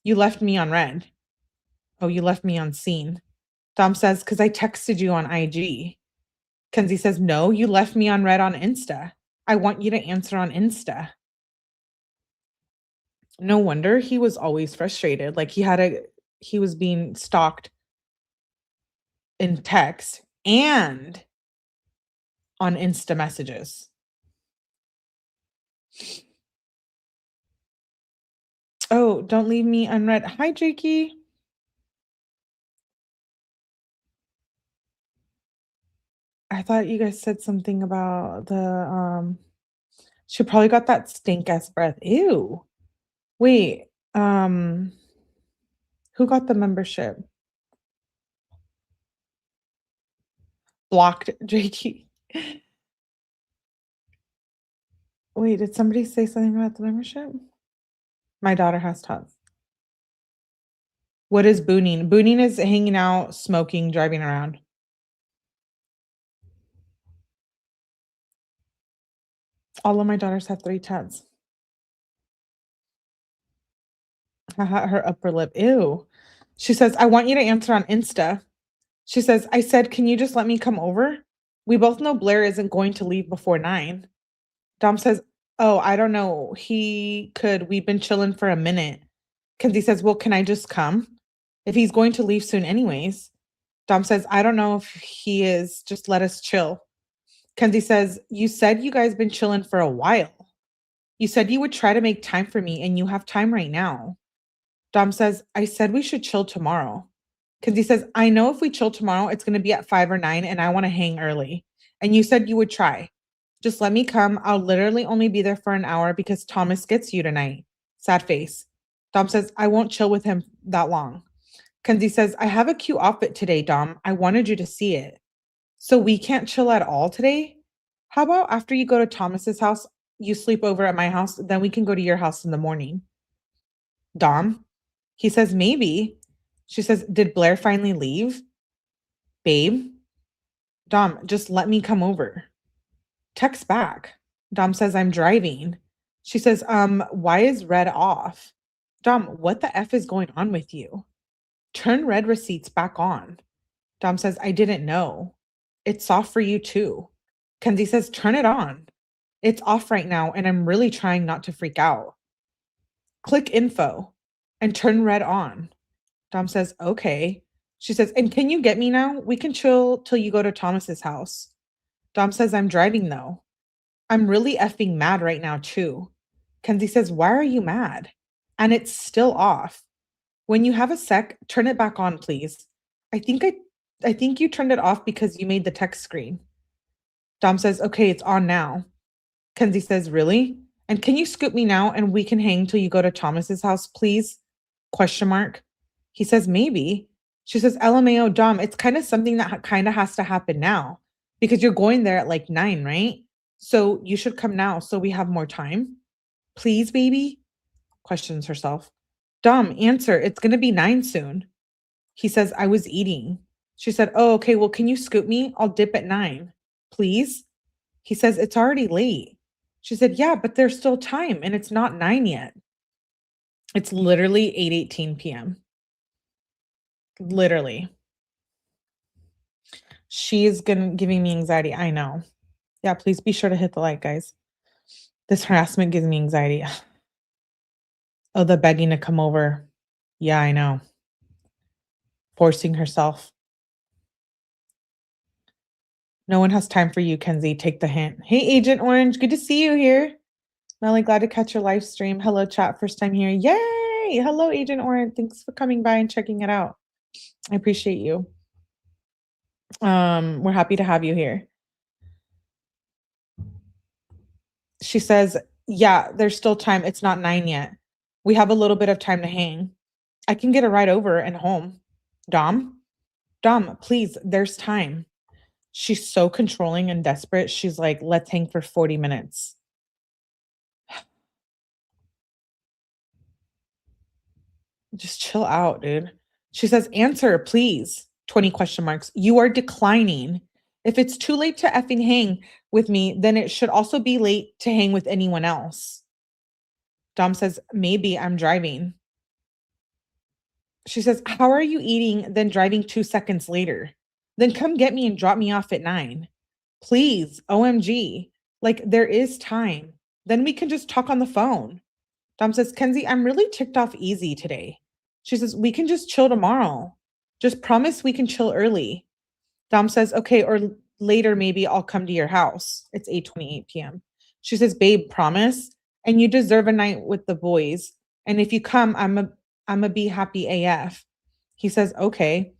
You left me on red. Oh, you left me on seen. Dom says, because I texted you on IG. Kenzie says, no, you left me on red on Insta. I want you to answer on Insta. No wonder he was always frustrated. Like he was being stalked in text and on Insta messages. Oh, don't leave me unread. Hi, Jakey. I thought you guys said something about the she probably got that stink ass breath. Ew. Wait, who got the membership? Blocked Jakey. Wait, did somebody say something about the membership? My daughter has tots. What is booning? Booning is hanging out, smoking, driving around. All of my daughters have 3 tats. Her upper lip. Ew. She says, I want you to answer on Insta. She says, I said, can you just let me come over? We both know Blair isn't going to leave before 9. Dom says, oh, I don't know. He could. We've been chilling for a minute. Kenzie says, well, can I just come? If he's going to leave soon anyways. Dom says, I don't know if he is. Just let us chill. Kenzie says, you said you guys been chilling for a while. You said you would try to make time for me and you have time right now. Dom says, I said we should chill tomorrow. Kenzie says, I know if we chill tomorrow, it's going to be at 5 or 9 and I want to hang early. And you said you would try. Just let me come. I'll literally only be there for an hour because Thomas gets you tonight. Sad face. Dom says, I won't chill with him that long. Kenzie says, I have a cute outfit today, Dom. I wanted you to see it. So we can't chill at all today? How about after you go to Thomas's house, you sleep over at my house, then we can go to your house in the morning. Dom? He says, maybe. She says, did Blair finally leave? Babe? Dom, just let me come over. Text back. Dom says, I'm driving. She says, why is red off? Dom, what the F is going on with you? Turn red receipts back on. Dom says, I didn't know. It's off for you too. Kenzie says, turn it on. It's off right now, and I'm really trying not to freak out. Click info and turn red on. Dom says, okay. She says, and can you get me now? We can chill till you go to Thomas's house. Dom says, I'm driving though. I'm really effing mad right now too. Kenzie says, why are you mad? And it's still off. When you have a sec, turn it back on, please. I think you turned it off because you made the text screen. Dom says, okay, it's on now. Kenzie says, really? And can you scoop me now and we can hang till you go to Thomas's house, please? Question mark. He says, maybe. She says, LMAO, Dom, it's kind of something that kind of has to happen now because you're going there at like 9, right? So you should come now so we have more time. Please, baby? Questions herself. Dom, answer. It's going to be 9 soon. He says, I was eating. She said, oh, okay, well, can you scoop me? I'll dip at 9. Please? He says, it's already late. She said, yeah, but there's still time and it's not 9 yet. It's literally 8:18 p.m. Literally. She's giving me anxiety. I know. Yeah, please be sure to hit the like, guys. This harassment gives me anxiety. Oh, the begging to come over. Yeah, I know. Forcing herself. No one has time for you, Kenzie. Take the hint. Hey, Agent Orange. Good to see you here. Melly, glad to catch your live stream. Hello, chat. First time here. Yay! Hello, Agent Orange. Thanks for coming by and checking it out. I appreciate you. We're happy to have you here. She says, yeah, there's still time. It's not 9 yet. We have a little bit of time to hang. I can get a ride over and home. Dom, please, there's time. She's so controlling and desperate. She's like, let's hang for 40 minutes. Just chill out, dude. She says, answer, please. 20 question marks. You are declining. If it's too late to effing hang with me, then it should also be late to hang with anyone else. Dom says, maybe I'm driving. She says, how are you eating, then driving 2 seconds later? Then come get me and drop me off at 9. Please, OMG. Like, there is time. Then we can just talk on the phone. Dom says, Kenzie, I'm really ticked off easy today. She says, we can just chill tomorrow. Just promise we can chill early. Dom says, okay, or later maybe I'll come to your house. It's 8:28 p.m. She says, babe, promise? And you deserve a night with the boys. And if you come, I'ma be happy AF. He says, okay.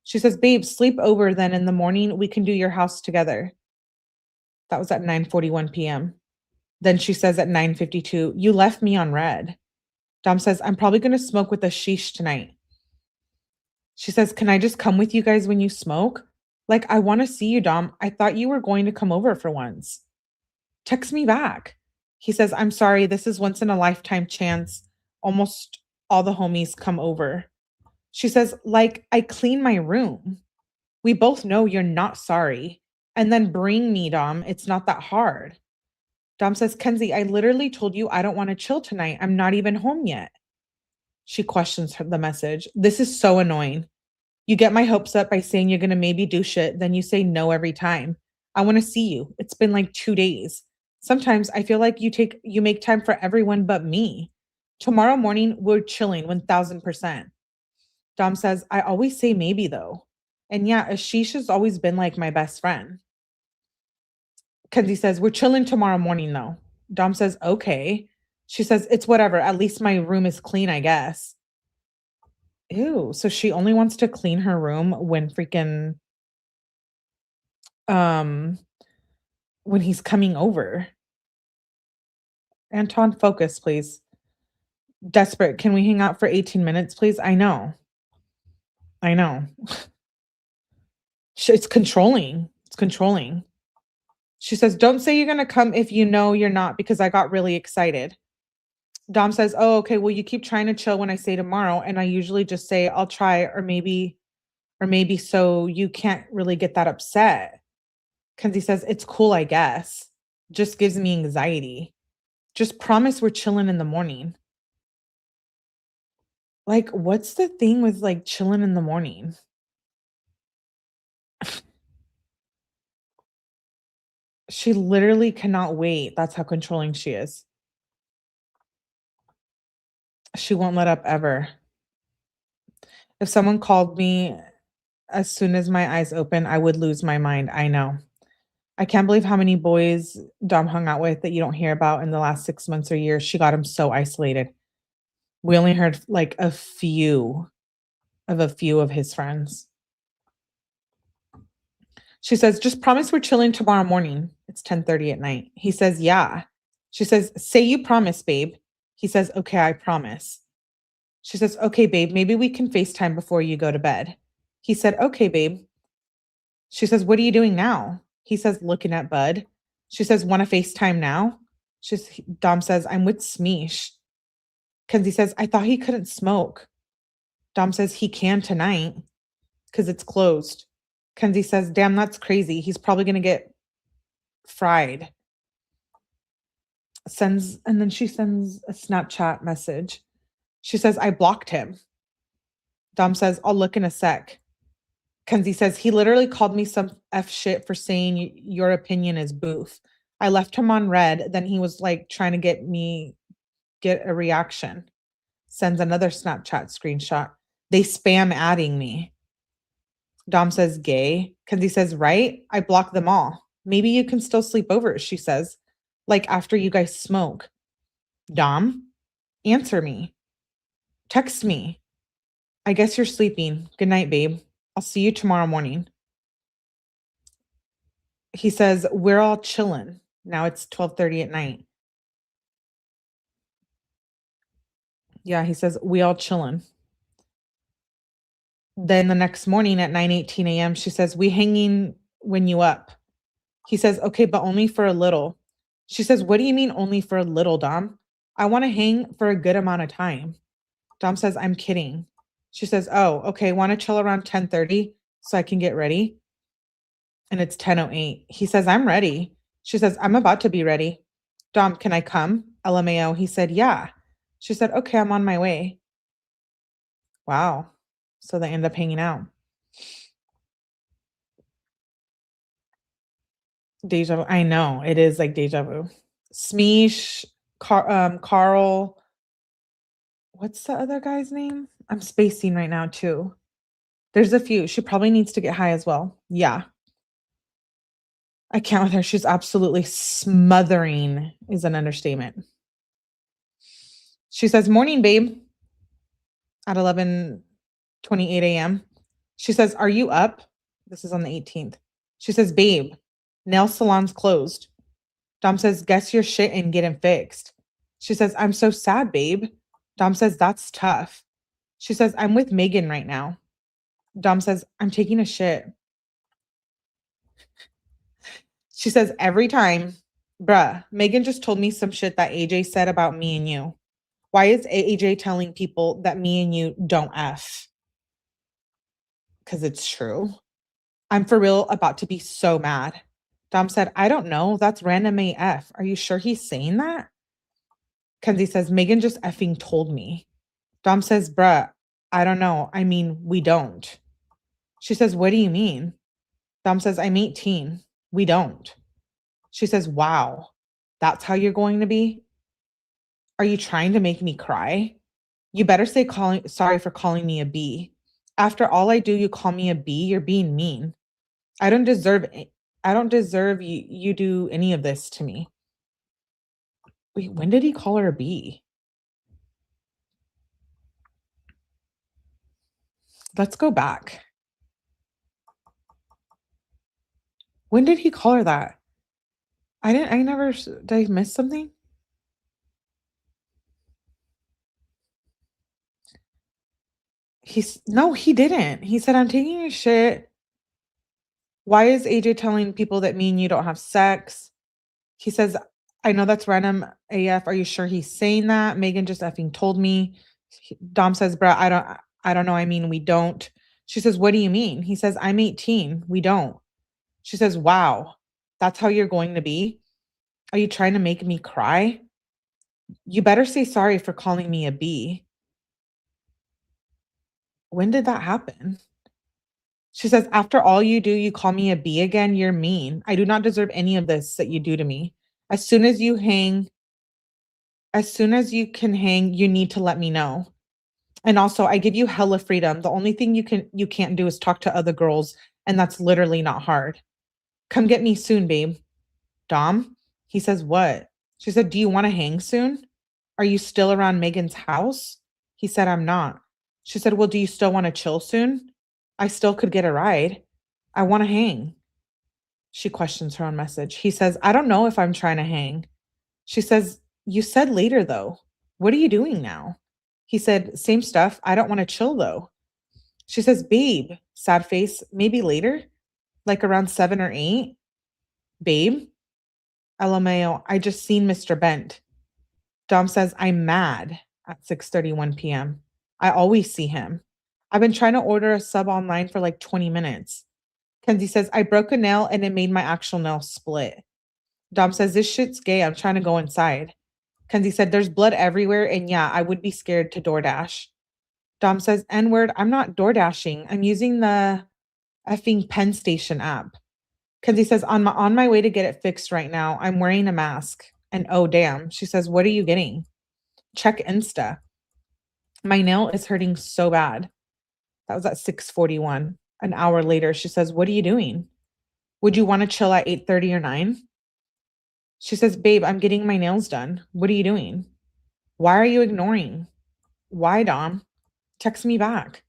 She says, babe, sleep over then in the morning. We can do your house together. That was at 9:41 p.m. Then she says at 9:52, you left me on red. Dom says, I'm probably going to smoke with a sheesh tonight. She says, can I just come with you guys when you smoke? Like, I want to see you, Dom. I thought you were going to come over for once. Text me back. He says, I'm sorry. This is once in a lifetime chance. Almost all the homies come over. She says, like, I clean my room. We both know you're not sorry. And then bring me, Dom. It's not that hard. Dom says, Kenzie, I literally told you I don't want to chill tonight. I'm not even home yet. She questions the message. This is so annoying. You get my hopes up by saying you're going to maybe do shit. Then you say no every time. I want to see you. It's been like 2 days. Sometimes I feel like you make time for everyone but me. Tomorrow morning, we're chilling 1000%. Dom says, I always say maybe though. And yeah, Ashish has always been like my best friend. Kenzie says, we're chilling tomorrow morning though. Dom says, okay. She says, it's whatever. At least my room is clean, I guess. Ew. So she only wants to clean her room when freaking, when he's coming over. Anton, focus, please. Desperate. Can we hang out for 18 minutes, please? I know. It's controlling. It's controlling. She says, don't say you're going to come if you know you're not, because I got really excited. Dom says, oh, okay, well, you keep trying to chill when I say tomorrow. And I usually just say, I'll try, or maybe so you can't really get that upset. Kenzie says, it's cool, I guess. Just gives me anxiety. Just promise we're chilling in the morning. Like, what's the thing with like chilling in the morning? She literally cannot wait. That's how controlling she is. She won't let up ever. If someone called me as soon as my eyes open, I would lose my mind. I know. I can't believe how many boys Dom hung out with that you don't hear about in the last 6 months or years. She got him so isolated. We only heard like a few of his friends. She says, just promise we're chilling tomorrow morning. It's 10:30 at night. He says, yeah. She says, say you promise, babe. He says, okay, I promise. She says, okay, babe, maybe we can FaceTime before you go to bed. He said, okay, babe. She says, what are you doing now? He says, looking at Bud. She says, want to FaceTime now? Dom says, I'm with Smeesh. Kenzie says, I thought he couldn't smoke. Dom says, he can tonight because it's closed. Kenzie says, damn, that's crazy. He's probably going to get fried. And then she sends a Snapchat message. She says, I blocked him. Dom says, I'll look in a sec. Kenzie says, he literally called me some F shit for saying your opinion is boof. I left him on red. Then he was like trying to get a reaction. Sends another Snapchat screenshot. They spam adding me. Dom says, gay. Kenzie says, right? I block them all. Maybe you can still sleep over, she says. Like after you guys smoke. Dom, answer me. Text me. I guess you're sleeping. Good night, babe. I'll see you tomorrow morning. He says, we're all chilling. Now it's 12:30 at night. Yeah, he says, we all chilling. Then the next morning at 9:18 a.m., she says, we hanging when you up. He says, okay, but only for a little. She says, what do you mean only for a little, Dom? I want to hang for a good amount of time. Dom says, I'm kidding. She says, oh, okay, want to chill around 10:30 so I can get ready? And it's 10:08. He says, I'm ready. She says, I'm about to be ready. Dom, can I come? LMAO. He said, yeah. She said, okay, I'm on my way. Wow. So they end up hanging out. Deja vu. I know. It is like deja vu. Smeesh, Carl. What's the other guy's name? I'm spacing right now too. There's a few. She probably needs to get high as well. Yeah. I can't with her. She's absolutely smothering is an understatement. She says, morning, babe, at 11:28 a.m. She says, are you up? This is on the 18th. She says, babe, nail salon's closed. Dom says, guess your shit and get him fixed. She says, I'm so sad, babe. Dom says, that's tough. She says, I'm with Megan right now. Dom says, I'm taking a shit. She says, every time, bruh, Megan just told me some shit that AJ said about me and you. Why is AJ telling people that me and you don't F? Because it's true. I'm for real about to be so mad. Dom said, I don't know. That's random AF. Are you sure he's saying that? Kenzie says, Megan just effing told me. Dom says, bruh, I don't know. I mean, we don't. She says, what do you mean? Dom says, I'm 18. We don't. She says, wow, that's how you're going to be? Are you trying to make me cry? You better say sorry for calling me a B. After all I do, you call me a B. You're being mean. I don't deserve you do any of this to me. Wait, when did he call her a B? Let's go back. When did he call her that? Did I miss something? No, he didn't. He said, I'm taking your shit. Why is AJ telling people that me and you don't have sex? He says, I know that's random AF. Are you sure he's saying that? Megan just effing told me. Dom says, bruh, I don't know. I mean, we don't. She says, what do you mean? He says, I'm 18. We don't. She says, wow, that's how you're going to be? Are you trying to make me cry? You better say sorry for calling me a B. When did that happen? She says, after all you do, you call me a B again. You're mean. I do not deserve any of this that you do to me. As soon as you can hang, you need to let me know. And also, I give you hella freedom. The only thing you can't do is talk to other girls, and that's literally not hard. Come get me soon, babe. Dom? He says, what? She said, do you want to hang soon? Are you still around Megan's house? He said, I'm not. She said, well, do you still want to chill soon? I still could get a ride. I want to hang. She questions her on message. He says, I don't know if I'm trying to hang. She says, you said later, though. What are you doing now? He said, same stuff. I don't want to chill, though. She says, babe, sad face, maybe later, like around 7 or 8. Babe, LMAO, I just seen Mr. Bent. Dom says, I'm mad at 6:31 p.m. I always see him. I've been trying to order a sub online for like 20 minutes. Kenzie says, I broke a nail and it made my actual nail split. Dom says, this shit's gay. I'm trying to go inside. Kenzie said, there's blood everywhere. And yeah, I would be scared to DoorDash. Dom says, N-word, I'm not DoorDashing. I'm using the effing Penn Station app. Kenzie says, on my way to get it fixed right now. I'm wearing a mask. And oh, damn. She says, what are you getting? Check Insta. My nail is hurting so bad. That was at 6:41. An hour later, she says, what are you doing? Would you want to chill at 8:30 or 9? She says, babe, I'm getting my nails done. What are you doing? Why are you ignoring? Why, Dom? Text me back.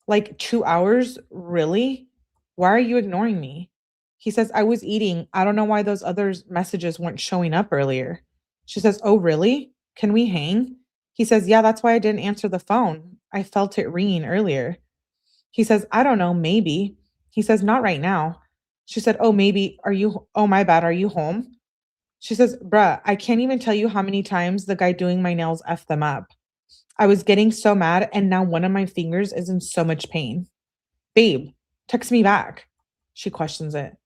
Like 2 hours? Really? Why are you ignoring me? He says, I was eating. I don't know why those other messages weren't showing up earlier. She says, oh, really? Can we hang? He says, yeah, that's why I didn't answer the phone. I felt it ringing earlier. He says, I don't know, maybe. He says, not right now. She said, oh, maybe. Oh, my bad. Are you home? She says, bruh, I can't even tell you how many times the guy doing my nails effed them up. I was getting so mad, and now one of my fingers is in so much pain. Babe, text me back. She questions it.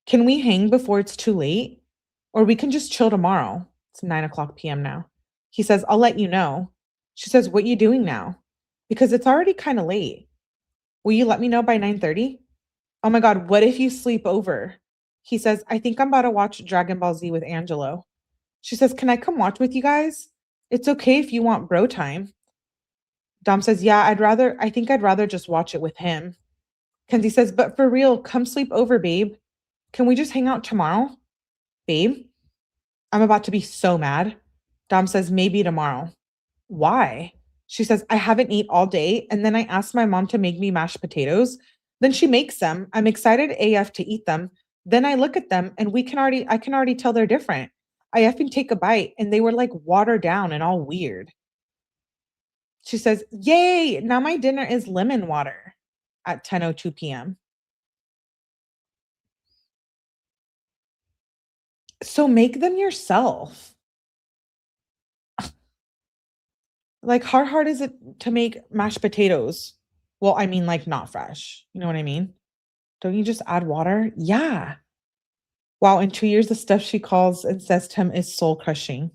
Can we hang before it's too late? Or we can just chill tomorrow. It's 9:00 p.m. now. He says, I'll let you know. She says, what you doing now? Because it's already kind of late. Will you let me know by 9:30? Oh my God, what if you sleep over? He says, I think I'm about to watch Dragon Ball Z with Angelo. She says, can I come watch with you guys? It's okay if you want bro time. Dom says, yeah, I think I'd rather just watch it with him. Kenzie says, but for real, come sleep over, babe. Can we just hang out tomorrow? Babe, I'm about to be so mad. Dom says, maybe tomorrow. Why? She says, I haven't eaten all day. And then I asked my mom to make me mashed potatoes. Then she makes them. I'm excited AF to eat them. Then I look at them and I can already tell they're different. I effing take a bite and they were like watered down and all weird. She says, yay, now my dinner is lemon water at 10:02 p.m. So make them yourself. Like, how hard is it to make mashed potatoes? Well, I mean, like, not fresh. You know what I mean? Don't you just add water? Yeah. Wow, in 2 years, the stuff she calls and says to him is soul crushing.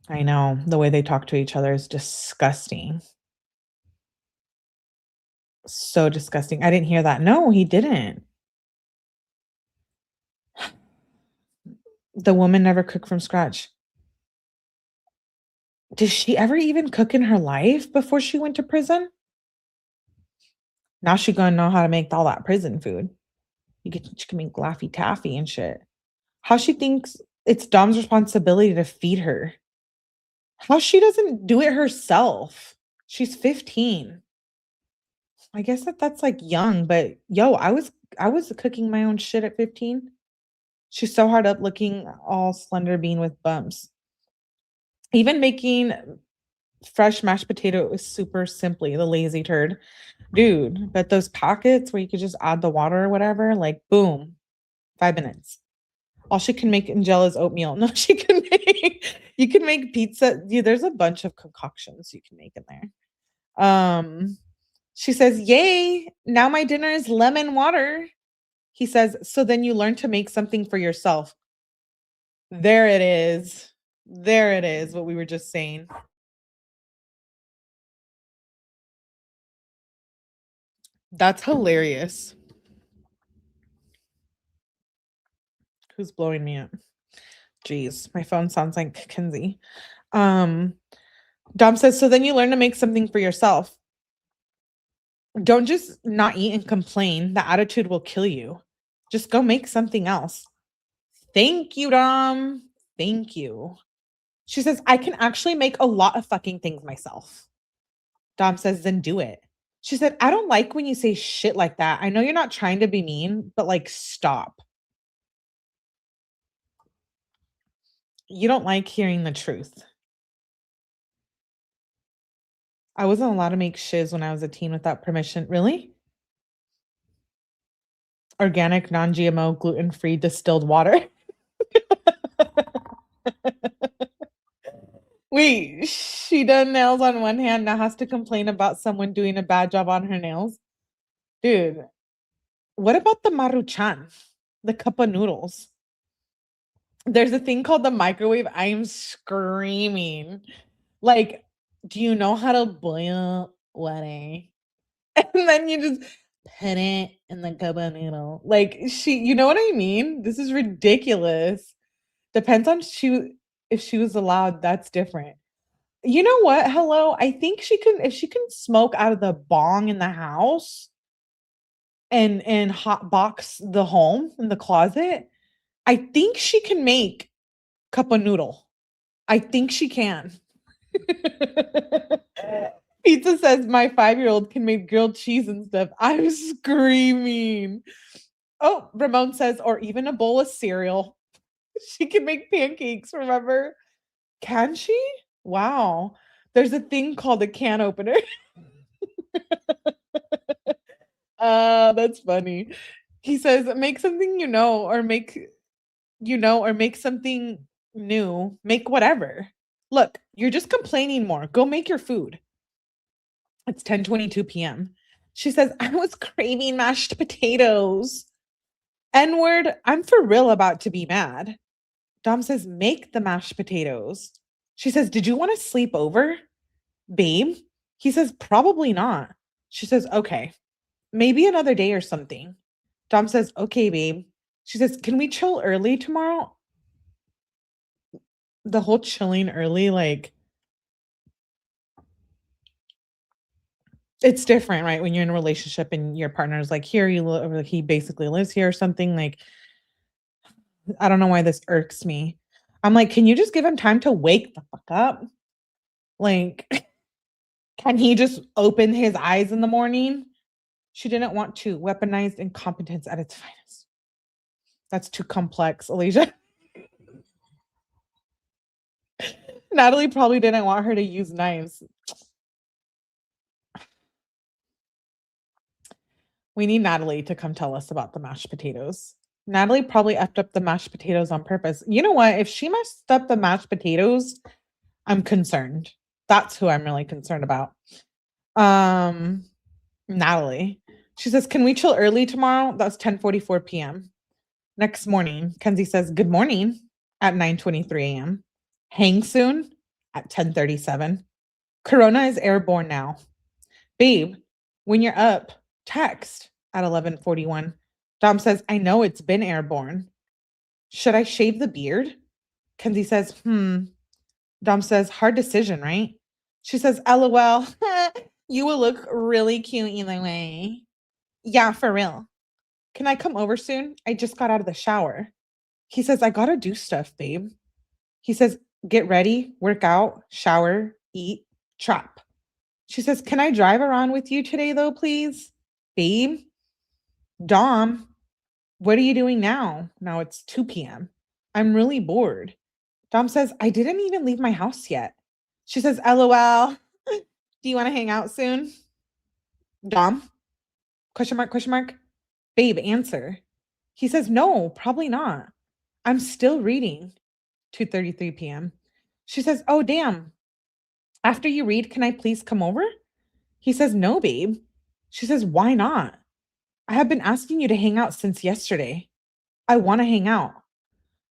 I know. The way they talk to each other is disgusting. So disgusting. I didn't hear that. No, he didn't. The woman never cooked from scratch. Did she ever even cook in her life before she went to prison? Now she gonna know how to make all that prison food. She can make Laffy Taffy and shit. How she thinks it's Dom's responsibility to feed her. How she doesn't do it herself. She's 15. I guess that's like young, but yo, I was cooking my own shit at 15. She's so hard up looking all slender bean with bumps. Even making fresh mashed potato is super simply the lazy turd. Dude, but those pockets where you could just add the water or whatever, like boom, 5 minutes. All she can make in gel is oatmeal. No, she can make you can make pizza. Dude, there's a bunch of concoctions you can make in there. She says, yay, now my dinner is lemon water. He says, so then you learn to make something for yourself. There it is. There it is, what we were just saying. That's hilarious. Who's blowing me up? Jeez, my phone sounds like Kenzie. Dom says, so then you learn to make something for yourself. Don't just not eat and complain. The attitude will kill you. Just go make something else. Thank you, Dom. Thank you. She says, I can actually make a lot of fucking things myself. Dom says, then do it. She said, I don't like when you say shit like that. I know you're not trying to be mean, but like, stop. You don't like hearing the truth. I wasn't allowed to make shiz when I was a teen without permission. Really? Organic, non-GMO, gluten-free distilled water. Wait, she done nails on one hand, now has to complain about someone doing a bad job on her nails. Dude, what about the maruchan? The cup of noodles. There's a thing called the microwave. I'm screaming. Like, do you know how to boil water? And then you just put it in the cup of noodle. Like, you know what I mean? This is ridiculous. Depends on if she was allowed, that's different. You know what? Hello. I think she can, if she can smoke out of the bong in the house and hot box the home in the closet, I think she can make cup of noodle. I think she can. Pizza says my 5-year-old can make grilled cheese and stuff. I'm screaming. Oh, Ramon says, or even a bowl of cereal. She can make pancakes, remember? Can she? Wow. There's a thing called a can opener. That's funny. He says, make something or make something new. Make whatever. Look, you're just complaining more. Go make your food. It's 10:22 p.m. She says, I was craving mashed potatoes. N-word, I'm for real about to be mad. Dom says, make the mashed potatoes. She says, did you want to sleep over, babe? He says, probably not. She says, okay, maybe another day or something. Dom says, okay, babe. She says, can we chill early tomorrow? The whole chilling early, like, it's different, right? When you're in a relationship and your partner's like, here you live, like he basically lives here or something. Like, I don't know why this irks me. I'm like, can you just give him time to wake the fuck up? Like, can he just open his eyes in the morning? She didn't want to. Weaponized incompetence at its finest. That's too complex, Alicia. Natalie probably didn't want her to use knives. We need Natalie to come tell us about the mashed potatoes. Natalie probably effed up the mashed potatoes on purpose. You know what? If she messed up the mashed potatoes, I'm concerned. That's who I'm really concerned about. Natalie. She says, can we chill early tomorrow? That's 10:44 p.m. Next morning, Kenzie says, good morning at 9:23 a.m. Hang soon at 10:37. Corona is airborne now. Babe, when you're up, text at 11:41. Dom says, I know it's been airborne. Should I shave the beard? Kenzie says, Dom says, hard decision, right? She says, LOL, you will look really cute either way. Yeah, for real. Can I come over soon? I just got out of the shower. He says, I gotta do stuff, babe. He says, get ready, work out, shower, eat, trap. She says, can I drive around with you today though, please? Babe? Dom, what are you doing now? Now it's 2 p.m. I'm really bored. Dom says, I didn't even leave my house yet. She says, LOL. Do you want to hang out soon? Dom? Question mark, question mark. Babe, answer. He says, no, probably not. I'm still reading. 2:33 p.m. She says, oh, damn. After you read, can I please come over? He says, no, babe. She says, why not? I have been asking you to hang out since yesterday. I want to hang out.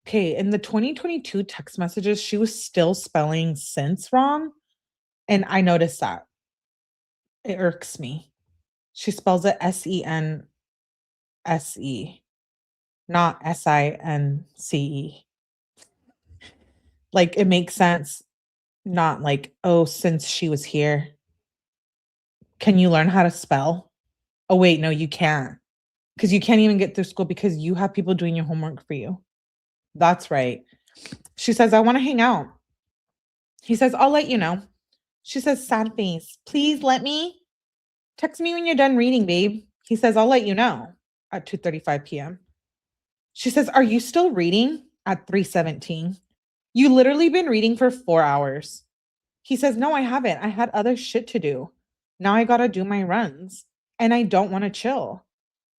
Okay, in the 2022 text messages, she was still spelling since wrong. And I noticed that. It irks me. She spells it SENSE, not SINCE. Like, it makes sense. Not like, oh, since she was here. Can you learn how to spell? Oh, wait, no, you can't. Because you can't even get through school because you have people doing your homework for you. That's right. She says, I want to hang out. He says, I'll let you know. She says, sad face, please let me. Text me when you're done reading, babe. He says, I'll let you know at 2:35 p.m. She says, are you still reading at 3:17? You literally been reading for 4 hours. He says, no, I haven't. I had other shit to do. Now I got to do my runs and I don't want to chill.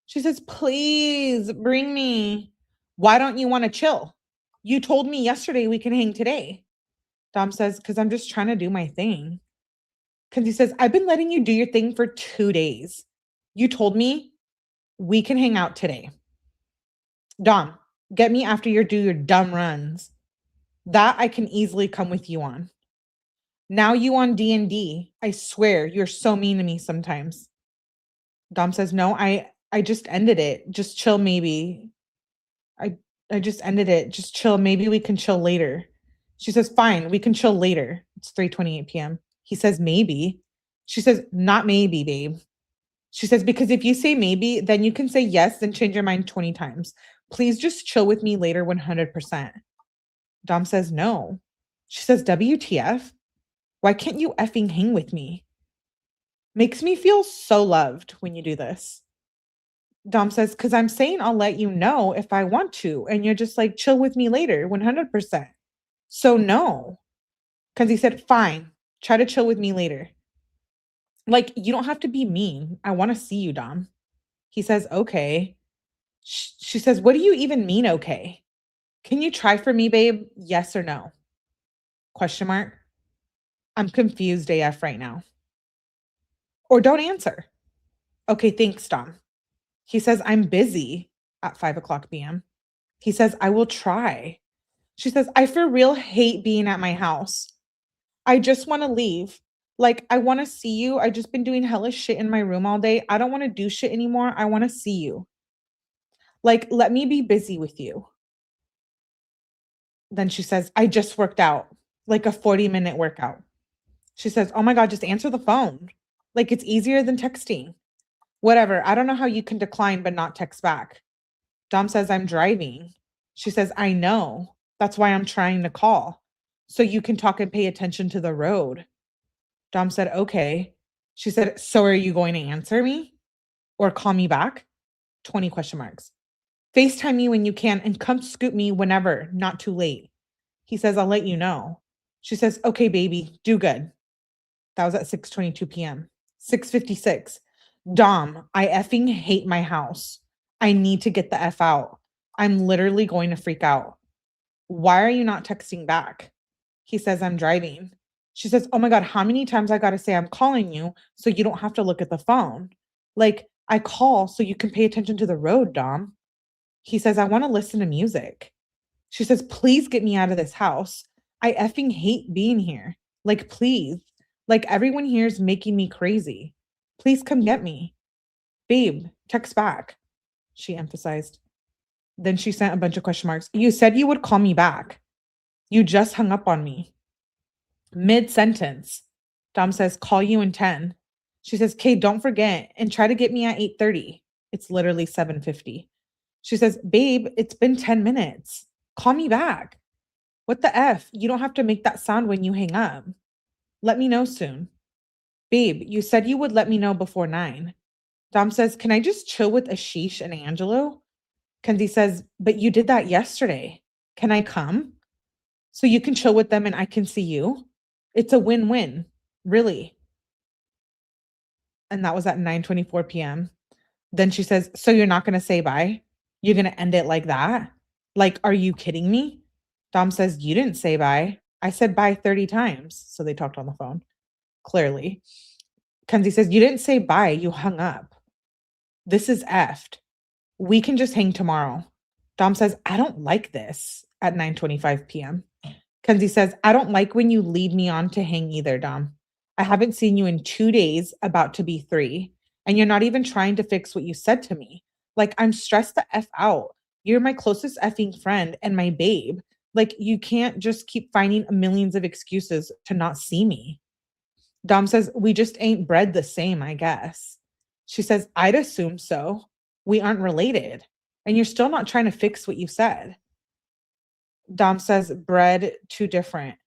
She says, please bring me. Why don't you want to chill? You told me yesterday we can hang today. Dom says, because I'm just trying to do my thing. Kenzie says, I've been letting you do your thing for 2 days. You told me we can hang out today. Dom, get me after you do your dumb runs. That I can easily come with you on. Now you on D&D. I swear you're so mean to me sometimes. Dom says, no, I just ended it. Just chill maybe. I just ended it. Just chill. Maybe we can chill later. She says, fine, we can chill later. It's 3:28 p.m. He says, maybe. She says, not maybe, babe. She says, because if you say maybe, then you can say yes, then change your mind 20 times. Please just chill with me later 100%. Dom says, no. She says, WTF? Why can't you effing hang with me? Makes me feel so loved when you do this. Dom says, because I'm saying I'll let you know if I want to. And you're just like, chill with me later 100%. So no. Kenzie said, fine. Try to chill with me later. Like, you don't have to be mean. I want to see you, Dom. He says, okay. She says, what do you even mean, okay? Can you try for me, babe? Yes or no? Question mark. I'm confused AF right now. Or don't answer. Okay, thanks, Dom. He says, I'm busy at 5:00 p.m. He says, I will try. She says, I for real hate being at my house. I just want to leave. Like, I want to see you. I just been doing hella shit in my room all day. I don't want to do shit anymore. I want to see you. Like, let me be busy with you. Then she says, I just worked out, like a 40-minute workout. She says, oh my God, just answer the phone. Like, it's easier than texting. Whatever. I don't know how you can decline but not text back. Dom says, I'm driving. She says, I know. That's why I'm trying to call. So you can talk and pay attention to the road. Dom said, okay. She said, so are you going to answer me? Or call me back? 20 question marks. FaceTime me when you can and come scoop me whenever, not too late. He says, I'll let you know. She says, okay, baby, do good. That was at 6:22 p.m. 6:56. Dom, I effing hate my house. I need to get the F out. I'm literally going to freak out. Why are you not texting back? He says, I'm driving. She says, oh my God, how many times I got to say I'm calling you so you don't have to look at the phone? Like, I call so you can pay attention to the road, Dom. He says, I want to listen to music. She says, please get me out of this house. I effing hate being here. Like, please. Like, everyone here is making me crazy. Please come get me. Babe, text back, she emphasized. Then she sent a bunch of question marks. You said you would call me back. You just hung up on me. Mid-sentence. Dom says, call you in 10. She says, Kay, don't forget and try to get me at 8:30. It's literally 7:50. She says, babe, it's been 10 minutes. Call me back. What the F? You don't have to make that sound when you hang up. Let me know soon. Babe, you said you would let me know before 9. Dom says, can I just chill with Ashish and Angelo? Kenzie says, but you did that yesterday. Can I come? So you can chill with them and I can see you? It's a win-win, really. And that was at 9:24 p.m. Then she says, so you're not going to say bye? You're going to end it like that? Like, are you kidding me? Dom says, you didn't say bye. I said bye 30 times. So they talked on the phone, clearly. Kenzie says, you didn't say bye. You hung up. This is effed. We can just hang tomorrow. Dom says, I don't like this at 9:25 p.m. Kenzie says, I don't like when you lead me on to hang either, Dom. I haven't seen you in 2 days, about to be 3. And you're not even trying to fix what you said to me. Like, I'm stressed the F out. You're my closest effing friend and my babe. Like, you can't just keep finding millions of excuses to not see me. Dom says, we just ain't bred the same, I guess. She says, I'd assume so. We aren't related. And you're still not trying to fix what you said. Dom says, bred too different.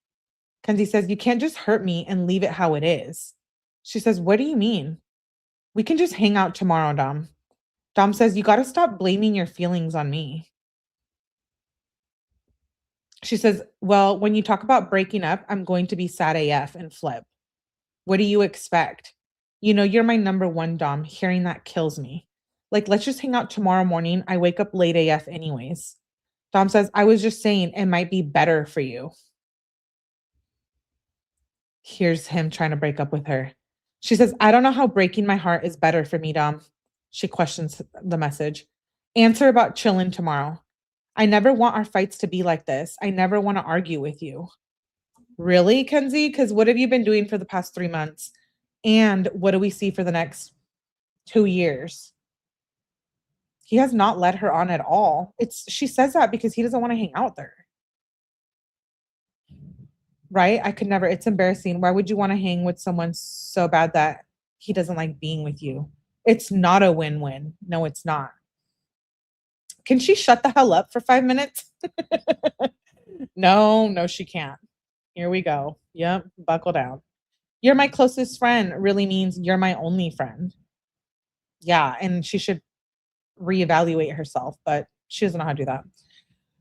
Kenzie says, you can't just hurt me and leave it how it is. She says, what do you mean? We can just hang out tomorrow, Dom. Dom says, you got to stop blaming your feelings on me. She says, well, when you talk about breaking up, I'm going to be sad AF and flip. What do you expect? You know, you're my number one, Dom. Hearing that kills me. Like, let's just hang out tomorrow morning. I wake up late AF anyways. Dom says, I was just saying it might be better for you. Here's him trying to break up with her. She says, I don't know how breaking my heart is better for me, Dom. She questions the message. Answer about chilling tomorrow. I never want our fights to be like this. I never want to argue with you. Really, Kenzie? Because what have you been doing for the past 3 months? And what do we see for the next 2 years? He has not led her on at all. She says that because he doesn't want to hang out there. right? I could never. It's embarrassing. Why would you want to hang with someone so bad that he doesn't like being with you? It's not a win-win. No, it's not. Can she shut the hell up for 5 minutes? No, she can't. Here we go. Yep, buckle down. You're my closest friend really means you're my only friend. Yeah, and she should reevaluate herself, but she doesn't know how to do that.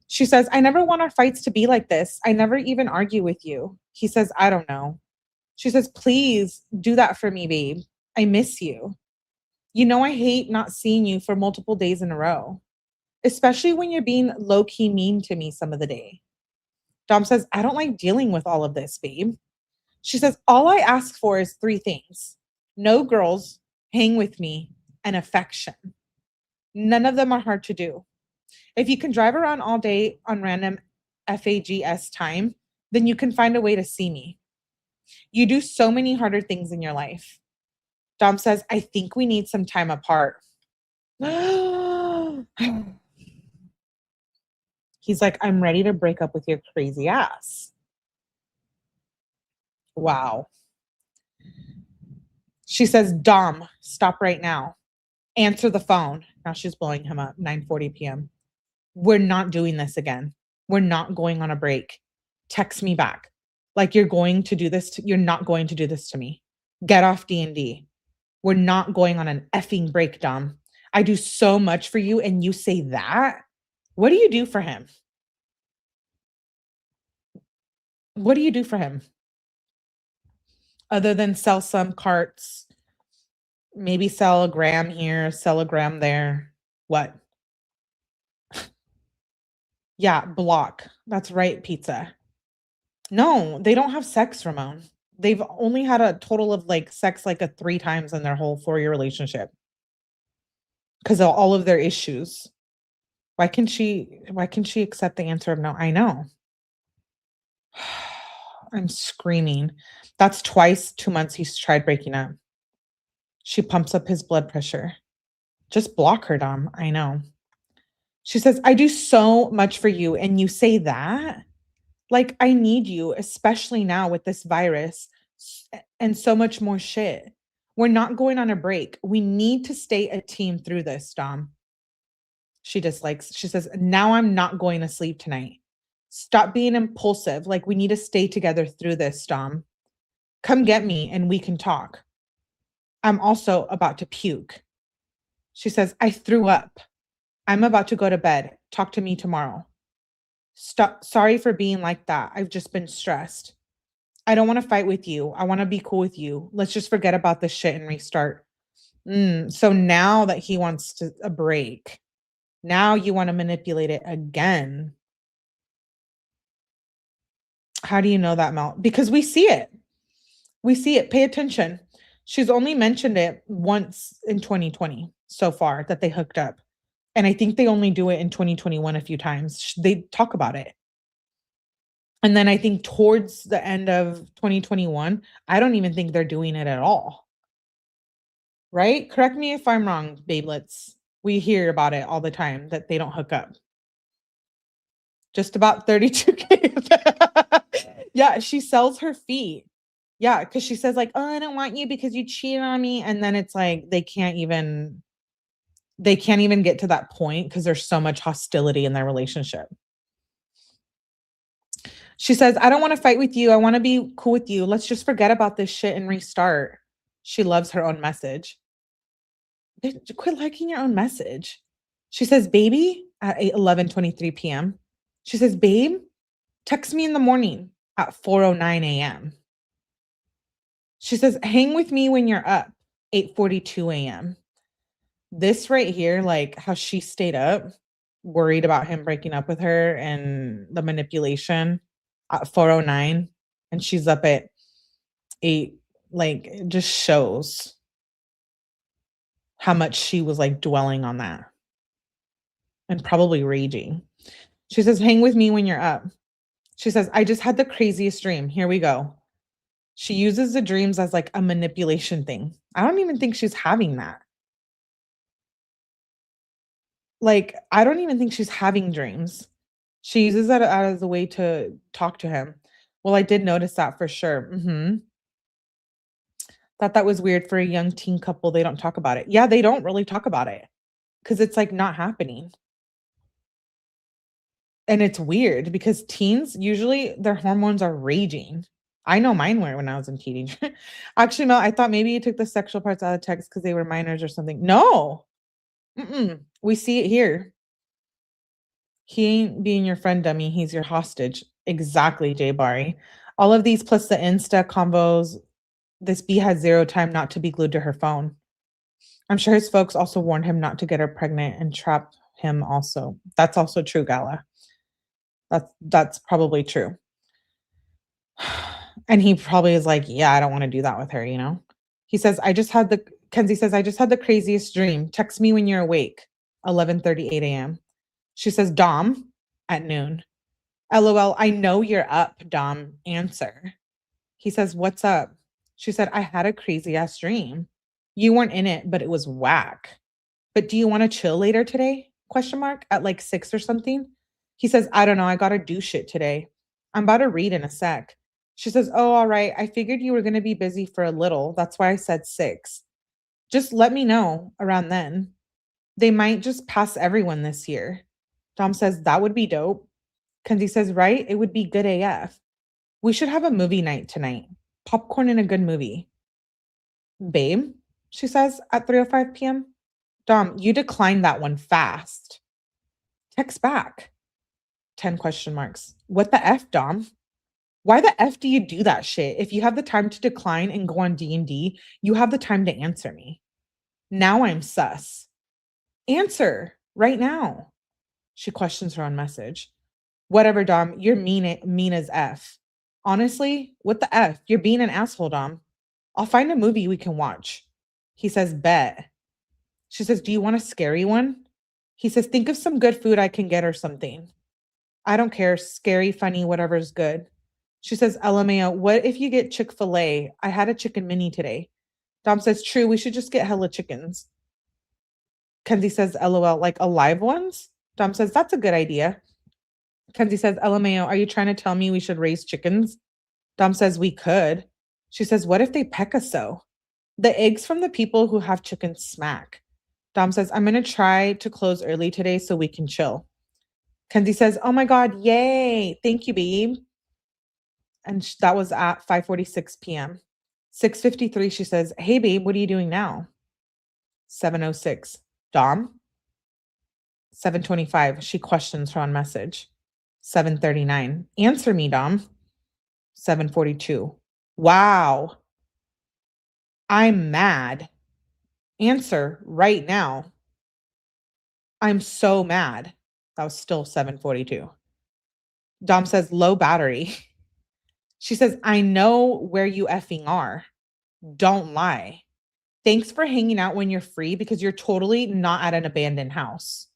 She says, I never want our fights to be like this. I never even argue with you. He says, I don't know. She says, please do that for me, babe. I miss you. You know, I hate not seeing you for multiple days in a row, especially when you're being low key mean to me some of the day. Dom says, I don't like dealing with all of this, babe. She says, all I ask for is 3 things: no girls, hang with me, and affection. None of them are hard to do. If you can drive around all day on random FAGS time, then you can find a way to see me. You do so many harder things in your life. Dom says, I think we need some time apart. He's like, I'm ready to break up with your crazy ass. Wow. She says, Dom, stop right now. Answer the phone. Now she's blowing him up, 9:40 p.m. We're not doing this again. We're not going on a break. Text me back. Like you're going to do this. You're not going to do this to me. Get off D&D. We're not going on an effing break, Dom. I do so much for you and you say that? What do you do for him? What do you do for him? Other than sell some carts, maybe sell a gram here, sell a gram there. What? Yeah, block. That's right, pizza. No, they don't have sex, Ramon. They've only had a total of like sex like 3 times in their whole 4-year relationship. Because of all of their issues. Why can she accept the answer of no? I know. I'm screaming. That's twice 2 months he's tried breaking up. She pumps up his blood pressure. Just block her, Dom. I know. She says, I do so much for you. And you say that? Like, I need you, especially now with this virus and so much more shit. We're not going on a break. We need to stay a team through this, Dom. She says, now I'm not going to sleep tonight. Stop being impulsive. Like, we need to stay together through this, Dom. Come get me and we can talk. I'm also about to puke. She says, I threw up. I'm about to go to bed. Talk to me tomorrow. Stop. Sorry for being like that. I've just been stressed. I don't want to fight with you. I want to be cool with you. Let's just forget about this shit and restart. So now that he wants a break, now you want to manipulate it again. How do you know that, Mel? Because we see it. We see it. Pay attention. She's only mentioned it once in 2020 so far that they hooked up. And I think they only do it in 2021 a few times. They talk about it. And then I think towards the end of 2021, I don't even think they're doing it at all. Right? Correct me if I'm wrong, babelets. We hear about it all the time that they don't hook up. Just about 32K. Yeah, she sells her feet. Yeah, because she says like, oh, I don't want you because you cheated on me. And then it's like they can't even get to that point because there's so much hostility in their relationship. She says, I don't want to fight with you. I want to be cool with you. Let's just forget about this shit and restart. She loves her own message. Quit liking your own message. She says, baby, at 11:23 p.m. She says, babe, text me in the morning at 4:09 a.m. She says, hang with me when you're up, 8:42 a.m. This right here, like how she stayed up, worried about him breaking up with her and the manipulation at 4:09, and she's up at 8, like it just shows how much she was like dwelling on that and probably raging. She says, hang with me when you're up. She says, I just had the craziest dream. Here we go. She uses the dreams as like a manipulation thing. I don't even think she's having that. Like, I don't even think she's having dreams. She uses that as a way to talk to him. Well, I did notice that for sure. Thought that was weird for a young teen couple. They don't talk about it. Yeah, they don't really talk about it because it's like not happening. And it's weird because teens usually their hormones are raging. I know mine were when I was in teenage. Actually, no, I thought maybe you took the sexual parts out of text because they were minors or something. No, we see it here. He ain't being your friend, dummy. He's your hostage. Exactly, Jay Barry. All of these plus the Insta combos. This B has zero time not to be glued to her phone. I'm sure his folks also warned him not to get her pregnant and trap him also. That's also true, Gala. That's probably true. And he probably is like, yeah, I don't want to do that with her, you know? He says, Kenzie says, I just had the craziest dream. Text me when you're awake. 11:38 a.m. She says, Dom, at noon. LOL, I know you're up, Dom. Answer. He says, what's up? She said, I had a crazy ass dream. You weren't in it, but it was whack. But do you want to chill later today? Question mark at like 6 or something. He says, I don't know. I got to do shit today. I'm about to read in a sec. She says, oh, all right. I figured you were going to be busy for a little. That's why I said 6. Just let me know around then. They might just pass everyone this year. Dom says, that would be dope. Kenzie says, right? It would be good AF. We should have a movie night tonight. Popcorn and a good movie. Babe, she says at 3:05 p.m. Dom, you declined that one fast. Text back. 10 question marks. What the F, Dom? Why the F do you do that shit? If you have the time to decline and go on D&D, you have the time to answer me. Now I'm sus. Answer right now. She questions her on message. Whatever, Dom, you're mean as F. Honestly, what the F? You're being an asshole, Dom. I'll find a movie we can watch. He says, bet. She says, do you want a scary one? He says, think of some good food I can get or something. I don't care. Scary, funny, whatever's good. She says, LMAO, what if you get Chick-fil-A? I had a chicken mini today. Dom says, true, we should just get hella chickens. Kenzie says, LOL, like alive ones? Dom says, that's a good idea. Kenzie says, LMAO, are you trying to tell me we should raise chickens? Dom says, we could. She says, what if they peck us so? The eggs from the people who have chickens smack. Dom says, I'm going to try to close early today so we can chill. Kenzie says, oh my God, yay. Thank you, babe. And that was at 5:46 p.m. 6:53, she says, hey, babe, what are you doing now? 7:06. Dom? 7:25, she questions her on message. 7:39, answer me, Dom. 7:42, wow. I'm mad. Answer right now. I'm so mad. That was still 7:42. Dom says, low battery. She says, I know where you effing are. Don't lie. Thanks for hanging out when you're free because you're totally not at an abandoned house.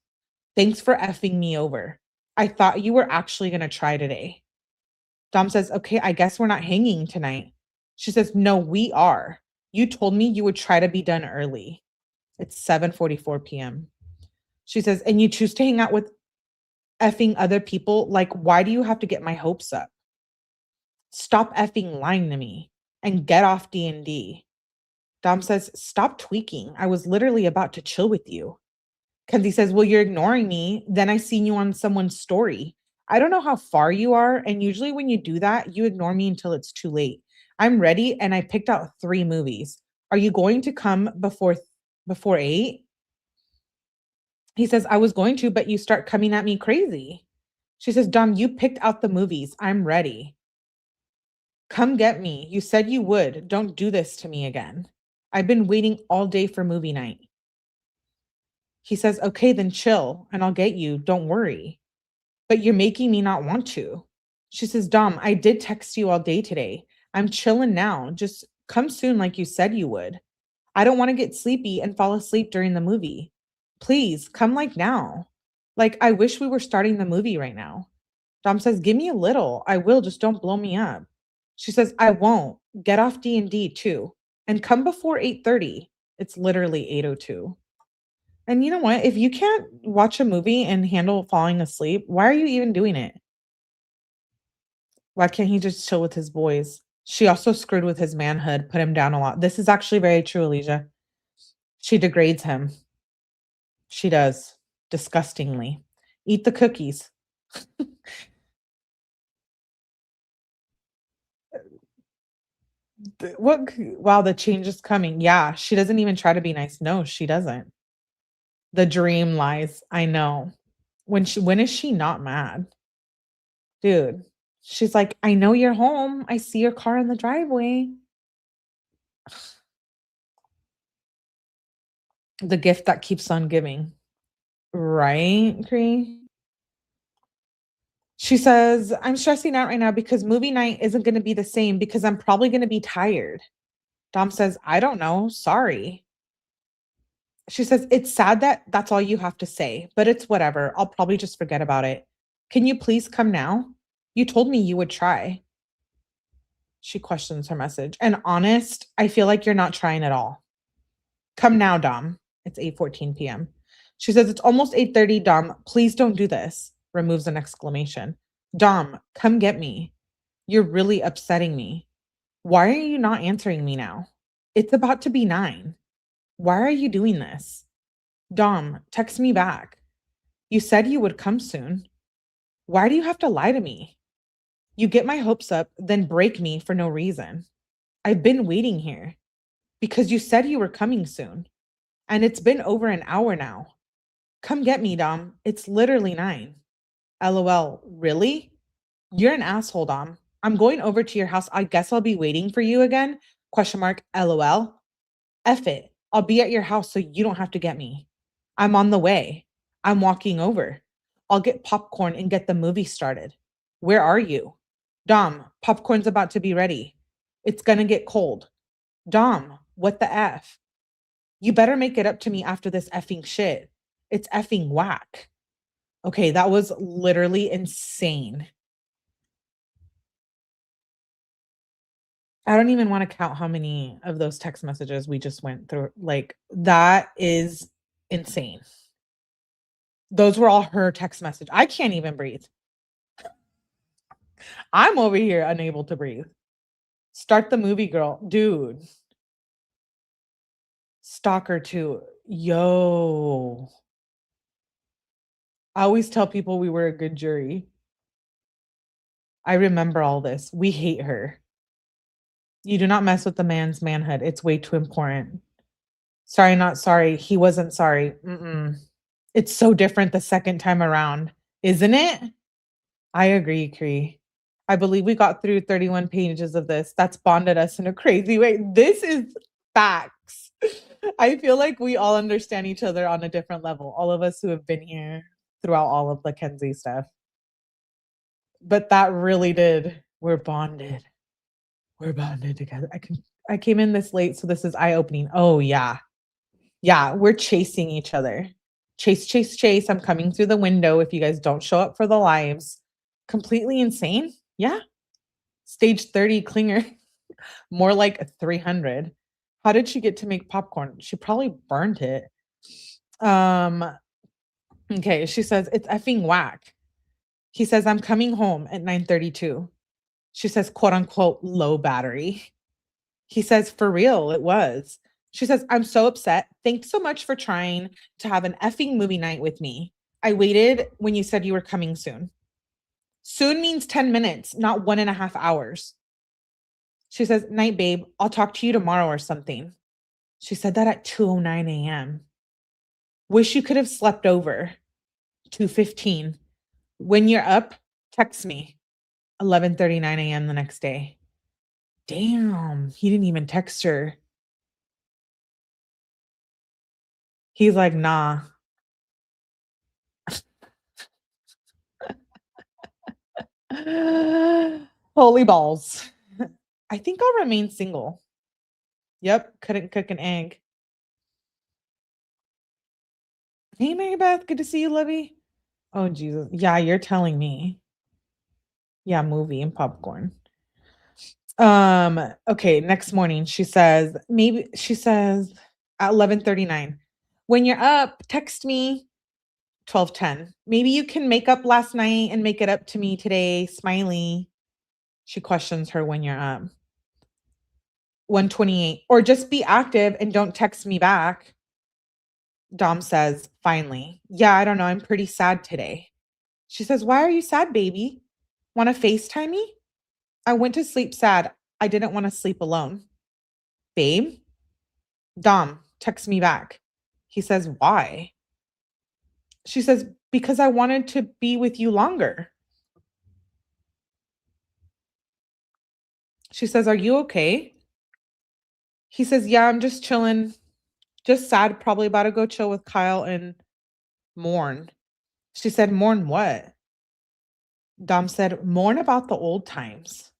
Thanks for effing me over. I thought you were actually going to try today. Dom says, okay, I guess we're not hanging tonight. She says, no, we are. You told me you would try to be done early. It's 7:44 p.m. She says, and you choose to hang out with effing other people? Like, why do you have to get my hopes up? Stop effing lying to me and get off D&D. Dom says, stop tweaking. I was literally about to chill with you. Kenzie says, well, you're ignoring me. Then I seen you on someone's story. I don't know how far you are. And usually when you do that, you ignore me until it's too late. I'm ready and I picked out 3 movies. Are you going to come before 8? He says, I was going to, but you start coming at me crazy. She says, Dom, you picked out the movies. I'm ready. Come get me. You said you would. Don't do this to me again. I've been waiting all day for movie night. He says, okay, then chill and I'll get you. Don't worry. But you're making me not want to. She says, Dom, I did text you all day today. I'm chilling now. Just come soon like you said you would. I don't want to get sleepy and fall asleep during the movie. Please come like now. Like, I wish we were starting the movie right now. Dom says, give me a little. I will. Just don't blow me up. She says, I won't. Get off D&D too. And come before 8:30. It's literally 8:02. And you know what? If you can't watch a movie and handle falling asleep, why are you even doing it? Why can't he just chill with his boys? She also screwed with his manhood, put him down a lot. This is actually very true, Alicia. She degrades him. She does. Disgustingly. Eat the cookies. What? Wow, the change is coming. Yeah, she doesn't even try to be nice. No, she doesn't. The dream lies. I know. When is she not mad? Dude, she's like, I know you're home. I see your car in the driveway. The gift that keeps on giving. Right, Cree? She says, I'm stressing out right now because movie night isn't going to be the same because I'm probably going to be tired. Dom says, I don't know. Sorry. She says, it's sad that that's all you have to say, but it's whatever. I'll probably just forget about it. Can you please come now? You told me you would try. She questions her message. And honest, I feel like you're not trying at all. Come now, Dom. It's 8:14 p.m. She says, it's almost 8:30, Dom. Please don't do this. Removes an exclamation. Dom, come get me. You're really upsetting me. Why are you not answering me now? It's about to be 9. Why are you doing this? Dom, text me back. You said you would come soon. Why do you have to lie to me? You get my hopes up, then break me for no reason. I've been waiting here because you said you were coming soon. And it's been over an hour now. Come get me, Dom. It's literally 9. LOL. Really? You're an asshole, Dom. I'm going over to your house. I guess I'll be waiting for you again? Question mark. LOL. F it. I'll be at your house so you don't have to get me. I'm on the way. I'm walking over. I'll get popcorn and get the movie started. Where are you? Dom, popcorn's about to be ready. It's gonna get cold. Dom, what the F? You better make it up to me after this effing shit. It's effing whack. Okay, that was literally insane. I don't even want to count how many of those text messages we just went through. Like, that is insane. Those were all her text message. I can't even breathe. I'm over here unable to breathe. Start the movie, girl. Dude. Stalker 2. Yo. I always tell people we were a good jury. I remember all this. We hate her. You do not mess with the man's manhood. It's way too important. Sorry, not sorry. He wasn't sorry. It's so different the second time around, isn't it? I agree, Cree. I believe we got through 31 pages of this. That's bonded us in a crazy way. This is facts. I feel like we all understand each other on a different level. All of us who have been here throughout all of the Kenzie stuff. But that really did. We're bonded. We're bonded together. I came in this late, so this is eye-opening. Oh, yeah. Yeah, we're chasing each other. Chase, chase, chase. I'm coming through the window if you guys don't show up for the lives. Completely insane? Yeah. Stage 30 clinger. More like 300. How did she get to make popcorn? She probably burned it. Okay, she says, it's effing whack. He says, I'm coming home at 9:32. She says, quote unquote, low battery. He says, for real, it was. She says, I'm so upset. Thanks so much for trying to have an effing movie night with me. I waited when you said you were coming soon. Soon means 10 minutes, not 1.5 hours. She says, night, babe. I'll talk to you tomorrow or something. She said that at 2:09 a.m. Wish you could have slept over. 2:15. When you're up, text me. 11:39 a.m. the next day. Damn, he didn't even text her. He's like, nah. Holy balls. I think I'll remain single. Yep, couldn't cook an egg. Hey, Mary Beth, good to see you, Lovey. Oh, Jesus. Yeah, you're telling me. Yeah, movie and popcorn. Okay, next morning she says, at 11:39, when you're up, text me. 12:10. Maybe you can make up last night and make it up to me today. Smiley. She questions her when you're up. 128, or just be active and don't text me back. Dom says, finally, yeah, I don't know. I'm pretty sad today. She says, why are you sad, baby? Want to FaceTime me? I went to sleep sad. I didn't want to sleep alone. Babe? Dom, text me back. He says, why? She says, because I wanted to be with you longer. She says, are you okay? He says, yeah, I'm just chilling. Just sad, probably about to go chill with Kyle and mourn. She said, mourn what? Dom said, mourn about the old times.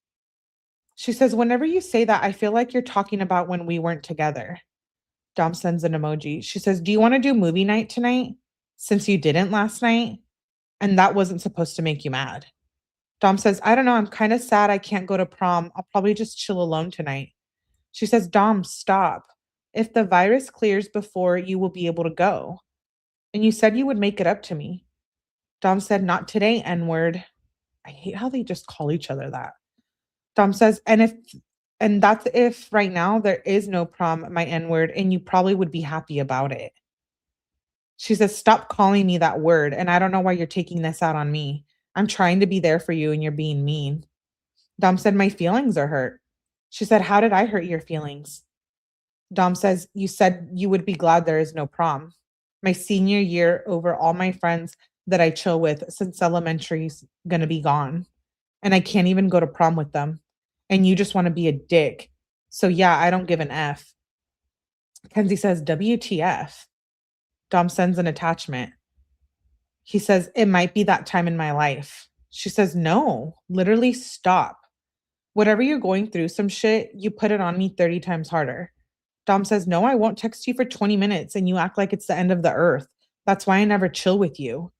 She says, whenever you say that, I feel like you're talking about when we weren't together. Dom sends an emoji. She says, do you want to do movie night tonight? Since you didn't last night? And that wasn't supposed to make you mad. Dom says, I don't know. I'm kind of sad I can't go to prom. I'll probably just chill alone tonight. She says, Dom, stop. If the virus clears before, you will be able to go. And you said you would make it up to me. Dom said, not today, N-word. I hate how they just call each other that. Dom says, and that's if right now there is no prom, my N-word, and you probably would be happy about it. She says, stop calling me that word, and I don't know why you're taking this out on me. I'm trying to be there for you, and you're being mean. Dom said, my feelings are hurt. She said, how did I hurt your feelings? Dom says, you said you would be glad there is no prom. My senior year, over all my friends that I chill with since elementary's gonna be gone. And I can't even go to prom with them. And you just want to be a dick. So yeah, I don't give an F. Kenzie says, WTF. Dom sends an attachment. He says, it might be that time in my life. She says, no, literally stop. Whatever you're going through, some shit, you put it on me 30 times harder. Dom says, no, I won't text you for 20 minutes and you act like it's the end of the earth. That's why I never chill with you.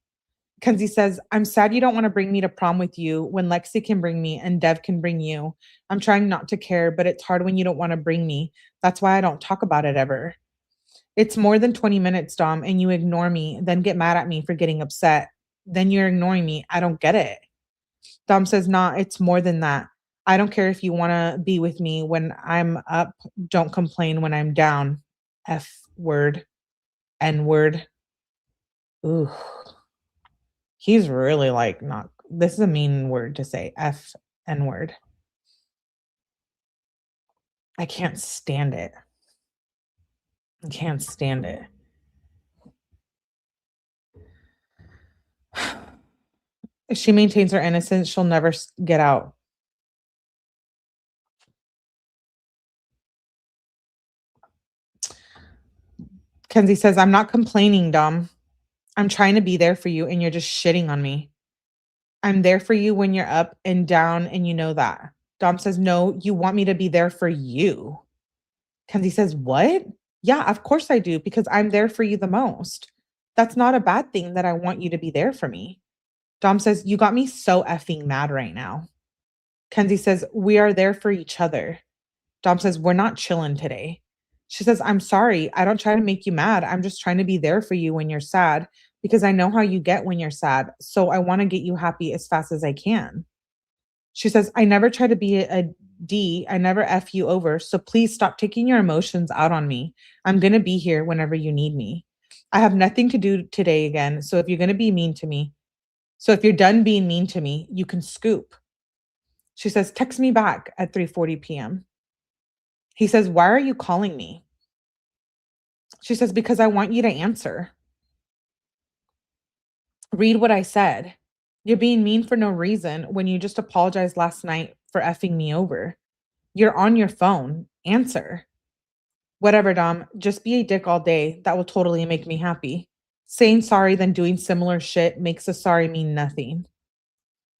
Kenzie says, I'm sad you don't want to bring me to prom with you when 𝗲𝗾𝓿 can bring me and Dev can bring you. I'm trying not to care, but it's hard when you don't want to bring me. That's why I don't talk about it ever. It's more than 20 minutes, Dom, and you ignore me, then get mad at me for getting upset. Then you're ignoring me. I don't get it. Dom says, nah, it's more than that. I don't care if you want to be with me when I'm up. Don't complain when I'm down. F word. N word. Ooh. He's really like not, this is a mean word to say. F N word. I can't stand it. I can't stand it. If she maintains her innocence, she'll never get out. Kenzie says, I'm not complaining, Dom. I'm trying to be there for you and you're just shitting on me. I'm there for you when you're up and down and you know that. Dom says, no, you want me to be there for you. Kenzie says, what? Yeah, of course I do, because I'm there for you the most. That's not a bad thing that I want you to be there for me. Dom says, you got me so effing mad right now. Kenzie says, we are there for each other. Dom says, we're not chilling today. She says, I'm sorry. I don't try to make you mad. I'm just trying to be there for you when you're sad because I know how you get when you're sad. So I want to get you happy as fast as I can. She says, I never try to be a D. I never F you over. So please stop taking your emotions out on me. I'm going to be here whenever you need me. I have nothing to do today again. So if you're going to be mean to me, so if you're done being mean to me, you can scoop. She says, text me back at 3:40 p.m. He says, why are you calling me? She says, because I want you to answer. Read what I said. You're being mean for no reason when you just apologized last night for effing me over. You're on your phone. Answer. Whatever, Dom. Just be a dick all day. That will totally make me happy. Saying sorry then doing similar shit makes a sorry mean nothing.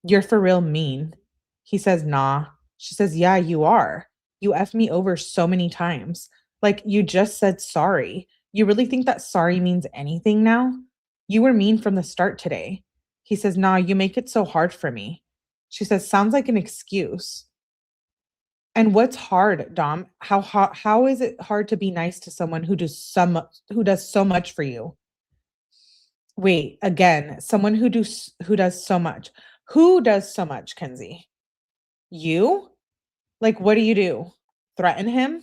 You're for real mean. He says, nah. She says, yeah, you are. You effed me over so many times. Like, you just said sorry. You really think that sorry means anything now? You were mean from the start today. He says, nah, you make it so hard for me. She says, sounds like an excuse. And what's hard, Dom? How is it hard to be nice to someone who does so much for you? Wait, again, someone who does so much. Who does so much, Kenzie? You? Like, what do? Threaten him?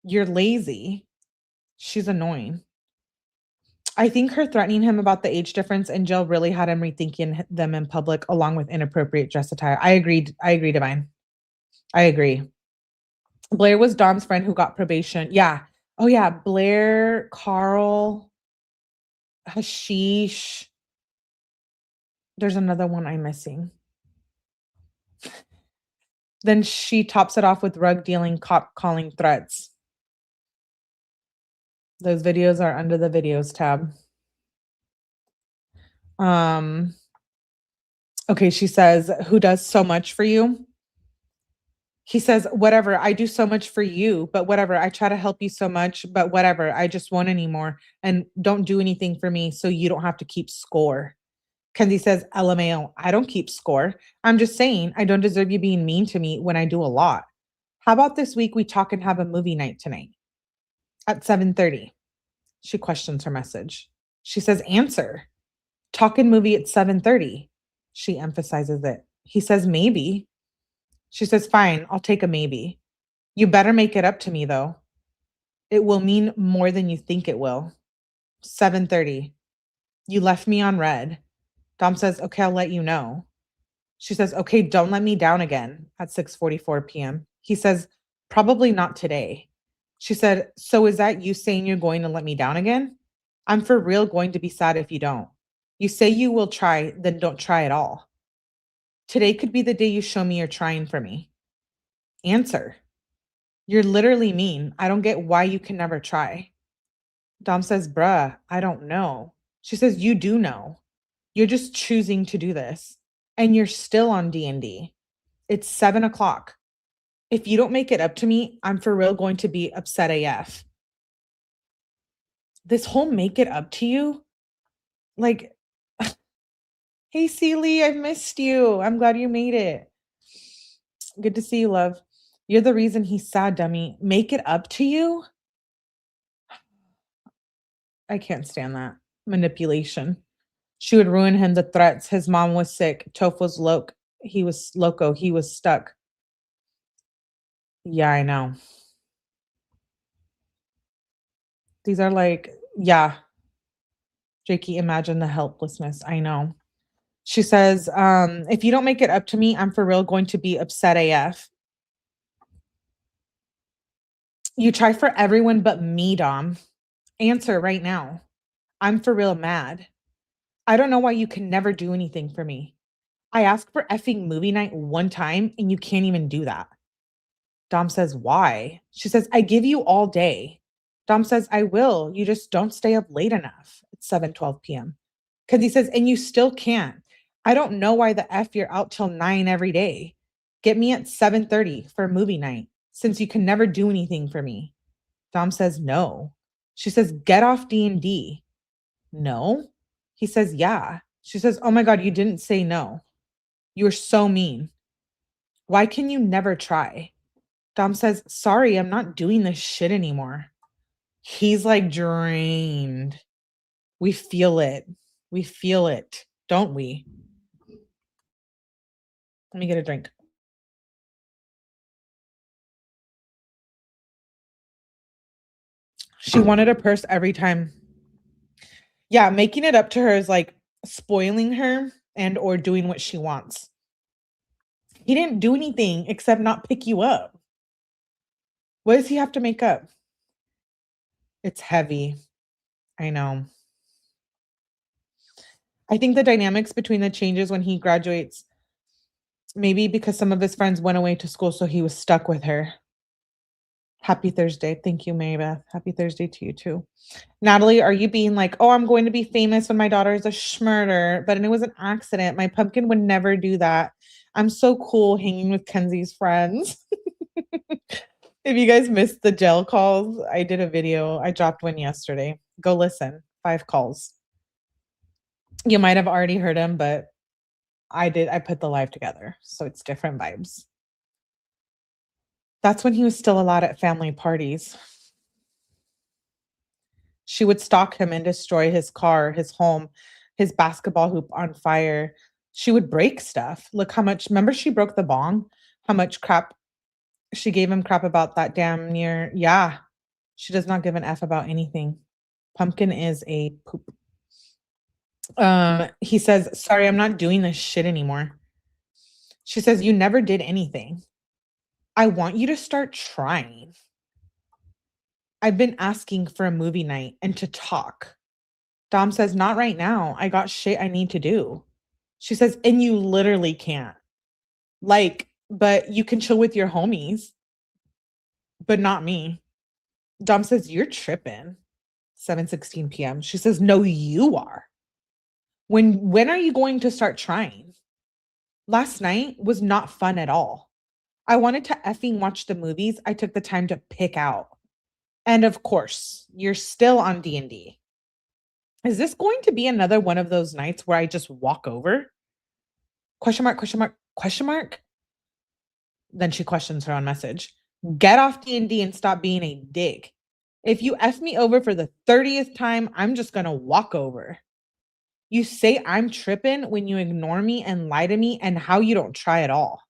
You're lazy. She's annoying. I think her threatening him about the age difference in jail really had him rethinking them in public along with inappropriate dress attire. I agreed. I agree, Divine. I agree. Blair was Dom's friend who got probation. Yeah. Oh, yeah. Blair, Carl, Hashish. There's another one I'm missing. Then she tops it off with rug dealing, cop calling threats. Those videos are under the videos tab. Okay, she says, who does so much for you? He says, whatever, I do so much for you, but whatever, I try to help you so much, but whatever, I just won't anymore. And don't do anything for me so you don't have to keep score. Kenzie says, LMAO, I don't keep score. I'm just saying I don't deserve you being mean to me when I do a lot. How about this week we talk and have a movie night tonight at 7:30? She questions her message. She says, answer. Talking movie at 7:30. She emphasizes it. He says, maybe. She says, fine, I'll take a maybe. You better make it up to me, though. It will mean more than you think it will. 7:30. You left me on red. Dom says, okay, I'll let you know. She says, okay, don't let me down again at 6:44 p.m. He says, probably not today. She said, so is that you saying you're going to let me down again? I'm for real going to be sad if you don't. You say you will try, then don't try at all. Today could be the day you show me you're trying for me. Answer. You're literally mean. I don't get why you can never try. Dom says, bruh, I don't know. She says, you do know. You're just choosing to do this. And you're still on D&D. It's 7:00. If you don't make it up to me, I'm for real going to be upset AF. This whole make it up to you? Like, hey, Celie, I've missed you. I'm glad you made it. Good to see you, love. You're the reason he's sad, dummy. Make it up to you? I can't stand that. Manipulation. She would ruin him, the threats. His mom was sick. Toph was loco. He was loco. He was stuck. Yeah, I know. These are like, yeah. Jakey, imagine the helplessness. I know. She says, if you don't make it up to me, I'm for real going to be upset AF. You try for everyone but me, Dom. Answer right now. I'm for real mad. I don't know why you can never do anything for me. I asked for effing movie night one time and you can't even do that. Dom says, why? She says, I give you all day. Dom says, I will. You just don't stay up late enough. It's 7:12 p.m. Because he says, and you still can't. I don't know why the F you're out till 9 every day. Get me at 7:30 for movie night since you can never do anything for me. Dom says, no. She says, get off D&D. No. He says, yeah. She says, oh my God, you didn't say no. You're so mean. Why can you never try? Dom says, sorry, I'm not doing this shit anymore. He's like drained. We feel it. We feel it, don't we? Let me get a drink. She wanted a purse every time. Yeah, making it up to her is like spoiling her and or doing what she wants. He didn't do anything except not pick you up. What does he have to make up? It's heavy. I know. I think the dynamics between the changes when he graduates, maybe because some of his friends went away to school, so he was stuck with her. Happy Thursday. Thank you, Maybeth. Happy Thursday to you too. Natalie, are you being like, oh, I'm going to be famous when my daughter is a schmurder, but it was an accident. My pumpkin would never do that. I'm so cool hanging with Kenzie's friends. If you guys missed the gel calls, I did a video. I dropped one yesterday. Go listen. 5 calls. You might have already heard him, but I put the live together, so it's different vibes. That's when he was still allowed at family parties. She would stalk him and destroy his car, his home, his basketball hoop on fire. She would break stuff. Look how much, remember she broke the bong? How much crap she gave him crap about that damn near. Yeah. She does not give an F about anything. Pumpkin is a poop. He says, sorry, I'm not doing this shit anymore. She says, you never did anything. I want you to start trying. I've been asking for a movie night and to talk. Dom says, not right now. I got shit I need to do. She says, and you literally can't. Like, but you can chill with your homies, but not me. Dom says, you're tripping. 7:16 p.m. She says, no, you are. When are you going to start trying? Last night was not fun at all. I wanted to effing watch the movies I took the time to pick out. And of course, you're still on D&D. Is this going to be another one of those nights where I just walk over? Question mark, question mark, question mark. Then she questions her on message. Get off D&D and stop being a dick. If you F me over for the 30th time, I'm just going to walk over. You say I'm tripping when you ignore me and lie to me and how you don't try at all.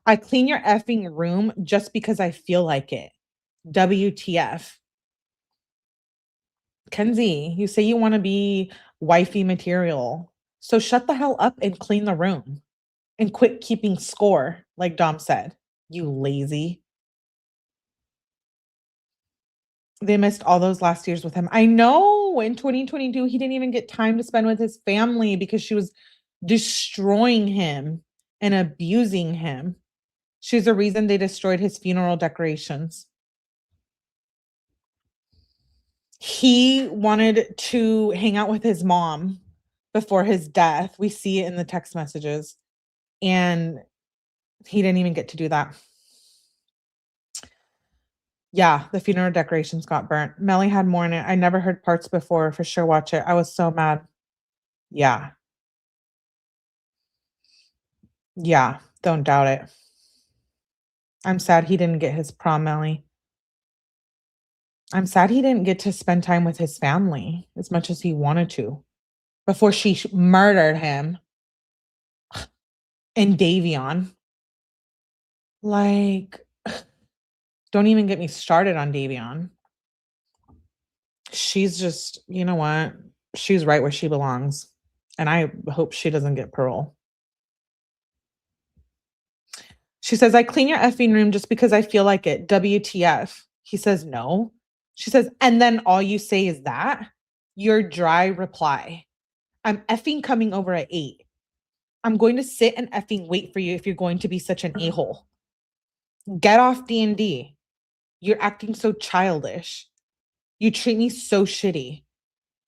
I clean your effing room just because I feel like it. WTF. Kenzie, you say you want to be wifey material. So shut the hell up and clean the room. And quit keeping score, like Dom said. You lazy. They missed all those last years with him. I know in 2022, he didn't even get time to spend with his family because she was destroying him and abusing him. She's the reason they destroyed his funeral decorations. He wanted to hang out with his mom before his death. We see it in the text messages. And he didn't even get to do that. Yeah, the funeral decorations got burnt. Melly had more in it. I never heard parts before. For sure, watch it. I was so mad. Yeah. Yeah, don't doubt it. I'm sad he didn't get his prom, Melly. I'm sad he didn't get to spend time with his family as much as he wanted to before she murdered him and Davion. Like, don't even get me started on Davion. She's just, you know what? She's right where she belongs. And I hope she doesn't get parole. She says, I clean your effing room just because I feel like it. WTF. He says, no. She says, and then all you say is that? Your dry reply. I'm effing coming over at 8. I'm going to sit and effing wait for you if you're going to be such an a-hole. Get off D&D. You're acting so childish. You treat me so shitty.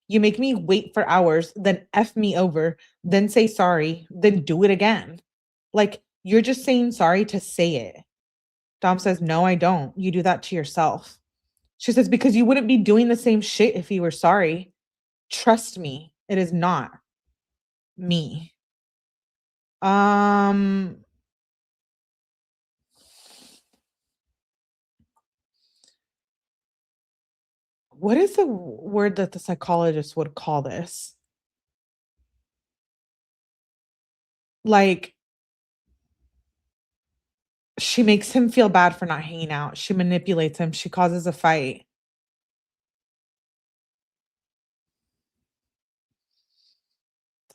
You make me wait for hours, then F me over, then say sorry, then do it again. Like, you're just saying sorry to say it. Dom says, no, I don't. You do that to yourself. She says, because you wouldn't be doing the same shit if you were sorry. Trust me, it is not me. What is the word that the psychologist would call this? Like, she makes him feel bad for not hanging out. She manipulates him. She causes a fight.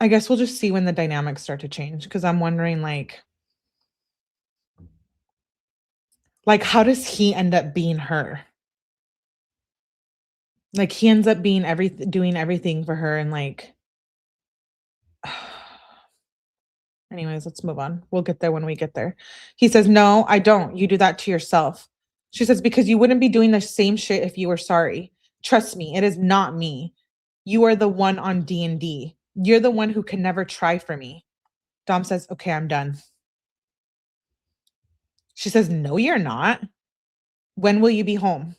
I guess we'll just see when the dynamics start to change because I'm wondering, like, how does he end up being her? Like, he ends up being doing everything for her and, like, anyways, let's move on. We'll get there when we get there. He says, no, I don't. You do that to yourself. She says, because you wouldn't be doing the same shit if you were sorry. Trust me, it is not me. You are the one on D&D. You're the one who can never try for me. Dom says, okay, I'm done. She says, no, you're not. When will you be home?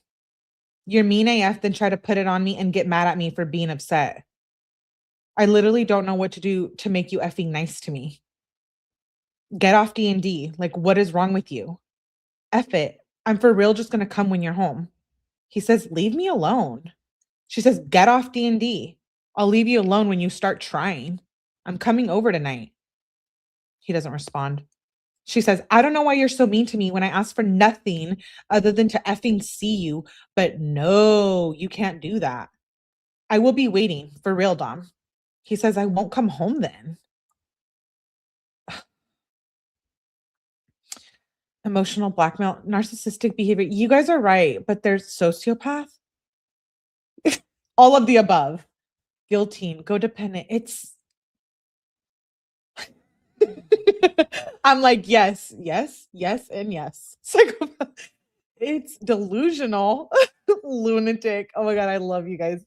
You're mean AF, then try to put it on me and get mad at me for being upset. I literally don't know what to do to make you effing nice to me. Get off D&D. Like, what is wrong with you? F it. I'm for real just going to come when you're home. He says, leave me alone. She says, get off D&D. I'll leave you alone when you start trying. I'm coming over tonight. He doesn't respond. She says, I don't know why you're so mean to me when I asked for nothing other than to effing see you. But no, you can't do that. I will be waiting. For real, Dom. He says, I won't come home then. Emotional blackmail, narcissistic behavior. You guys are right, but there's sociopath. All of the above. Guilty, codependent. It's I'm like, yes, yes, yes, and yes. Psychopath. It's delusional. Lunatic. Oh my God, I love you guys.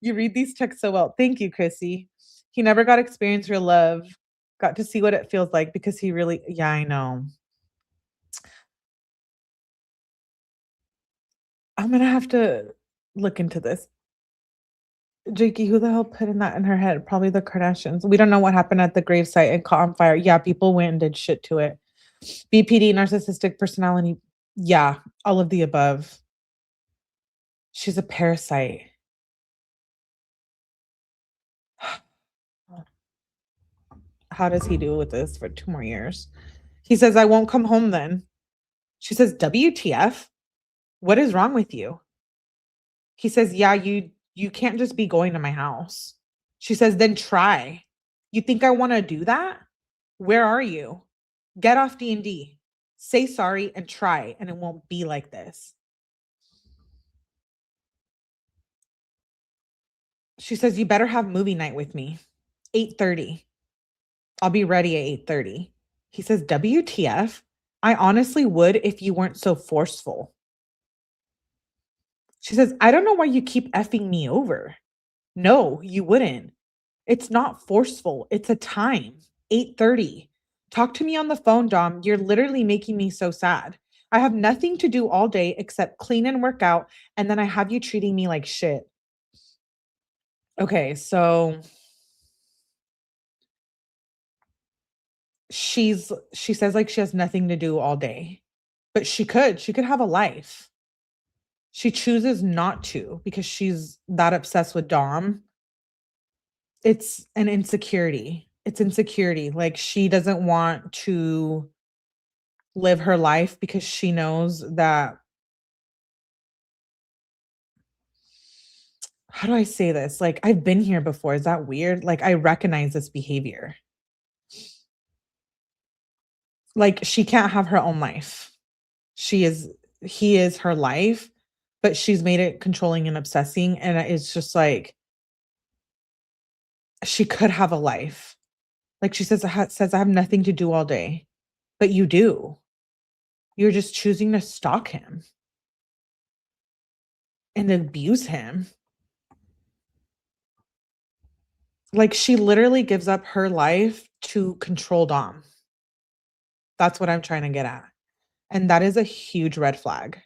You read these texts so well. Thank you, Chrissy. He never got experience real love. Got to see what it feels like because he really, yeah, I know. I'm gonna have to look into this. Jakey, who the hell put in that in her head? Probably the Kardashians. We don't know what happened at the gravesite and caught on fire. Yeah, people went and did shit to it. BPD, narcissistic personality. Yeah, all of the above. She's a parasite. How does he deal with this for 2 more years? He says, I won't come home then. She says, WTF? What is wrong with you? He says, yeah, you can't just be going to my house. She says, then try. You think I want to do that? Where are you? Get off D&D. Say sorry and try, and it won't be like this. She says, you better have movie night with me. 8:30. I'll be ready at 8:30. He says, WTF? I honestly would if you weren't so forceful. She says, I don't know why you keep effing me over. No, you wouldn't. It's not forceful. It's a time. 8:30. Talk to me on the phone, Dom. You're literally making me so sad. I have nothing to do all day except clean and work out, and then I have you treating me like shit. Okay, so she says like she has nothing to do all day, but she could have a life. She chooses not to because she's that obsessed with Dom. It's an insecurity. It's insecurity. Like she doesn't want to live her life because she knows that, how do I say this? Like I've been here before. Is that weird? Like I recognize this behavior. Like she can't have her own life. He is her life, but she's made it controlling and obsessing. And it's just like, she could have a life. Like she says, I have nothing to do all day, but you do. You're just choosing to stalk him and abuse him. Like she literally gives up her life to control Dom. That's what I'm trying to get at. And that is a huge red flag.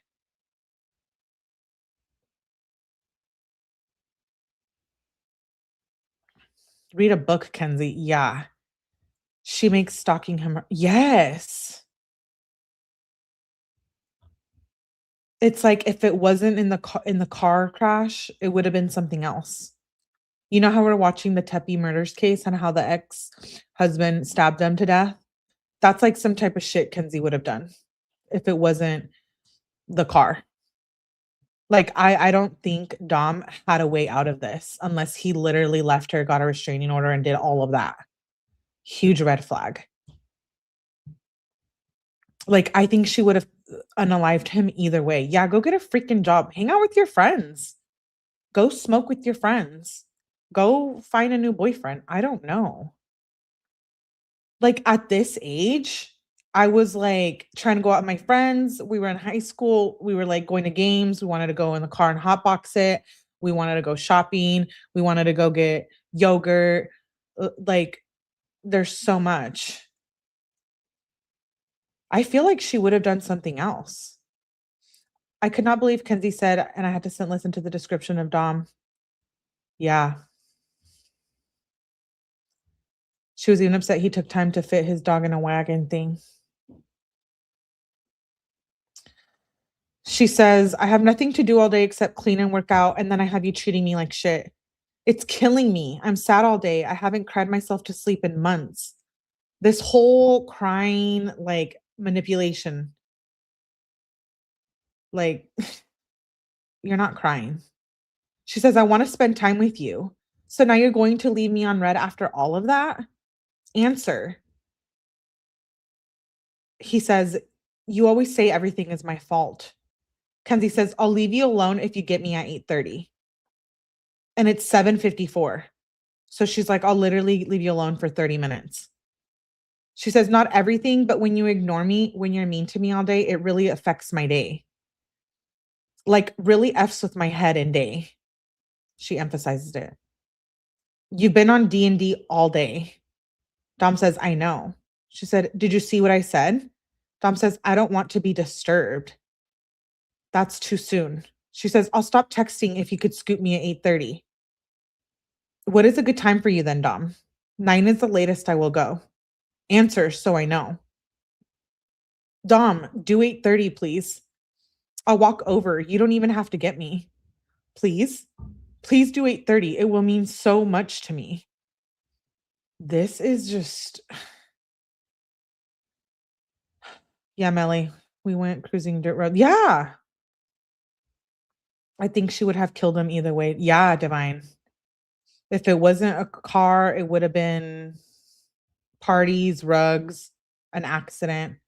Read a book, Kenzie. Yeah. She makes stalking him. Yes. It's like if it wasn't in the car crash, it would have been something else. You know how we're watching the 𝗝𝗵𝗵 murders case and how the ex-husband stabbed them to death? That's like some type of shit Kenzie would have done if it wasn't the car. Like, I don't think Dom had a way out of this unless he literally left her, got a restraining order, and did all of that. Huge red flag. Like, I think she would have unalived him either way. Yeah, go get a freaking job. Hang out with your friends. Go smoke with your friends. Go find a new boyfriend. I don't know. Like, at this age, I was, like, trying to go out with my friends. We were in high school. We were, like, going to games. We wanted to go in the car and hotbox it. We wanted to go shopping. We wanted to go get yogurt. Like, there's so much. I feel like she would have done something else. I could not believe Kenzie said, and I had to listen to the description of Dom. Yeah. She was even upset he took time to fit his dog in a wagon thing. She says, I have nothing to do all day except clean and work out, and then I have you treating me like shit. It's killing me. I'm sad all day. I haven't cried myself to sleep in months. This whole crying, like, manipulation. Like, you're not crying. She says, "I wanna spend time with you. So now you're going to leave me on red after all of that?" Answer. He says, "You always say everything is my fault." Kenzie says, "I'll leave you alone if you get me at 8:30." And it's 7:54. So she's like, "I'll literally leave you alone for 30 minutes." She says, "Not everything, but when you ignore me, when you're mean to me all day, it really affects my day. Like, really F's with my head and day." She emphasizes it. "You've been on D&D all day." Dom says, "I know." She said, "Did you see what I said?" Dom says, "I don't want to be disturbed." That's too soon. She says, "I'll stop texting if you could scoop me at 8:30. What is a good time for you then, Dom? 9 is the latest I will go. Answer so I know. Dom, do 8:30, please. I'll walk over. You don't even have to get me. Please? Please do 8:30. It will mean so much to me." This is just, yeah, Melly. We went cruising dirt road. Yeah. I think she would have killed him either way. Yeah, Divine. If it wasn't a car, it would have been parties, rugs, an accident.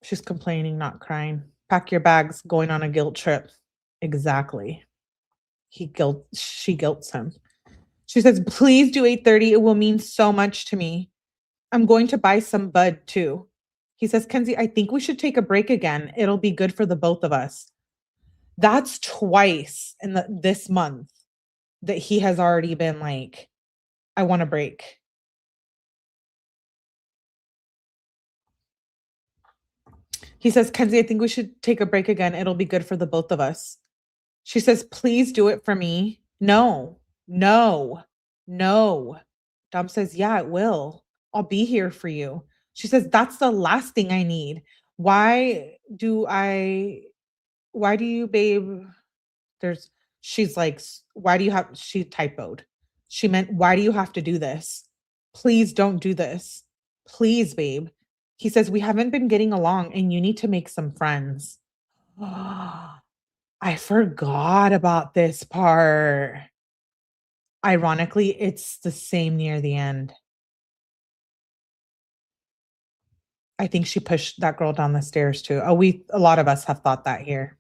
She's complaining, not crying. Pack your bags, going on a guilt trip. Exactly. She guilts him. She says, "Please do 8:30. It will mean so much to me. I'm going to buy some bud too." He says, "Kenzie, I think we should take a break again. It'll be good for the both of us." That's twice in this month that he has already been like, "I want a break." He says, "Kenzie, I think we should take a break again. It'll be good for the both of us." She says, "Please do it for me." No, no, no. Dom says, "Yeah, it will. I'll be here for you." She says, "That's the last thing I need. Why do I, why do you, babe?" There's, she's like, "Why do you have," she typoed. She meant, "Why do you have to do this? Please don't do this. Please, babe." He says, "We haven't been getting along and you need to make some friends." I forgot about this part. Ironically, it's the same near the end. I think she pushed that girl down the stairs too. Oh, a lot of us have thought that here.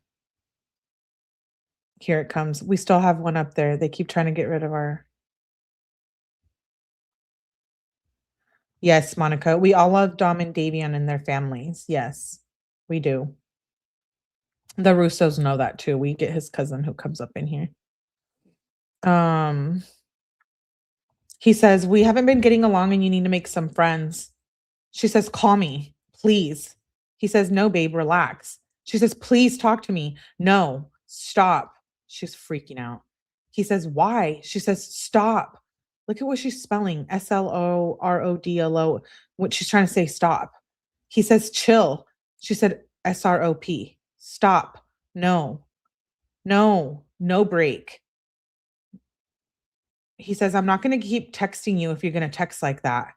Here it comes. We still have one up there. They keep trying to get rid of our. Yes, Monica. We all love Dom and Davion and their families. Yes, we do. The Russos know that too. We get his cousin who comes up in here. Um, he says, "We haven't been getting along and you need to make some friends." She says, "Call me, please." He says, "No, babe, relax." She says, "Please talk to me." "No, stop." She's freaking out. He says, "Why?" She says, "Stop." Look at what she's spelling. SLORODLO. What she's trying to say, stop. He says, "Chill." She said, SROP. Stop. No, no, no break. He says, "I'm not going to keep texting you if you're going to text like that.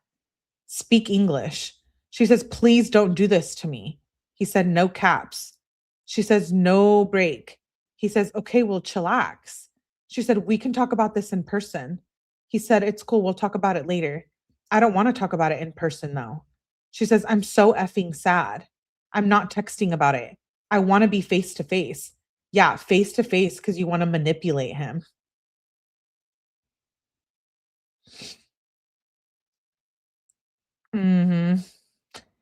Speak English." She says, "Please don't do this to me." He said, "No caps." She says, "No break." He says, "Okay, well, chillax." She said, "We can talk about this in person." He said, "It's cool. We'll talk about it later." "I don't want to talk about it in person though." She says, "I'm so effing sad. I'm not texting about it. I want to be face to face." Yeah, face to face because you want to manipulate him. Mhm.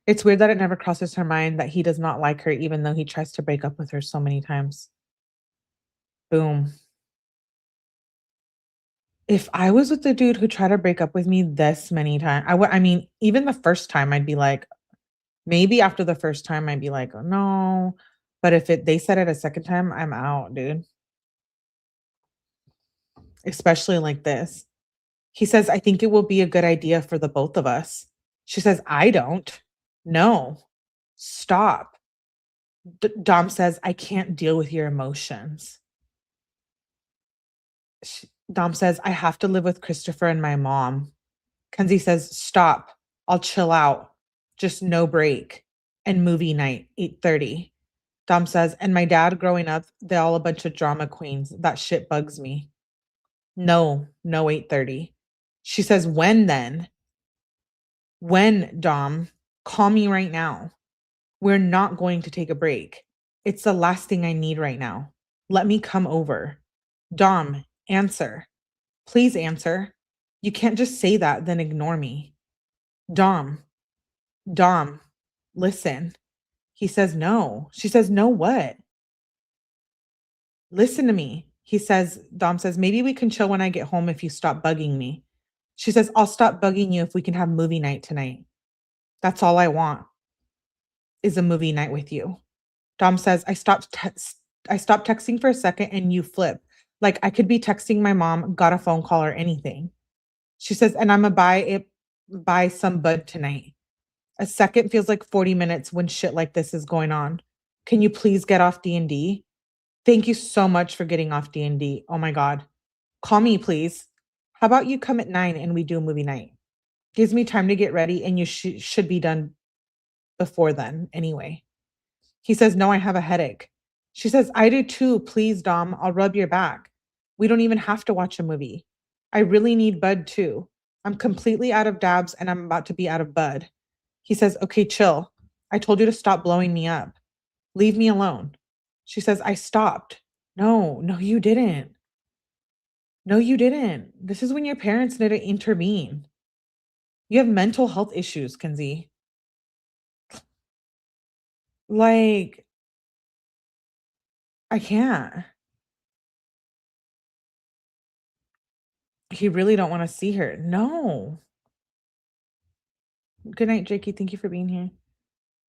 It's weird that it never crosses her mind that he does not like her even though he tries to break up with her so many times. Boom. If I was with the dude who tried to break up with me this many times, I mean, even the first time I'd be like, maybe after the first time I'd be like, "Oh, no." But if they said it a second time, I'm out, dude. Especially like this. He says, "I think it will be a good idea for the both of us." She says, "I don't." No. Stop. Dom says, "I can't deal with your emotions." Dom says, "I have to live with Christopher and my mom." Kenzie says, "Stop. I'll chill out. Just no break. And movie night, 8:30. Dom says, and my dad growing up, they're all a bunch of drama queens. That shit bugs me. No, 8:30. She says, when then? When, Dom? Call me right now. We're not going to take a break. It's the last thing I need right now. Let me come over. Dom, answer. Please answer. You can't just say that, then ignore me. Dom, listen. He says, no. She says, no, what? Listen to me. Dom says, maybe we can chill when I get home if you stop bugging me. She says, I'll stop bugging you if we can have movie night tonight. That's all I want is a movie night with you. Dom says, I stopped texting for a second and you flip. Like I could be texting my mom, got a phone call or anything. She says, and I'm gonna buy some bud tonight. A second feels like 40 minutes when shit like this is going on. Can you please get off D&D? Thank you so much for getting off D&D. Oh my God. Call me, please. How about you come at 9 and we do a movie night? Gives me time to get ready and you should be done before then anyway. He says, no, I have a headache. She says, I do too. Please, Dom, I'll rub your back. We don't even have to watch a movie. I really need bud too. I'm completely out of dabs and I'm about to be out of bud. He says, okay, chill. I told you to stop blowing me up. Leave me alone. She says, I stopped. No, you didn't. No, you didn't. This is when your parents need to intervene. You have mental health issues, Kenzie. Like, I can't. He really don't want to see her. No. Good night, Jakey. Thank you for being here.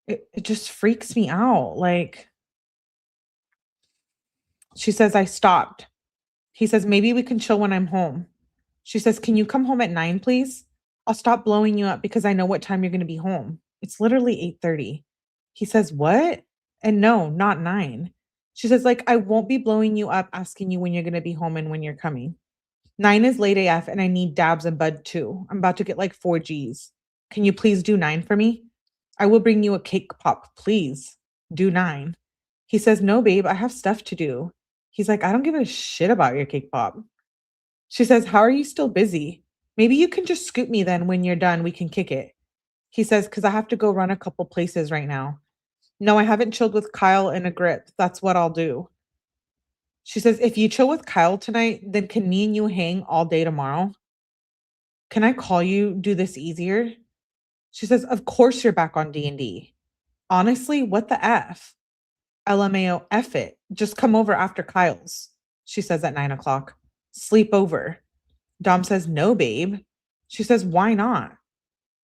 It just freaks me out. Like, she says, I stopped. He says, maybe we can chill when I'm home. She says, can you come home at 9, please? I'll stop blowing you up because I know what time you're going to be home. It's literally 8:30. He says, what? And no, not 9. She says, like, I won't be blowing you up asking you when you're going to be home and when you're coming. 9 is late AF and I need dabs and bud too. I'm about to get like 4 Gs. Can you please do 9 for me? I will bring you a cake pop. Please do 9. He says, no, babe, I have stuff to do. He's like, I don't give a shit about your cake pop. She says, how are you still busy? Maybe you can just scoop me then when you're done. We can kick it. He says, because I have to go run a couple places right now. No, I haven't chilled with Kyle in a grip. That's what I'll do. She says, if you chill with Kyle tonight, then can me and you hang all day tomorrow? Can I call you, do this easier? She says, of course you're back on D&D. Honestly, what the F? LMAO, F it. Just come over after Kyle's. She says at 9 o'clock. Sleep over. Dom says, no, babe. She says, why not?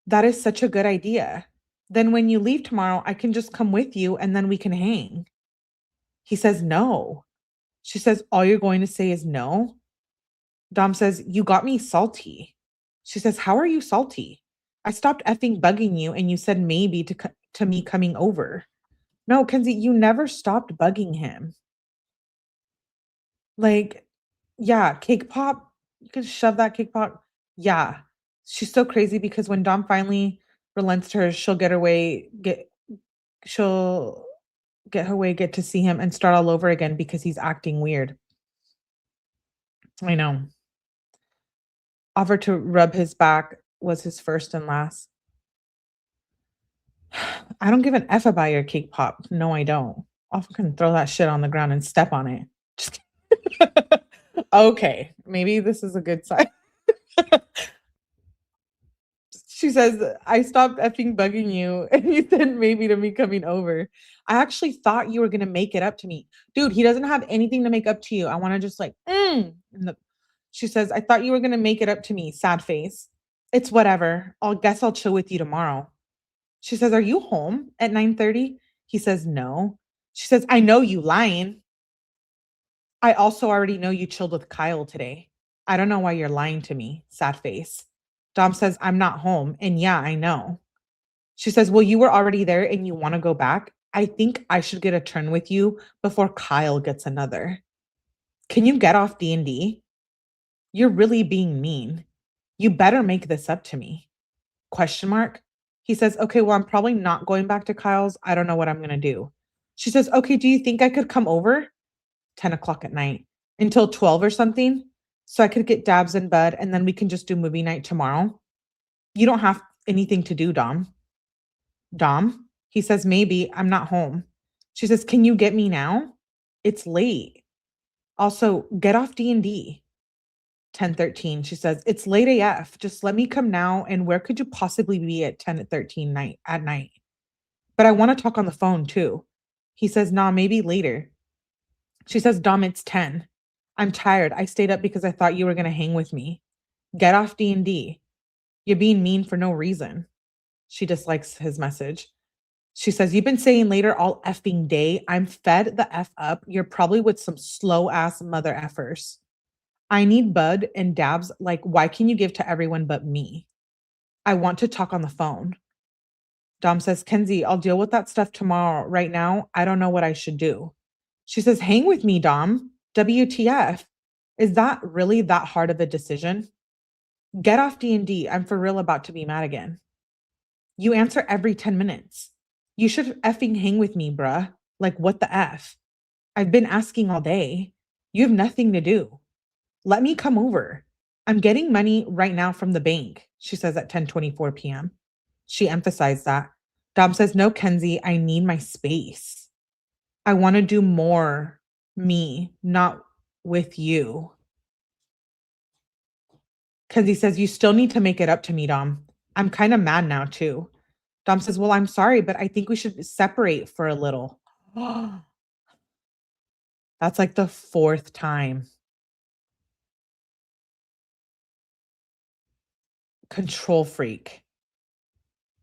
That is such a good idea. Then when you leave tomorrow, I can just come with you and then we can hang. He says, no. She says, all you're going to say is no? Dom says, you got me salty. She says, how are you salty? I stopped effing bugging you and you said maybe to me coming over. No, Kenzie, you never stopped bugging him. Like, yeah, cake pop. You could shove that cake pop. Yeah. She's so crazy because when Dom finally relents to her, she'll get her way, get to see him and start all over again because he's acting weird. I know. Offer to rub his back was his first and last. I don't give an F about your cake pop. No, I don't. I'll fucking throw that shit on the ground and step on it. Just okay, maybe this is a good sign. She says, I stopped effing bugging you and you said maybe to me coming over. I actually thought you were going to make it up to me. Dude, he doesn't have anything to make up to you. I want to just like, She says, I thought you were going to make it up to me. Sad face. It's whatever. Guess I'll chill with you tomorrow. She says, are you home at 9:30? He says, no. She says, I know you lying. I also already know you chilled with Kyle today. I don't know why you're lying to me. Sad face. Dom says, I'm not home. And yeah, I know. She says, well, you were already there and you want to go back. I think I should get a turn with you before Kyle gets another. Can you get off D&D? You're really being mean. You better make this up to me. Question mark. He says, okay, well, I'm probably not going back to Kyle's. I don't know what I'm going to do. She says, okay, do you think I could come over 10 o'clock at night until 12 or something so I could get Dabs in bed and then we can just do movie night tomorrow? You don't have anything to do, Dom. Dom? He says, maybe. I'm not home. She says, can you get me now? It's late. Also, get off D&D. 10:13. She says, it's late AF. Just let me come now. And where could you possibly be at 10 at 13 at night? But I want to talk on the phone too. He says, nah, maybe later. She says, Dom, it's 10. I'm tired. I stayed up because I thought you were going to hang with me. Get off D&D. You're being mean for no reason. She dislikes his message. She says, you've been saying later all effing day. I'm fed the F up. You're probably with some slow ass mother effers. I need Bud and Dabs. Like, why can you give to everyone but me? I want to talk on the phone. Dom says, Kenzie, I'll deal with that stuff tomorrow. Right now, I don't know what I should do. She says, hang with me, Dom. WTF. Is that really that hard of a decision? Get off D&D. I'm for real about to be mad again. You answer every 10 minutes. You should effing hang with me, bruh. Like, what the F? I've been asking all day. You have nothing to do. Let me come over. I'm getting money right now from the bank, she says at 10:24 p.m. She emphasized that. Dom says, no, Kenzie, I need my space. I want to do more me, not with you. Kenzie says, you still need to make it up to me, Dom. I'm kind of mad now too. Dom says, well, I'm sorry, but I think we should separate for a little. That's like the fourth time. Control freak.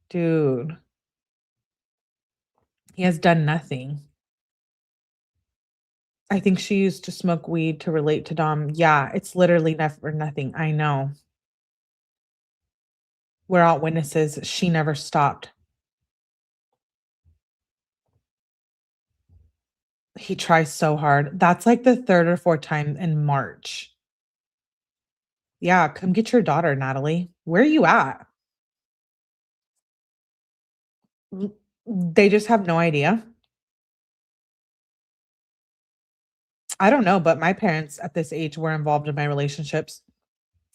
Dude. He has done nothing. I think she used to smoke weed to relate to Dom. Yeah, it's literally never nothing. I know. We're all witnesses. She never stopped. He tries so hard. That's like the third or fourth time in March. Yeah, come get your daughter, Natalie. Where are you at? They just have no idea. I don't know, but my parents at this age were involved in my relationships.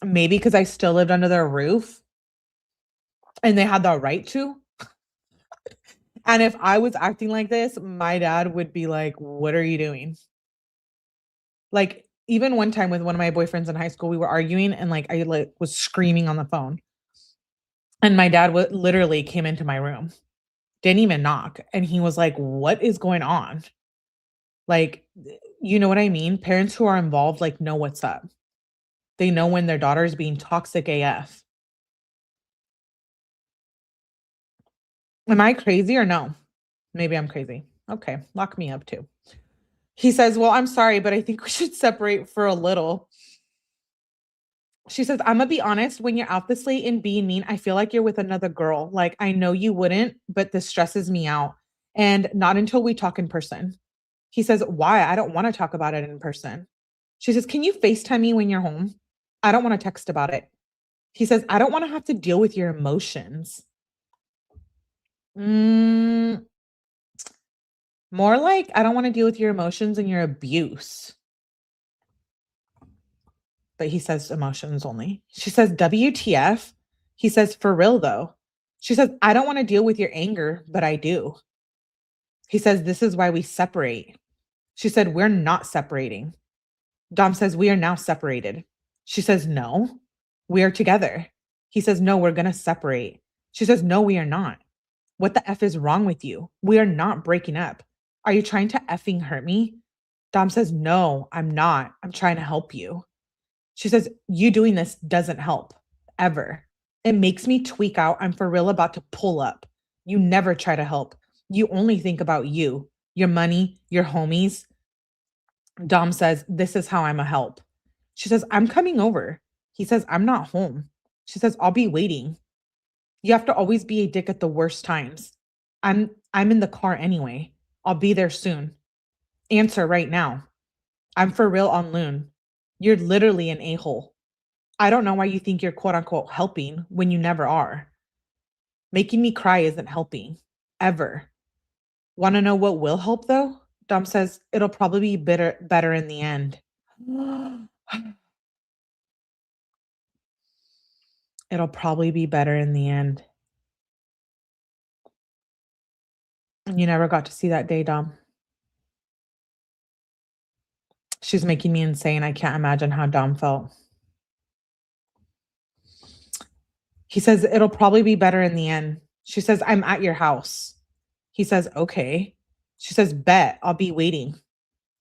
Maybe because I still lived under their roof and they had the right to. And if I was acting like this, my dad would be like, what are you doing? Like, even one time with one of my boyfriends in high school, we were arguing and like I was screaming on the phone. And my dad literally came into my room, didn't even knock. And he was like, what is going on? Like, you know what I mean? Parents who are involved, like, know what's up. They know when their daughter is being toxic AF. Am I crazy or no? Maybe I'm crazy. Okay, lock me up too. He says, well, I'm sorry, but I think we should separate for a little. She says, I'm gonna be honest, when you're out this late and being mean, I feel like you're with another girl. Like, I know you wouldn't, but this stresses me out. And not until we talk in person. He says, why? I don't want to talk about it in person. She says, can you FaceTime me when you're home? I don't want to text about it. He says, I don't want to have to deal with your emotions. More like, I don't want to deal with your emotions and your abuse. But he says emotions only. She says, WTF? He says, for real though. She says, I don't want to deal with your anger, but I do. He says, this is why we separate. She said, we're not separating. Dom says, we are now separated. She says, no, we are together. He says, no, we're going to separate. She says, no, we are not. What the F is wrong with you? We are not breaking up. Are you trying to effing hurt me? Dom says, no, I'm not. I'm trying to help you. She says, you doing this doesn't help, ever. It makes me tweak out. I'm for real about to pull up. You never try to help. You only think about you, your money, your homies. Dom says, this is how I'm a help. She says, I'm coming over. He says, I'm not home. She says, I'll be waiting. You have to always be a dick at the worst times. I'm in the car anyway. I'll be there soon. Answer right now. I'm for real on loon. You're literally an a-hole. I don't know why you think you're quote unquote helping when you never are. Making me cry isn't helping. Ever. Want to know what will help though? Dom says, it'll probably be better in the end. It'll probably be better in the end. You never got to see that day, Dom. She's making me insane. I can't imagine how Dom felt. He says, it'll probably be better in the end. She says, I'm at your house. He says, okay. She says, bet, I'll be waiting.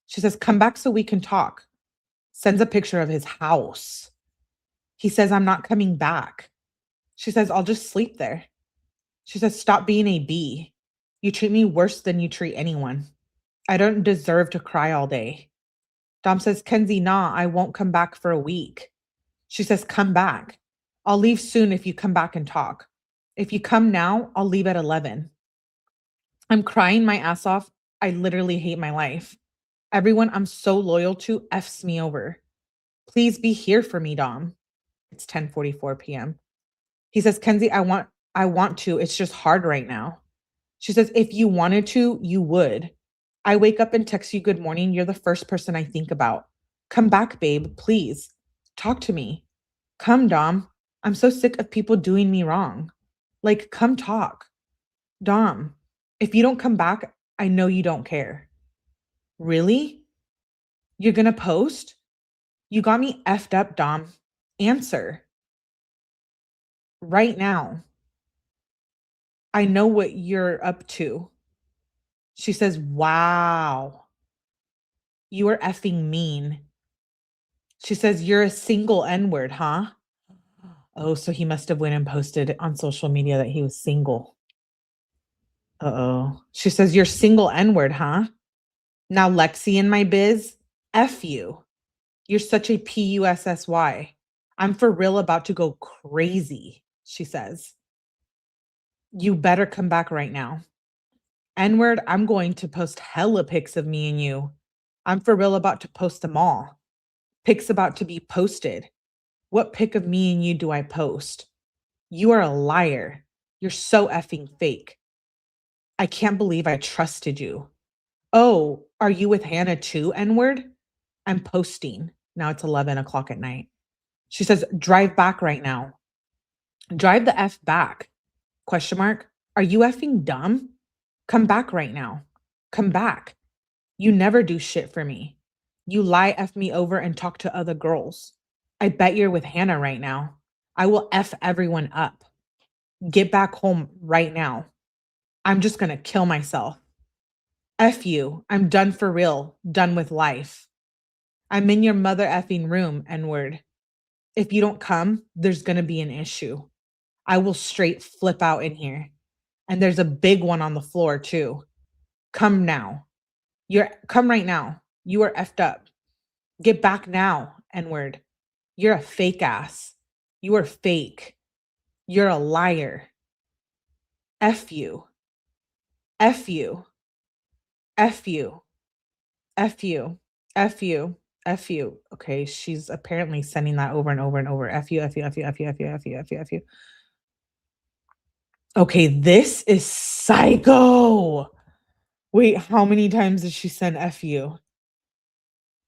She says, come back so we can talk. Sends a picture of his house. He says, I'm not coming back. She says, I'll just sleep there. She says, stop being a bee. You treat me worse than you treat anyone. I don't deserve to cry all day. Dom says, Kenzie, nah, I won't come back for a week. She says, come back. I'll leave soon if you come back and talk. If you come now, I'll leave at 11. I'm crying my ass off. I literally hate my life. Everyone I'm so loyal to F's me over. Please be here for me, Dom. It's 10:44 p.m. He says, Kenzie, I want to. It's just hard right now. She says, if you wanted to, you would. I wake up and text you good morning. You're the first person I think about. Come back, babe, please. Talk to me. Come, Dom. I'm so sick of people doing me wrong. Like, come talk. Dom, if you don't come back, I know you don't care. Really? You're gonna post? You got me effed up, Dom. Answer. Right now. I know what you're up to. She says, wow. You are effing mean. She says, you're a single N-word, huh? Oh, so he must have went and posted on social media that he was single. Uh-oh. She says, you're single N-word, huh? Now Lexi in my biz, F you. You're such a PUSSY. I'm for real about to go crazy, she says. You better come back right now. N-word, I'm going to post hella pics of me and you. I'm for real about to post them all. Pics about to be posted. What pic of me and you do I post? You are a liar. You're so effing fake. I can't believe I trusted you. Oh, are you with Hannah too, N-word? I'm posting. Now it's 11 o'clock at night. She says, drive back right now. Drive the F back. Question mark. Are you effing dumb? Come back right now. Come back. You never do shit for me. You lie F me over and talk to other girls. I bet you're with Hannah right now. I will F everyone up. Get back home right now. I'm just gonna kill myself. F you. I'm done for real. Done with life. I'm in your mother effing room, N-word. If you don't come, there's gonna be an issue. I will straight flip out in here. And there's a big one on the floor too. Come now. Come right now. You are effed up. Get back now, N-word. You're a fake ass. You are fake. You're a liar. F you. F you. F you. F you. F you. F you. Okay, she's apparently sending that over and over and over. F you, F you, F you, F you, F you, F you, F you, F you. Okay, this is psycho. Wait, how many times did she send F you?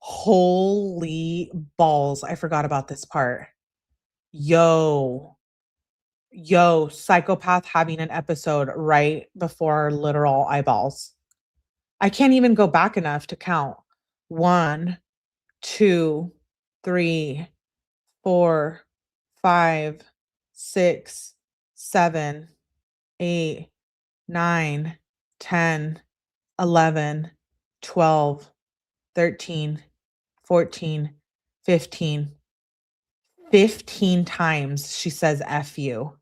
Holy balls. I forgot about this part. Yo, psychopath having an episode right before our literal eyeballs. I can't even go back enough to count. 1, 2, 3, 4, 5, 6, 7, 8, 9, 10, 11, 12, 13, 14, 15. 15 times she says F you.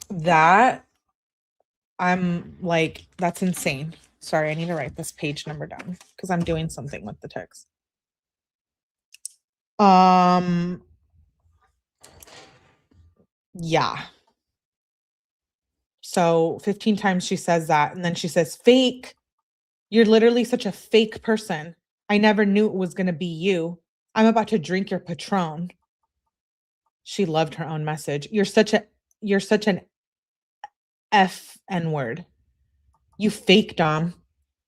That, I'm like, that's insane. Sorry, I need to write this page number down because I'm doing something with the text. Yeah. So 15 times she says that, and then she says, fake. You're literally such a fake person. I never knew it was going to be you. I'm about to drink your Patron. She loved her own message. You're such an N word. You fake, Dom.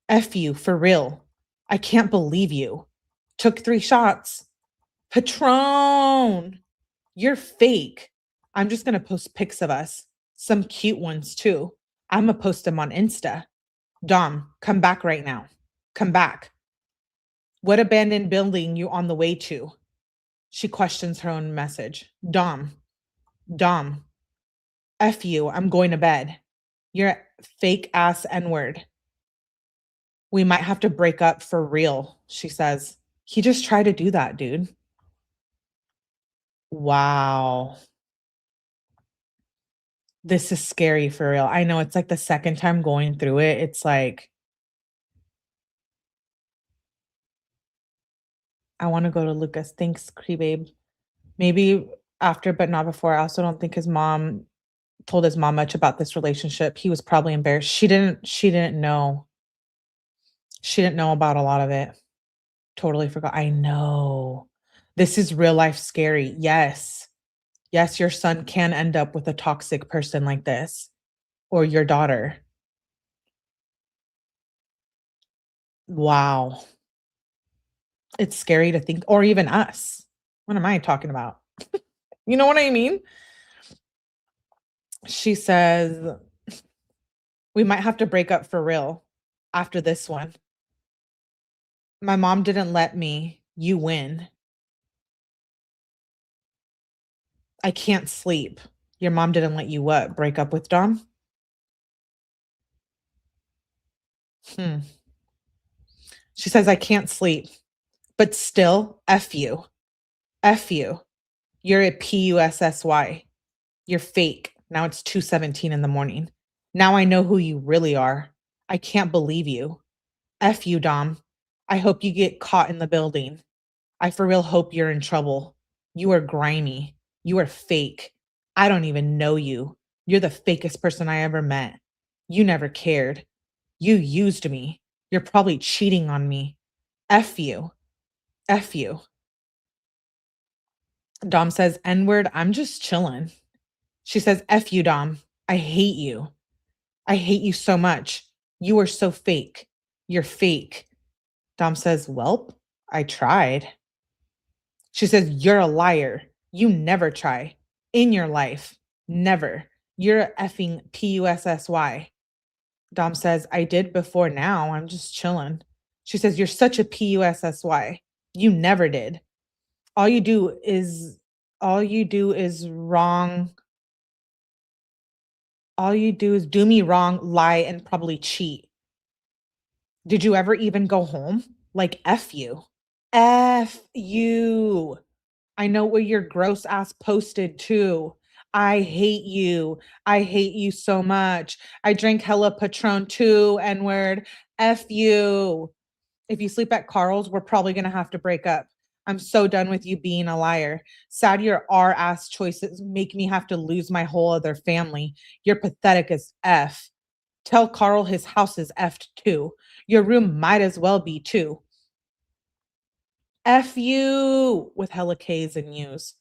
F you, for real. I can't believe you. Took 3 shots. Patron. You're fake. I'm just gonna post pics of us. Some cute ones too. I'ma post them on Insta. Dom, come back right now. Come back. What abandoned building you on the way to? She questions her own message. Dom, F you, I'm going to bed. You're a fake ass N-word. We might have to break up for real, she says. He just tried to do that, dude. Wow. This is scary for real. I know it's like the second time going through it. It's like, I want to go to Lucas. Thanks, babe. Maybe after, but not before. I also don't think his mom told his mom much about this relationship. He was probably embarrassed. She didn't know. She didn't know about a lot of it. Totally forgot. I know. This is real life scary. Yes. Yes, your son can end up with a toxic person like this, or your daughter. Wow. It's scary to think, or even us. What am I talking about? You know what I mean? She says, we might have to break up for real after this one. My mom didn't let me. You win. I can't sleep. Your mom didn't let you what? Break up with Dom? She says, I can't sleep. But still, F you. F you. You're a PUSSY. You're fake. Now it's 2:17 in the morning. Now I know who you really are. I can't believe you. F you, Dom. I hope you get caught in the building. I for real hope you're in trouble. You are grimy. You are fake. I don't even know you. You're the fakest person I ever met. You never cared. You used me. You're probably cheating on me. F you. F you. Dom says, N-word, I'm just chilling. She says, F you, Dom. I hate you. I hate you so much. You are so fake. You're fake. Dom says, Welp, I tried. She says, you're a liar. You never try. In your life. Never. You're a effing PUSSY. Dom says, I did before now. I'm just chilling. She says, you're such a PUSSY. You never did. All you do is wrong. All you do is do me wrong, lie, and probably cheat. Did you ever even go home? Like, F you. F you. I know what your gross ass posted too. I hate you. I hate you so much. I drank hella Patron too, N-word. F you. If you sleep at Carl's, we're probably going to have to break up. I'm so done with you being a liar. Sad your R-ass choices make me have to lose my whole other family. You're pathetic as F. Tell Carl his house is effed too. Your room might as well be too. F you with hella K's and U's.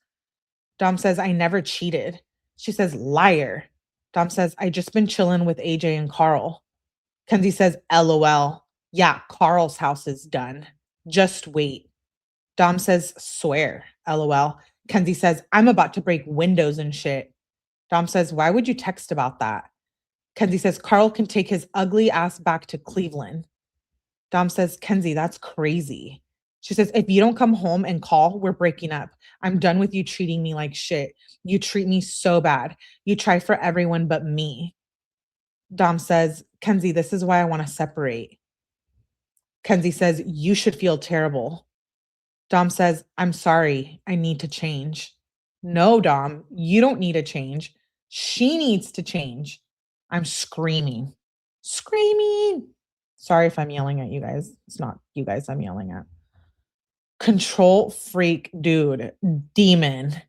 Dom says, I never cheated. She says, liar. Dom says, I just been chilling with AJ and Carl. Kenzie says, LOL. Yeah, Carl's house is done. Just wait. Dom says, swear. LOL. Kenzie says, I'm about to break windows and shit. Dom says, why would you text about that? Kenzie says, Carl can take his ugly ass back to Cleveland. Dom says, Kenzie, that's crazy. She says, if you don't come home and call, we're breaking up. I'm done with you treating me like shit. You treat me so bad. You try for everyone but me. Dom says, Kenzie, this is why I want to separate. Kenzie says, you should feel terrible. Dom says, I'm sorry. I need to change. No, Dom, you don't need to change. She needs to change. I'm screaming. Screaming. Sorry if I'm yelling at you guys. It's not you guys I'm yelling at. Control freak dude. Demon.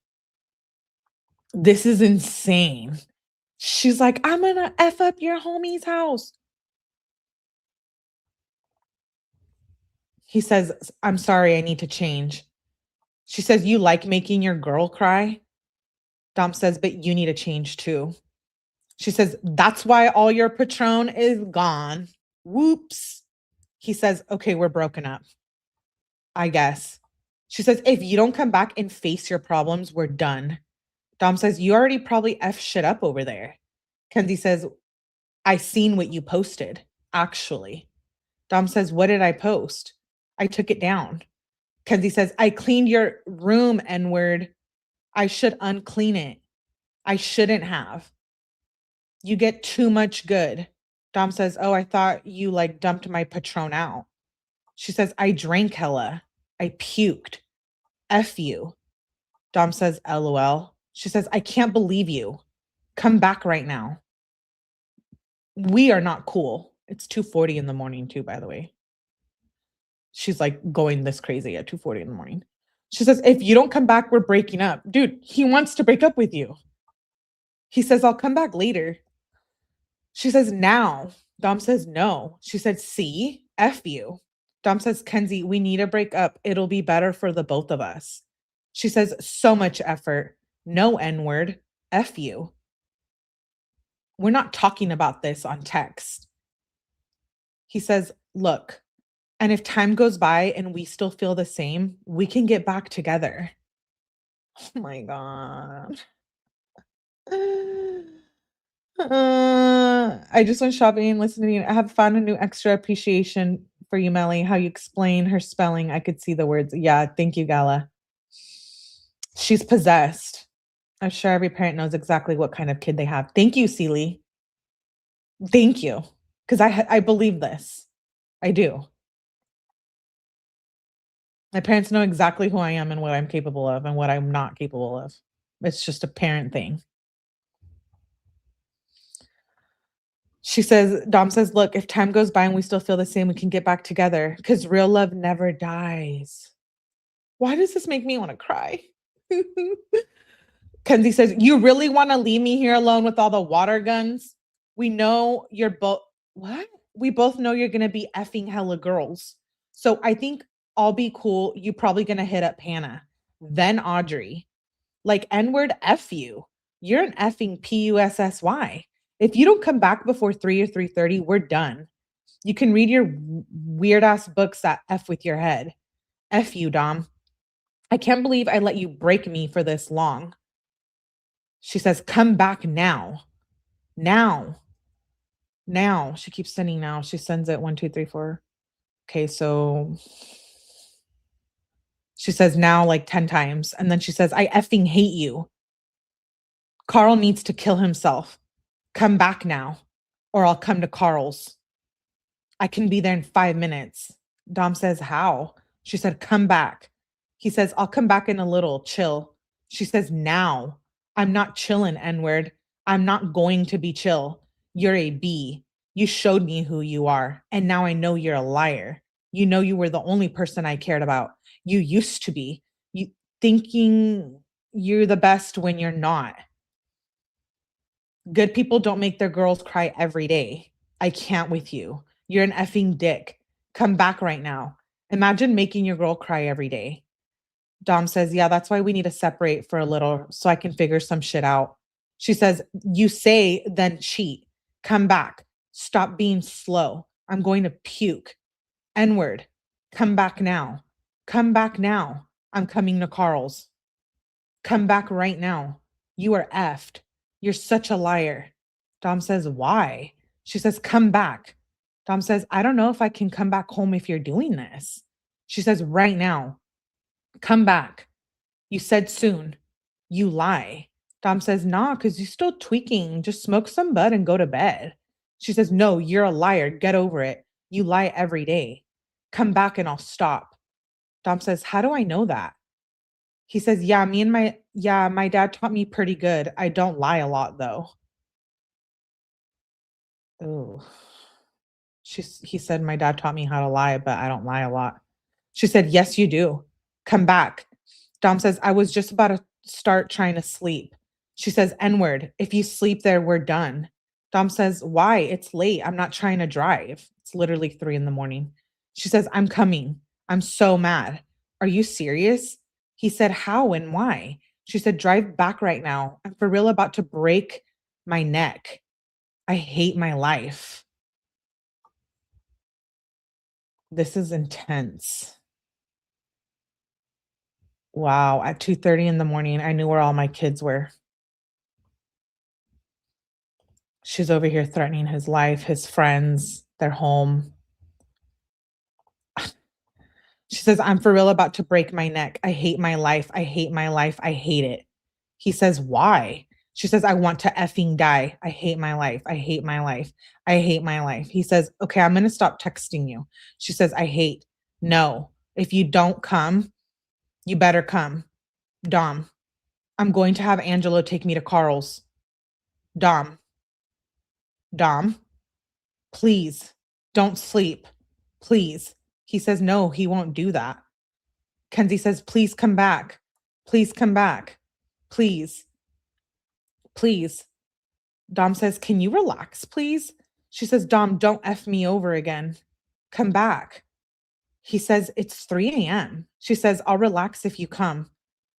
This is insane. She's like, I'm gonna F up your homie's house. He says, I'm sorry, I need to change. She says, you like making your girl cry? Dom says, but you need to change too. She says, that's why all your Patron is gone. Whoops. He says, okay, we're broken up, I guess. She says, if you don't come back and face your problems, we're done. Dom says, you already probably F shit up over there. Kenzie says, I seen what you posted, actually. Dom says, what did I post? I took it down. Kenzie says, I cleaned your room, N-word. I should unclean it. I shouldn't have. You get too much good. Dom says, oh, I thought you like dumped my Patron out. She says, I drank hella. I puked. F you. Dom says, LOL. She says, I can't believe you. Come back right now. We are not cool. It's 2:40 in the morning too, by the way. She's like going this crazy at 2:40 in the morning. She says, if you don't come back, we're breaking up. Dude, he wants to break up with you. He says, I'll come back later. She says, now. Dom says, no. She said, see, F you. Dom says, Kenzie, we need to break up. It'll be better for the both of us. She says, so much effort. No N-word. F you. We're not talking about this on text. He says, look, and if time goes by and we still feel the same, we can get back together. Oh my God. I just went shopping and listening. I have found a new extra appreciation for you, Melly. How you explain her spelling. I could see the words. Yeah, thank you, Gala. She's possessed. I'm sure every parent knows exactly what kind of kid they have. Thank you, Celie. Thank you. Because I believe this. I do. My parents know exactly who I am and what I'm capable of and what I'm not capable of. It's just a parent thing. She says, Dom says, look, if time goes by and we still feel the same, we can get back together because real love never dies. Why does this make me want to cry? Kenzie says, you really want to leave me here alone with all the water guns? We know you're both, what? We both know you're going to be effing hella girls. So I think I'll be cool. You're probably going to hit up Hannah, then Audrey. Like N-word F you. You're an effing PUSSY. If you don't come back before 3 or 3:30, we're done. You can read your weird ass books that F with your head. F you, Dom. I can't believe I let you break me for this long. She says, come back now. Now. Now. She keeps sending now. She sends it 1, 2, 3, 4. Okay, so she says now like 10 times. And then she says, I effing hate you. Carl needs to kill himself. Come back now, or I'll come to Carl's. I can be there in 5 minutes. Dom says, how? She said, come back. He says, I'll come back in a little, chill. She says, now. I'm not chilling, N-word. I'm not going to be chill. You're a B. You showed me who you are, and now I know you're a liar. You know you were the only person I cared about. You used to be. You thinking you're the best when you're not. Good people don't make their girls cry every day. I can't with you. You're an effing dick. Come back right now. Imagine making your girl cry every day. Dom says, yeah, that's why we need to separate for a little so I can figure some shit out. She says, you say, then cheat. Come back. Stop being slow. I'm going to puke. N-word. Come back now. Come back now. I'm coming to Carl's. Come back right now. You are effed. You're such a liar. Dom says, why? She says, come back. Dom says, I don't know if I can come back home if you're doing this. She says, right now. Come back. You said soon. You lie. Dom says, nah, because you're still tweaking. Just smoke some bud and go to bed. She says, no, you're a liar. Get over it. You lie every day. Come back and I'll stop. Dom says, how do I know that? He says, yeah, my dad taught me pretty good. I don't lie a lot though. Oh, he said, my dad taught me how to lie, but I don't lie a lot. She said, yes, you do. Come back. Dom says, I was just about to start trying to sleep. She says, N-word, if you sleep there, we're done. Dom says, why? It's late. I'm not trying to drive. It's literally 3 a.m. She says, I'm coming. I'm so mad. Are you serious? He said, how and why? She said, drive back right now. I'm for real about to break my neck. I hate my life. This is intense. Wow. At 2:30 in the morning, I knew where all my kids were. She's over here threatening his life, his friends, their home. She says, I'm for real about to break my neck. I hate my life. I hate my life. I hate it. He says, why? She says, I want to effing die. I hate my life. I hate my life. I hate my life. He says, okay, I'm going to stop texting you. She says, I hate. No, if you don't come, you better come. Dom, I'm going to have Angelo take me to Carl's. Dom, please don't sleep. Please. He says, no, he won't do that. Kenzie says, please come back. Please come back. Please. Please. Dom says, can you relax, please? She says, Dom, don't F me over again. Come back. He says, it's 3 a.m. She says, I'll relax if you come.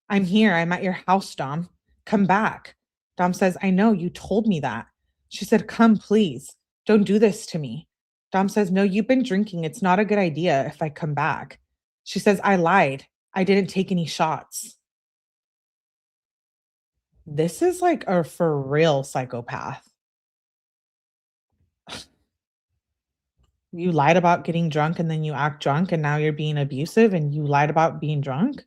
I'm here. I'm at your house, Dom. Come back. Dom says, I know. You told me that. She said, come, please. Don't do this to me. Dom says, no, you've been drinking. It's not a good idea if I come back. She says, I lied. I didn't take any shots. This is like a for real psychopath. You lied about getting drunk and then you act drunk and now you're being abusive and you lied about being drunk?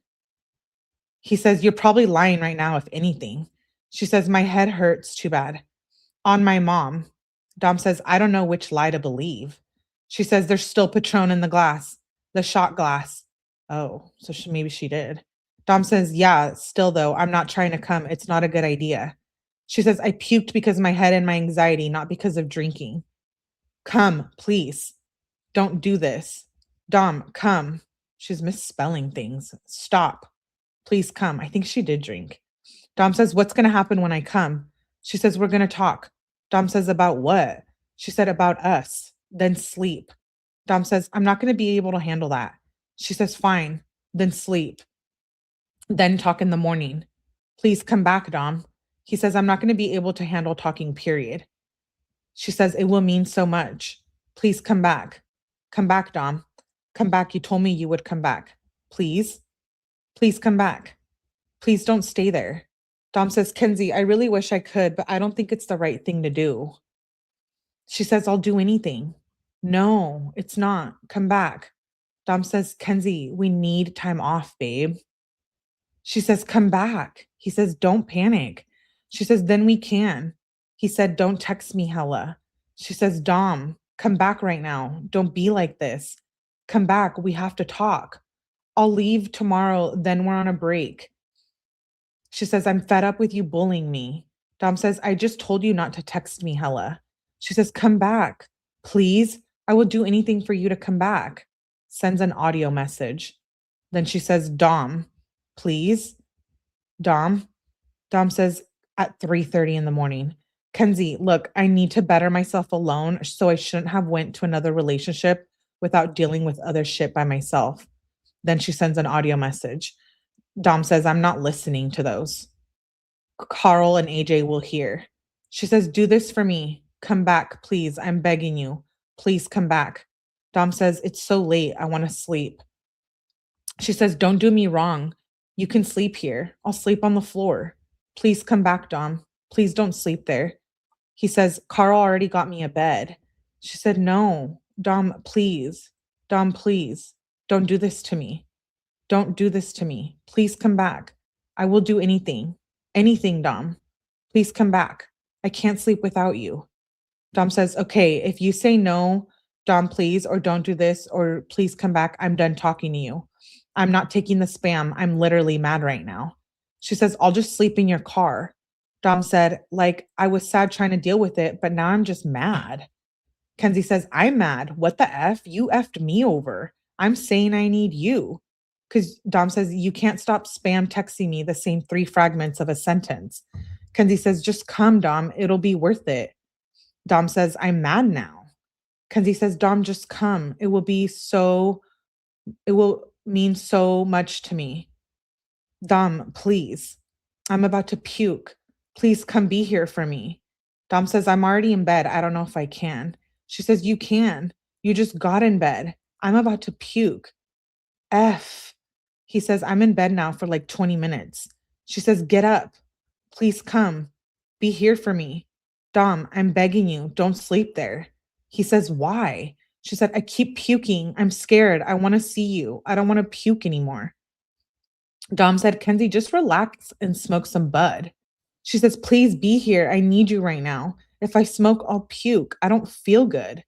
He says, you're probably lying right now, if anything. She says, my head hurts too bad. On my mom. Dom says, I don't know which lie to believe. She says, there's still Patron in the glass, the shot glass. Oh, so maybe she did. Dom says, yeah, still though, I'm not trying to come. It's not a good idea. She says, I puked because of my head and my anxiety, not because of drinking. Come, please. Don't do this. Dom, come. She's misspelling things. Stop. Please come. I think she did drink. Dom says, what's going to happen when I come? She says, we're going to talk. Dom says, about what? She said, about us. Then sleep. Dom says, I'm not going to be able to handle that. She says, fine. Then sleep. Then talk in the morning. Please come back, Dom. He says, I'm not going to be able to handle talking, period. She says, it will mean so much. Please come back. Come back, Dom. Come back. You told me you would come back. Please. Please come back. Please don't stay there. Dom says, Kenzie, I really wish I could, but I don't think it's the right thing to do. She says, I'll do anything. No, it's not. Come back. Dom says, Kenzie, we need time off, babe. She says, come back. He says, don't panic. She says, then we can. He said, don't text me, Hella. She says, Dom, come back right now. Don't be like this. Come back. We have to talk. I'll leave tomorrow. Then we're on a break. She says, I'm fed up with you bullying me. Dom says, I just told you not to text me, Hella. She says, come back. Please. I will do anything for you to come back. Sends an audio message. Then she says, Dom, please. Dom says at 3:30 in the morning, Kenzie, look, I need to better myself alone, so I shouldn't have went to another relationship without dealing with other shit by myself. Then she sends an audio message. Dom says, I'm not listening to those. Carl and AJ will hear. She says, do this for me. Come back, please. I'm begging you. Please come back. Dom says, it's so late. I want to sleep. She says, don't do me wrong. You can sleep here. I'll sleep on the floor. Please come back, Dom. Please don't sleep there. He says, Carl already got me a bed. She said, no, Dom, please. Dom, please. Don't do this to me. Don't do this to me. Please come back. I will do anything. Anything, Dom. Please come back. I can't sleep without you. Dom says, okay, if you say no, Dom, please, or don't do this, or please come back, I'm done talking to you. I'm not taking the spam. I'm literally mad right now. She says, I'll just sleep in your car. Dom said, like, I was sad trying to deal with it, but now I'm just mad. Kenzie says, I'm mad. What the F? You effed me over. I'm saying I need you. Because Dom says, you can't stop spam texting me the same 3 fragments of a sentence. Kenzie says, just come, Dom. It'll be worth it. Dom says, I'm mad now. Kenzie says, Dom, just come. It will mean so much to me. Dom, please. I'm about to puke. Please come be here for me. Dom says, I'm already in bed. I don't know if I can. She says, you can. You just got in bed. I'm about to puke. F. He says, I'm in bed now for like 20 minutes. She says, get up. Please come. Be here for me. Dom, I'm begging you. Don't sleep there. He says, why? She said, I keep puking. I'm scared. I want to see you. I don't want to puke anymore. Dom said, Kenzie, just relax and smoke some bud. She says, please be here. I need you right now. If I smoke, I'll puke. I don't feel good.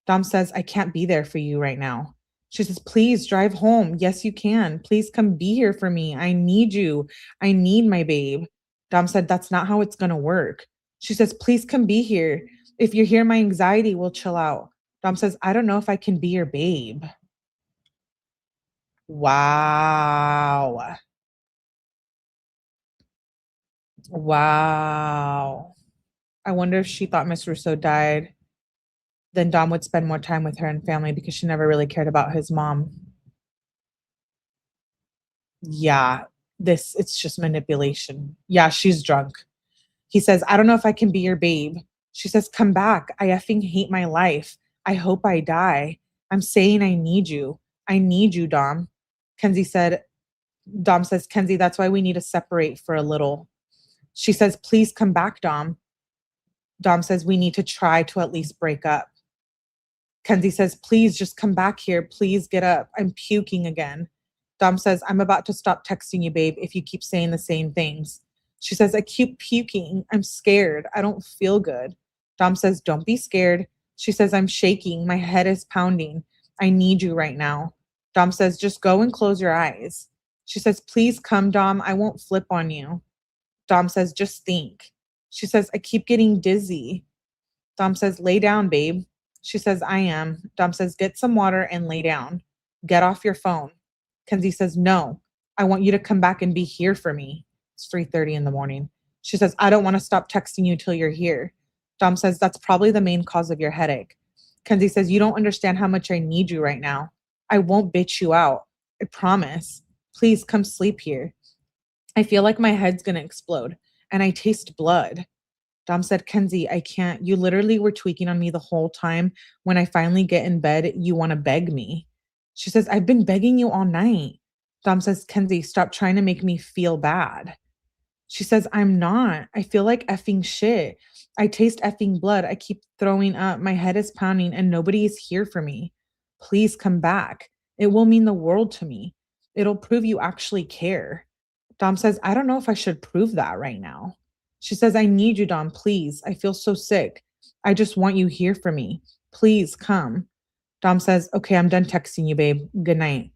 Dom says, I can't be there for you right now. She says, please drive home. Yes, you can. Please come be here for me. I need you. I need my babe. Dom said, that's not how it's going to work. She says, please come be here. If you're here, my anxiety will chill out. Dom says, I don't know if I can be your babe. Wow. Wow. I wonder if she thought Miss Russo died, then Dom would spend more time with her and family because she never really cared about his mom. Yeah, it's just manipulation. Yeah, she's drunk. He says, I don't know if I can be your babe. She says, come back. I effing hate my life. I hope I die. I'm saying I need you. I need you, Dom. Kenzie said, Dom says, Kenzie, that's why we need to separate for a little. She says, please come back, Dom. Dom says, we need to try to at least break up. Kenzie says, please just come back here. Please get up. I'm puking again. Dom says, I'm about to stop texting you, babe, if you keep saying the same things. She says, I keep puking. I'm scared. I don't feel good. Dom says, don't be scared. She says, I'm shaking. My head is pounding. I need you right now. Dom says, just go and close your eyes. She says, please come, Dom. I won't flip on you. Dom says, just think. She says, I keep getting dizzy. Dom says, lay down, babe. She says, I am. Dom says, get some water and lay down. Get off your phone. Kenzie says, no, I want you to come back and be here for me. It's 3:30 in the morning. She says, I don't want to stop texting you till you're here. Dom says, that's probably the main cause of your headache. Kenzie says, you don't understand how much I need you right now. I won't bitch you out. I promise. Please come sleep here. I feel like my head's going to explode and I taste blood. Dom said, Kenzie, I can't. You literally were tweaking on me the whole time. When I finally get in bed, you want to beg me. She says, I've been begging you all night. Dom says, Kenzie, stop trying to make me feel bad. She says, I'm not. I feel like effing shit. I taste effing blood. I keep throwing up. My head is pounding and nobody is here for me. Please come back. It will mean the world to me. It'll prove you actually care. Dom says, I don't know if I should prove that right now. She says, I need you, Dom, please. I feel so sick. I just want you here for me. Please come. Dom says, okay, I'm done texting you, babe. Good night.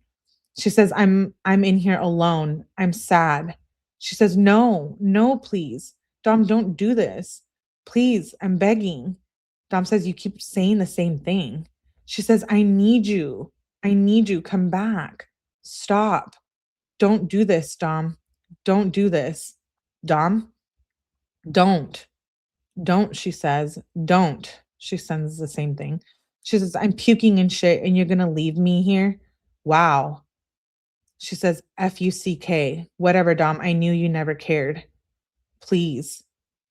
She says, I'm in here alone. I'm sad. She says, no, no, please. Dom, don't do this. Please, I'm begging. Dom says, you keep saying the same thing. She says, I need you. I need you. Come back. Stop. Don't do this, Dom. Don't do this. Dom, don't. Don't, she says. Don't. She sends the same thing. She says, I'm puking and shit, and you're going to leave me here? Wow. She says, FUCK. Whatever, Dom. I knew you never cared. Please.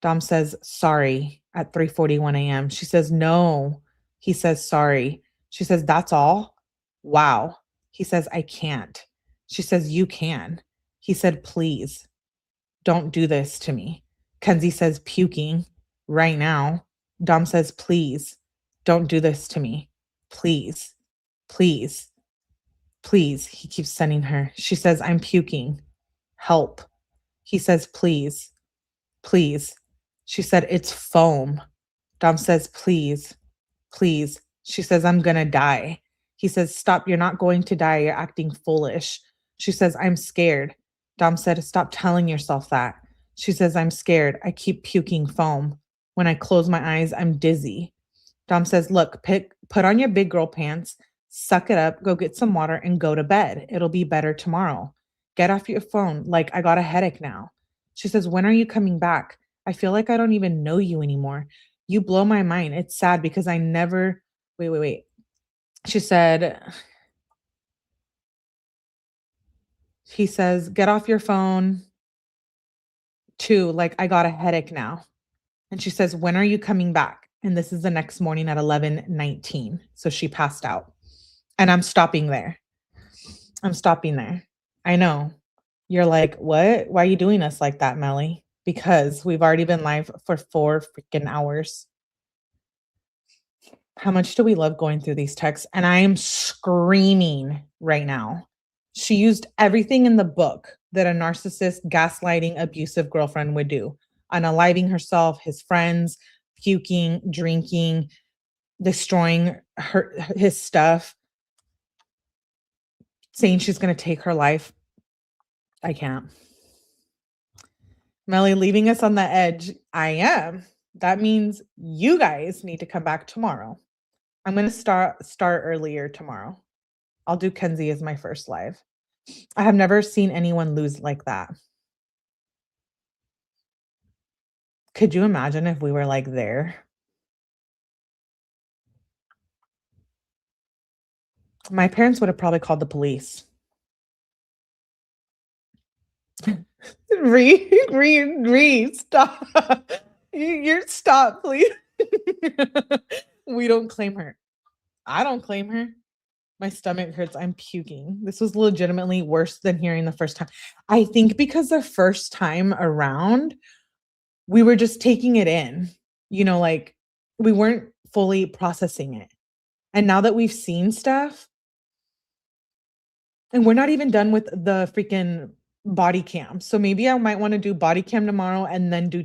Dom says, sorry at 3:41 a.m. She says, no. He says, sorry. She says, that's all? Wow. He says, I can't. She says, you can. He said, please. Don't do this to me. Kenzie says, puking right now. Dom says, please, don't do this to me. Please, please, please. He keeps sending her. She says, I'm puking. Help. He says, please, please. She said, it's foam. Dom says, please, please. She says, I'm going to die. He says, stop. You're not going to die. You're acting foolish. She says, I'm scared. Dom said, stop telling yourself that. She says, I'm scared. I keep puking foam. When I close my eyes, I'm dizzy. Dom says, look, put on your big girl pants, suck it up, go get some water, and go to bed. It'll be better tomorrow. Get off your phone. Like, I got a headache now. She says, when are you coming back? I feel like I don't even know you anymore. You blow my mind. It's sad because I never, wait. She said, he says, get off your phone. 2, like, I got a headache now. And she says, when are you coming back? And this is the next morning at 11:19. So she passed out. And I'm stopping there. I know. You're like, what? Why are you doing us like that, Melly? Because we've already been live for 4 freaking hours. How much do we love going through these texts? And I am screaming right now. She used everything in the book that a narcissist, gaslighting, abusive girlfriend would do. Unaliving herself, his friends, puking, drinking, destroying his stuff, saying she's going to take her life. I can't. Melly leaving us on the edge. I am. That means you guys need to come back tomorrow. I'm going to start earlier tomorrow. I'll do Kenzie as my first live. I have never seen anyone lose like that. Could you imagine if we were like there? My parents would have probably called the police. Reed, stop. You're stop, please. We don't claim her. I don't claim her. My stomach hurts. I'm puking. This was legitimately worse than hearing the first time. I think because the first time around, we were just taking it in, like we weren't fully processing it. And now that we've seen stuff, and we're not even done with the freaking body cam. So maybe I might want to do body cam tomorrow and then do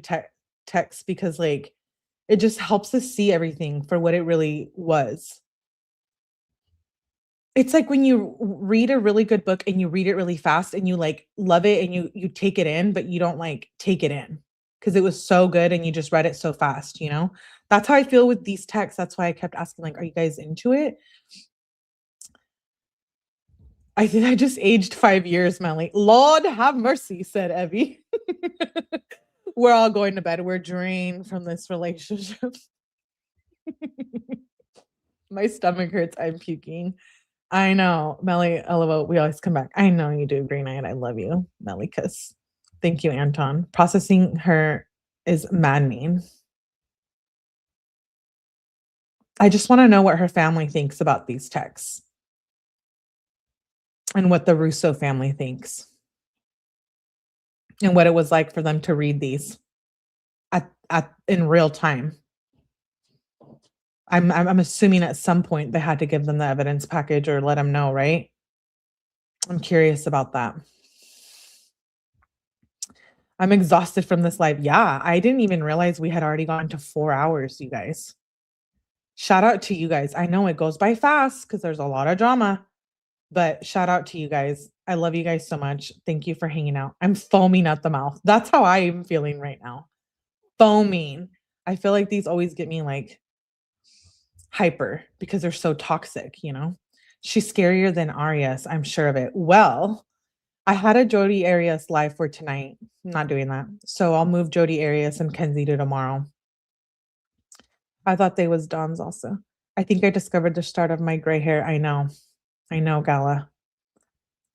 text because like it just helps us see everything for what it really was. It's like when you read a really good book and you read it really fast and you like love it and you take it in, but you don't like take it in because it was so good and you just read it so fast, That's how I feel with these texts. That's why I kept asking, like, are you guys into it? I think I just aged 5 years, Melly. Lord have mercy, said Evie. We're all going to bed. We're drained from this relationship. My stomach hurts. I'm puking. I know, Melly, LOL, we always come back. I know you do, Green Eyed. I love you, Melly Kiss. Thank you, Anton. Processing her is maddening. I just want to know what her family thinks about these texts and what the Russo family thinks and what it was like for them to read these in real time. I'm assuming at some point they had to give them the evidence package or let them know, right? I'm curious about that. I'm exhausted from this live. Yeah, I didn't even realize we had already gone to 4 hours, you guys. Shout out to you guys. I know it goes by fast because there's a lot of drama, but shout out to you guys. I love you guys so much. Thank you for hanging out. I'm foaming at the mouth. That's how I am feeling right now. Foaming. I feel like these always get me like hyper because they're so toxic, She's scarier than Arias. I'm sure of it. Well, I had a Jodi Arias live for tonight. I'm not doing that. So I'll move Jodi Arias and Kenzie to tomorrow. I thought they was Dom's also. I think I discovered the start of my gray hair. I know, Gala.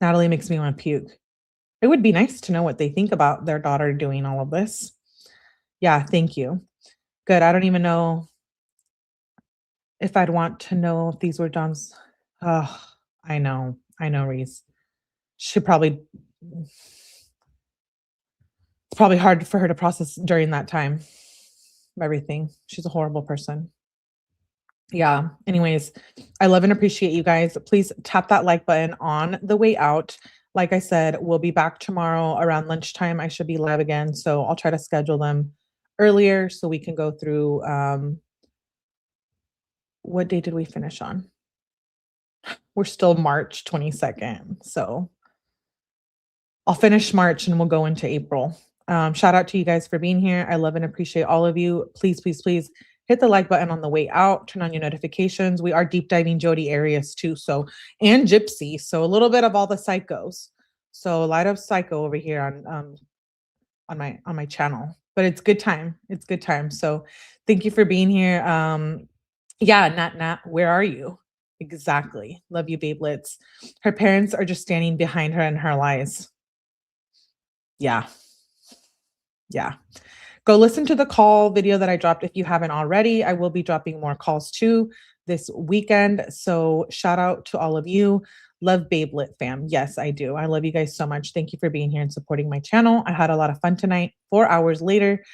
Natalie makes me want to puke. It would be nice to know what they think about their daughter doing all of this. Yeah, thank you. Good. I don't even know if I'd want to know if these were Dom's. Oh, I know, Reese. It's probably hard for her to process during that time. Everything. She's a horrible person. Yeah. Anyways, I love and appreciate you guys. Please tap that like button on the way out. Like I said, we'll be back tomorrow around lunchtime. I should be live again. So I'll try to schedule them earlier so we can go through. What day did we finish on? We're still March 22nd. So I'll finish March and we'll go into April. Shout out to you guys for being here. I love and appreciate all of you. Please, please, please hit the like button on the way out. Turn on your notifications. We are deep diving Jodi Arias too. So, and Gypsy. So a little bit of all the psychos. So light up psycho over here on my channel. But it's good time. It's good time. So thank you for being here. Yeah, Nat, where are you? Exactly. Love you, babelets. Her parents are just standing behind her and her lies. Yeah. Yeah. Go listen to the call video that I dropped if you haven't already. I will be dropping more calls too this weekend. So shout out to all of you. Love Babe Lit fam. Yes, I do. I love you guys so much. Thank you for being here and supporting my channel. I had a lot of fun tonight. 4 hours later,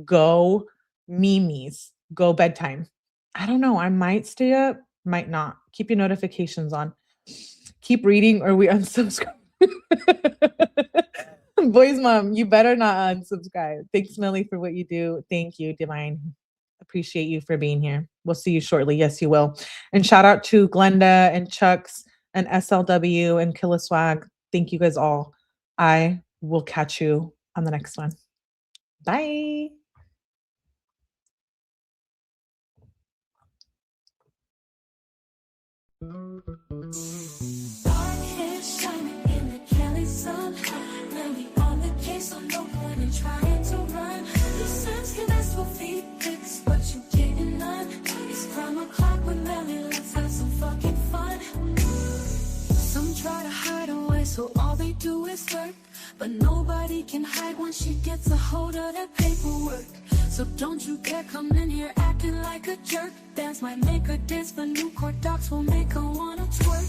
go Mimi's. Go bedtime. I don't know. I might stay up, might not. Keep your notifications on. Keep reading or we unsubscribe. Boys mom, you better not unsubscribe. Thanks, Millie, for what you do. Thank you, Divine. Appreciate you for being here. We'll see you shortly. Yes, you will. And shout out to Glenda and Chucks and SLW and 𝗠𝗲𝗹𝗆𝗆. Thank you guys all. I will catch you on the next one. Bye. Dark hair shining in the Cali sun. Really on the case, so no point in trying to run. The sense can ask for feedbacks, but you getting none. It's 𝗠𝗲𝗹𝗆𝗆 with Melly, let's have some fucking fun. Some try to hide away, so all they do is work. But nobody can hide once she gets a hold of that paperwork. So don't you dare come in here acting like a jerk. Dance might make her dance, but new court docs will make her wanna twerk.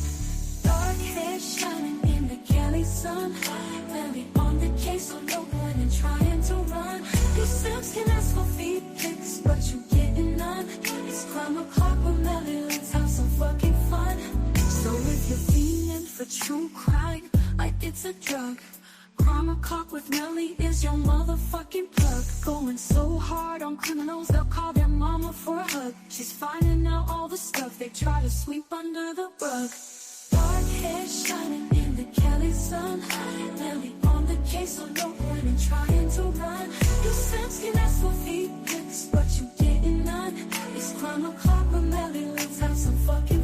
Dark hair shining in the Cali sun. Melly on the case, so no point in trying to run. These Sims can ask for feedbacks, but you getting none. It's 𝗠𝗲𝗆𝗆 with Melly, let's have some fucking fun. So if you're feeling for true crime, like it's a drug, 𝗠𝗲𝗆𝗆 with Melly is your motherfucking plug. Going so hard on criminals, they'll call their mama for a hug. She's finding out all the stuff they try to sweep under the rug. Dark hair shining in the Cali sun. Melly on the case, so no point in trying to run. You Sims can ask for feedbacks, but you getting none. It's 𝗠𝗲𝗆𝗆𝗆 with Melly, let's have some fucking